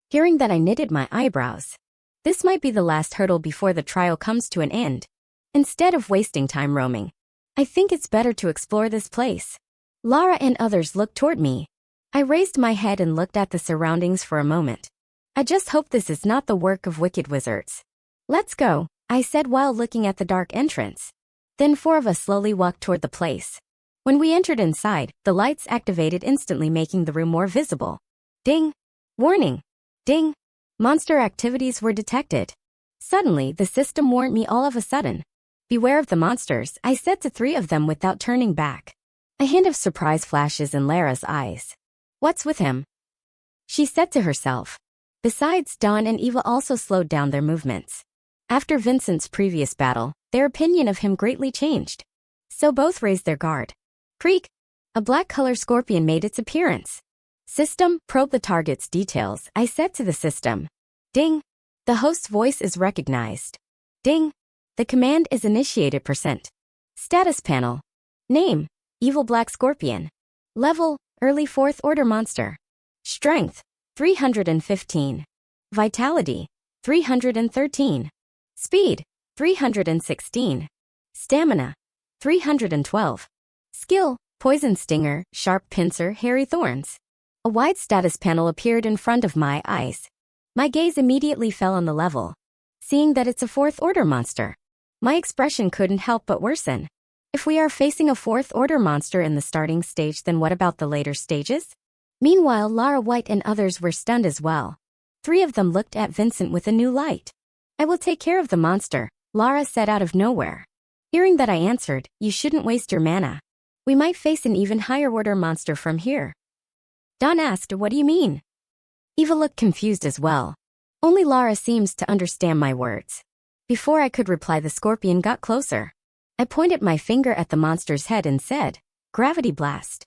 Hearing that, I knitted my eyebrows. This might be the last hurdle before the trial comes to an end. Instead of wasting time roaming, I think it's better to explore this place. Lara and others looked toward me. I raised my head and looked at the surroundings for a moment. I just hope this is not the work of wicked wizards. Let's go, I said while looking at the dark entrance. Then 4 of us slowly walked toward the place. When we entered inside, the lights activated instantly, making the room more visible. Ding! Warning! Ding! Monster activities were detected. Suddenly, the system warned me all of a sudden. Beware of the monsters, I said to 3 of them without turning back. A hint of surprise flashes in Lara's eyes. What's with him? She said to herself. Besides, Dawn and Eva also slowed down their movements. After Vincent's previous battle, their opinion of him greatly changed. So both raised their guard. Creak! A black-color scorpion made its appearance. System, probe the target's details, I said to the system. Ding! The host's voice is recognized. Ding! The command is initiated %. Status panel. Name, Evil Black Scorpion. Level, Early 4th Order Monster. Strength, 315. Vitality, 313. Speed, 316. Stamina, 312. Skill, Poison Stinger, Sharp Pincer, Hairy Thorns. A wide status panel appeared in front of my eyes. My gaze immediately fell on the level. Seeing that it's a 4th Order monster, my expression couldn't help but worsen. If we are facing a 4th Order monster in the starting stage, then what about the later stages? Meanwhile, Lara White and others were stunned as well. 3 of them looked at Vincent with a new light. I will take care of the monster, Lara said out of nowhere. Hearing that, I answered, you shouldn't waste your mana. We might face an even higher order monster from here. Dawn asked, what do you mean? Eva looked confused as well. Only Lara seems to understand my words. Before I could reply, the scorpion got closer. I pointed my finger at the monster's head and said, Gravity Blast.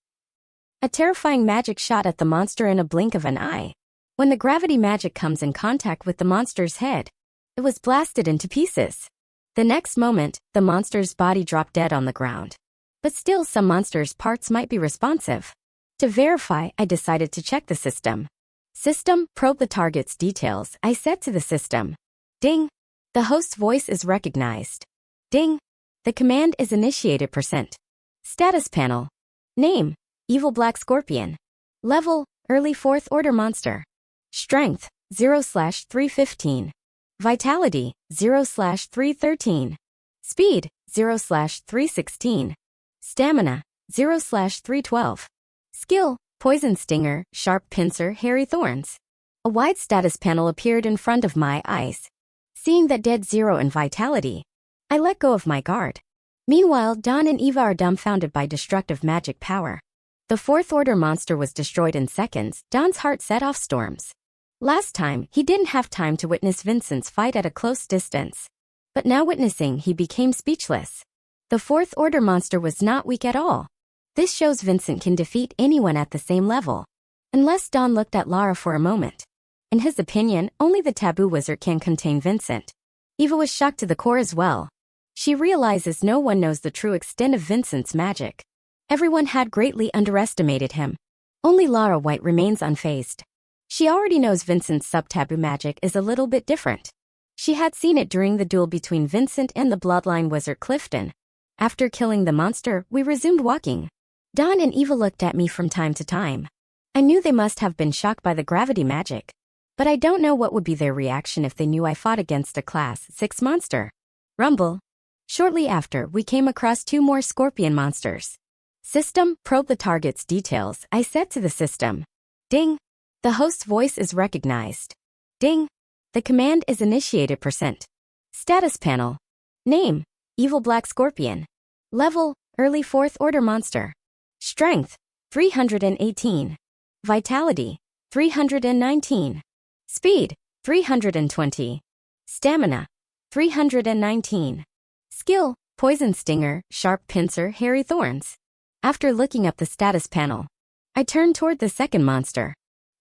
A terrifying magic shot at the monster in a blink of an eye. When the gravity magic comes in contact with the monster's head, it was blasted into pieces. The next moment, the monster's body dropped dead on the ground. But still, some monsters' parts might be responsive. To verify, I decided to check the system. System, probe the target's details, I said to the system. Ding! The host's voice is recognized. Ding! The command is initiated %. Status panel. Name, Evil Black Scorpion. Level, Early 4th Order Monster. Strength, 0/315. Vitality, 0/313. Speed, 0/316. Stamina, 0/312. Skill, Poison Stinger, Sharp Pincer, Hairy Thorns. A wide status panel appeared in front of my eyes. Seeing that dead 0 in vitality, I let go of my guard. Meanwhile, Dawn and Eva are dumbfounded by destructive magic power. The 4th Order monster was destroyed in seconds. Dawn's heart set off storms. Last time, he didn't have time to witness Vincent's fight at a close distance. But now witnessing, he became speechless. The 4th Order monster was not weak at all. This shows Vincent can defeat anyone at the same level. Unless Dawn looked at Lara for a moment. In his opinion, only the taboo wizard can contain Vincent. Eva was shocked to the core as well. She realizes no one knows the true extent of Vincent's magic. Everyone had greatly underestimated him. Only Lara White remains unfazed. She already knows Vincent's sub-taboo magic is a little bit different. She had seen it during the duel between Vincent and the bloodline wizard Clifton. After killing the monster, we resumed walking. Dawn and Eva looked at me from time to time. I knew they must have been shocked by the gravity magic. But I don't know what would be their reaction if they knew I fought against a Class 6 monster. Rumble. Shortly after, we came across 2 more scorpion monsters. System, probe the target's details, I said to the system. Ding. The host's voice is recognized. Ding. The command is initiated %. Status panel. Name, Evil Black Scorpion. Level, Early 4th Order Monster. Strength, 318. Vitality, 319. Speed, 320. Stamina, 319. Skill, Poison Stinger, Sharp Pincer, Hairy Thorns. After looking up the status panel, I turned toward the second monster.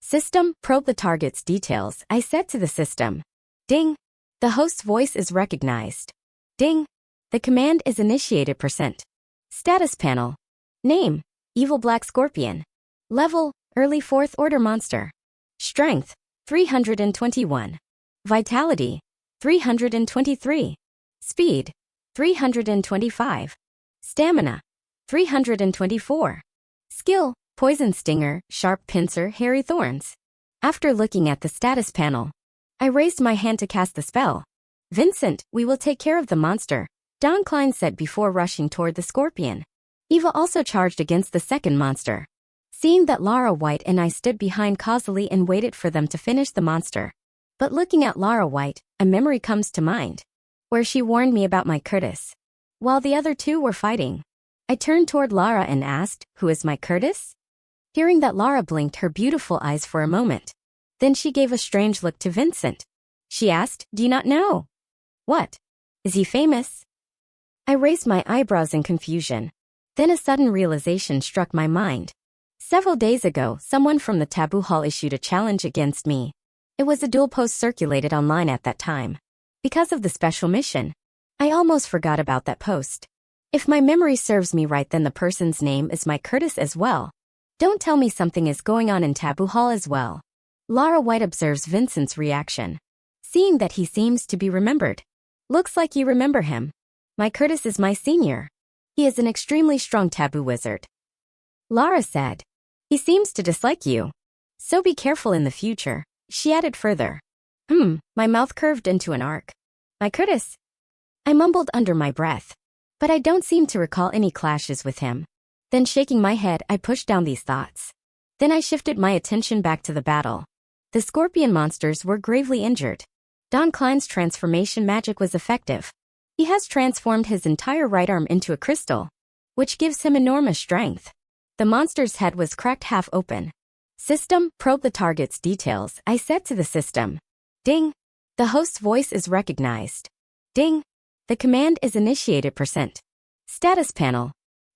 System, probe the target's details, I said to the system. Ding. The host's voice is recognized. Ding. The command is initiated %. Status panel. Name, Evil Black Scorpion. Level, Early 4th Order Monster. Strength, 321. Vitality, 323. Speed, 325. Stamina, 324. Skill, Poison Stinger, Sharp Pincer, Hairy Thorns. After looking at the status panel, I raised my hand to cast the spell. Vincent, we will take care of the monster, Don Klein said before rushing toward the scorpion. Eva also charged against the second monster. Seeing that Lara White and I stood behind causally and waited for them to finish the monster. But looking at Lara White, a memory comes to mind, where she warned me about my Curtis. While the other 2 were fighting, I turned toward Lara and asked, who is my Curtis? Hearing that, Lara blinked her beautiful eyes for a moment. Then she gave a strange look to Vincent. She asked, do you not know? What? Is he famous? I raised my eyebrows in confusion. Then a sudden realization struck my mind. Several days ago, someone from the Taboo Hall issued a challenge against me. It was a duel post circulated online at that time. Because of the special mission, I almost forgot about that post. If my memory serves me right, then the person's name is my Curtis as well. Don't tell me something is going on in Taboo Hall as well. Lara White observes Vincent's reaction. Seeing that he seems to be remembered. Looks like you remember him. My Curtis is my senior. He is an extremely strong taboo wizard. Lara said. He seems to dislike you. So be careful in the future, she added further. My mouth curved into an arc. My Curtis? I mumbled under my breath. But I don't seem to recall any clashes with him. Then shaking my head, I pushed down these thoughts. Then I shifted my attention back to the battle. The scorpion monsters were gravely injured. Don Klein's transformation magic was effective. He has transformed his entire right arm into a crystal, which gives him enormous strength. The monster's head was cracked half open. System, probe the target's details, I said to the system. Ding. The host's voice is recognized. Ding. The command is initiated %. Status panel.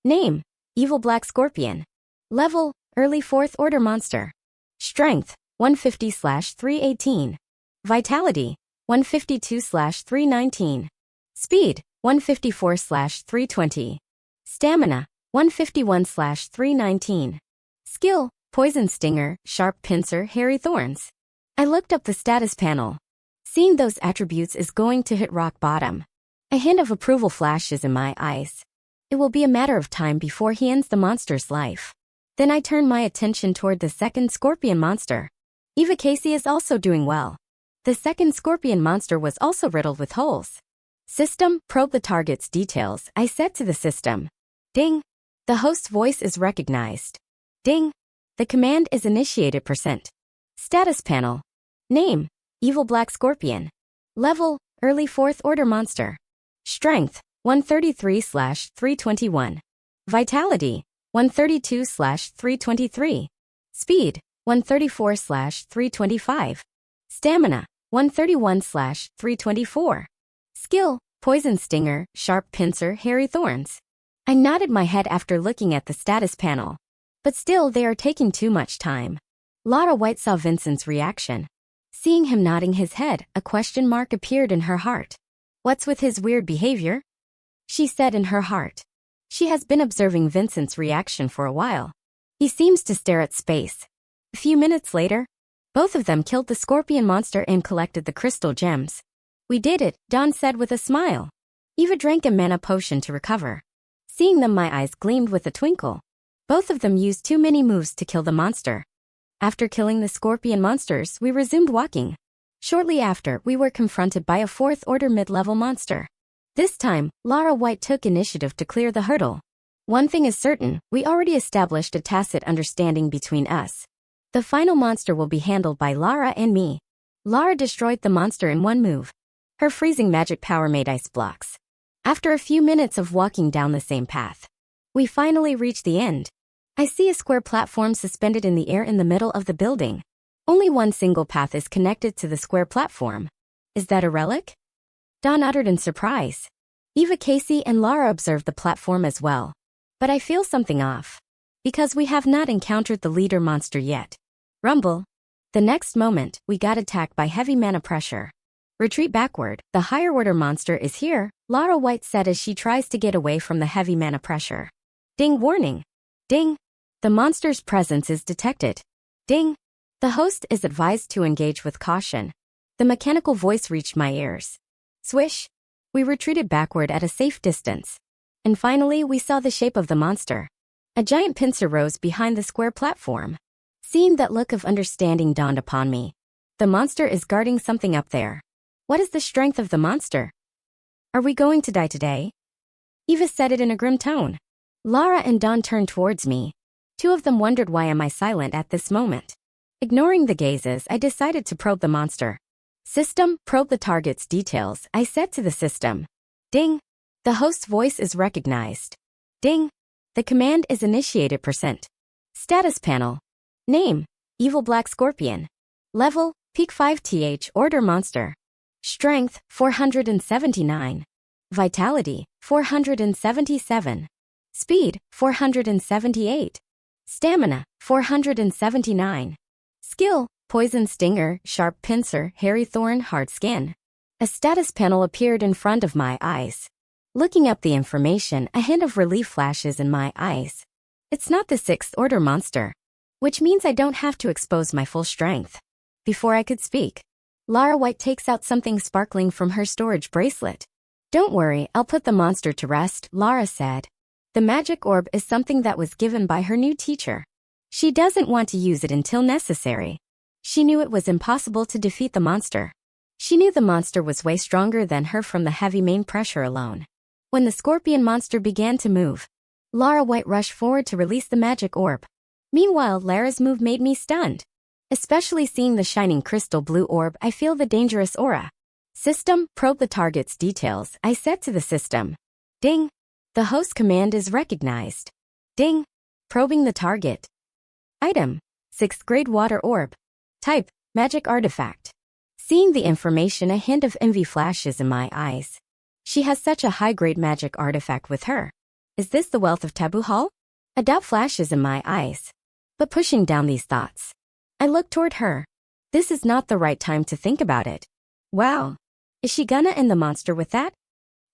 Name, Evil Black Scorpion. Level, Early 4th Order Monster. Strength, 150/318. Vitality, 152/319. Speed, 154/320. Stamina, 151/319. Skill, Poison Stinger, Sharp Pincer, Hairy Thorns. I looked up the status panel. Seeing those attributes is going to hit rock bottom. A hint of approval flashes in my eyes. It will be a matter of time before he ends the monster's life. Then I turn my attention toward the second scorpion monster. Eva Casey is also doing well. The second scorpion monster was also riddled with holes. System, probe the target's details, I said to the system. Ding. The host's voice is recognized. Ding. The command is initiated %. Status panel. Name, Evil Black Scorpion. Level, Early 4th Order Monster. Strength, 133/321. Vitality, 132/323. Speed, 134/325. Stamina, 131/324. Skill, Poison Stinger, Sharp Pincer, Hairy Thorns. I nodded my head after looking at the status panel. But still, they are taking too much time. Lara White saw Vincent's reaction. Seeing him nodding his head, a question mark appeared in her heart. What's with his weird behavior? She said in her heart. She has been observing Vincent's reaction for a while. He seems to stare at space. A few minutes later, both of them killed the scorpion monster and collected the crystal gems. We did it, Dawn said with a smile. Eva drank a mana potion to recover. Seeing them, my eyes gleamed with a twinkle. Both of them used 2 mini moves to kill the monster. After killing the scorpion monsters, we resumed walking. Shortly after, we were confronted by a 4th-order mid-level monster. This time, Lara White took initiative to clear the hurdle. One thing is certain, we already established a tacit understanding between us. The final monster will be handled by Lara and me. Lara destroyed the monster in 1 move. Her freezing magic power made ice blocks. After a few minutes of walking down the same path, we finally reach the end. I see a square platform suspended in the air in the middle of the building. Only one single path is connected to the square platform. Is that a relic? Dawn uttered in surprise. Eva, Casey, and Lara observed the platform as well. But I feel something off. Because we have not encountered the leader monster yet. Rumble. The next moment, we got attacked by heavy mana pressure. Retreat backward, the higher order monster is here, Lara White said as she tries to get away from the heavy mana pressure. Ding, warning. Ding. The monster's presence is detected. Ding. The host is advised to engage with caution. The mechanical voice reached my ears. Swish. We retreated backward at a safe distance. And finally, we saw the shape of the monster. A giant pincer rose behind the square platform. Seeing that look of understanding dawned upon me. The monster is guarding something up there. What is the strength of the monster? Are we going to die today? Eva said it in a grim tone. Lara and Dawn turned towards me. 2 of them wondered why am I silent at this moment. Ignoring the gazes, I decided to probe the monster. System, probe the target's details, I said to the system. Ding. The host's voice is recognized. Ding. The command is initiated %. Status panel. Name, Evil Black Scorpion. Level, Peak 5th, Order Monster. Strength, 479. Vitality, 477. Speed, 478. Stamina, 479. Skill, Poison Stinger, Sharp Pincer, Hairy Thorn, Hard Skin. A status panel appeared in front of my eyes. Looking up the information, a hint of relief flashes in my eyes. It's not the 6th order monster, which means I don't have to expose my full strength. Before I could speak, Lara White takes out something sparkling from her storage bracelet. Don't worry, I'll put the monster to rest, Lara said. The magic orb is something that was given by her new teacher. She doesn't want to use it until necessary. She knew it was impossible to defeat the monster. She knew the monster was way stronger than her from the heavy main pressure alone. When the scorpion monster began to move, Lara White rushed forward to release the magic orb. Meanwhile, Lara's move made me stunned. Especially seeing the shining crystal blue orb, I feel the dangerous aura. System, probe the target's details, I said to the system. Ding. The host command is recognized. Ding. Probing the target. Item, 6th grade water orb. Type, magic artifact. Seeing the information, a hint of envy flashes in my eyes. She has such a high-grade magic artifact with her. Is this the wealth of Taboo Hall? A doubt flashes in my eyes. But pushing down these thoughts, I look toward her. This is not the right time to think about it. Wow. Is she gonna end the monster with that?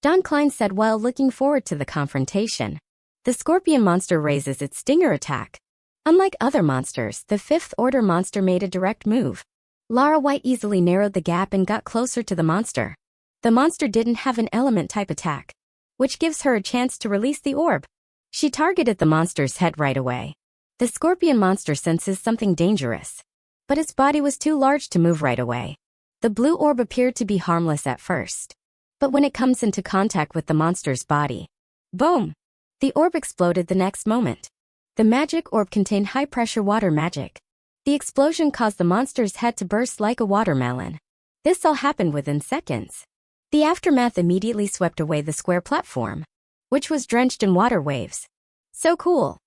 Don Klein said while looking forward to the confrontation. The scorpion monster raises its stinger attack. Unlike other monsters, the 5th order monster made a direct move. Lara White easily narrowed the gap and got closer to the monster. The monster didn't have an element type attack, which gives her a chance to release the orb. She targeted the monster's head right away. The scorpion monster senses something dangerous, but its body was too large to move right away. The blue orb appeared to be harmless at first, but when it comes into contact with the monster's body, boom! The orb exploded the next moment. The magic orb contained high-pressure water magic. The explosion caused the monster's head to burst like a watermelon. This all happened within seconds. The aftermath immediately swept away the square platform, which was drenched in water waves. So cool.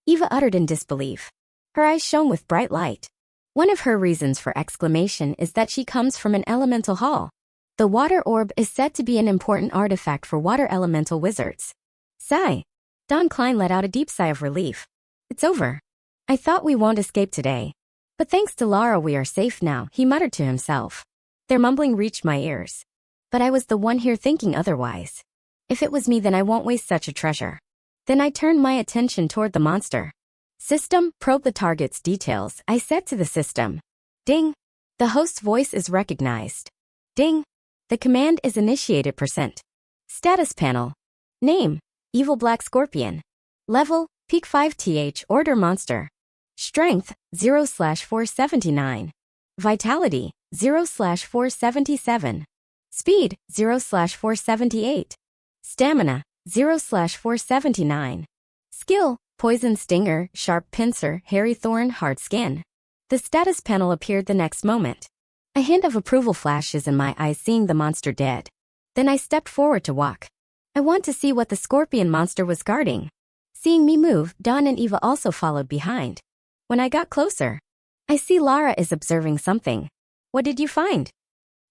Eva uttered in disbelief. Her eyes shone with bright light. One of her reasons for exclamation is that she comes from an elemental hall. The water orb is said to be an important artifact for water elemental wizards. Sigh. Don Klein let out a deep sigh of relief. It's over. I thought we won't escape today. But thanks to Lara we are safe now, he muttered to himself. Their mumbling reached my ears. But I was the one here thinking otherwise. If it was me, then I won't waste such a treasure. Then I turned my attention toward the monster. System, probe the target's details, I said to the system. Ding. The host's voice is recognized. Ding. The command is initiated %. Status panel. Name, Evil Black Scorpion. Level, Peak 5th Order Monster. Strength, 0/479. Vitality, 0/477. Speed, 0/478. Stamina, 0/479. Skill, Poison Stinger, Sharp Pincer, Hairy Thorn, Hard Skin. The status panel appeared the next moment. A hint of approval flashes in my eyes seeing the monster dead. Then I stepped forward to walk. I want to see what the scorpion monster was guarding. Seeing me move, Dawn and Eva also followed behind. When I got closer, I see Lara is observing something. What did you find?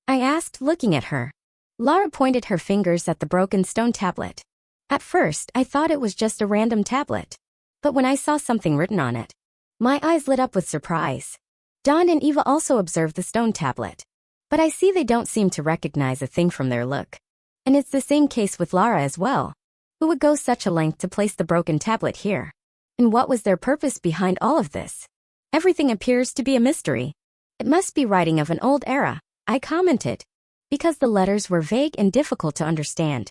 I asked, looking at her. Lara pointed her fingers at the broken stone tablet. At first, I thought it was just a random tablet. But when I saw something written on it, my eyes lit up with surprise. Dawn and Eva also observed the stone tablet. But I see they don't seem to recognize a thing from their look. And it's the same case with Lara as well. Who would go such a length to place the broken tablet here? And what was their purpose behind all of this? Everything appears to be a mystery. It must be writing of an old era, I commented. Because the letters were vague and difficult to understand.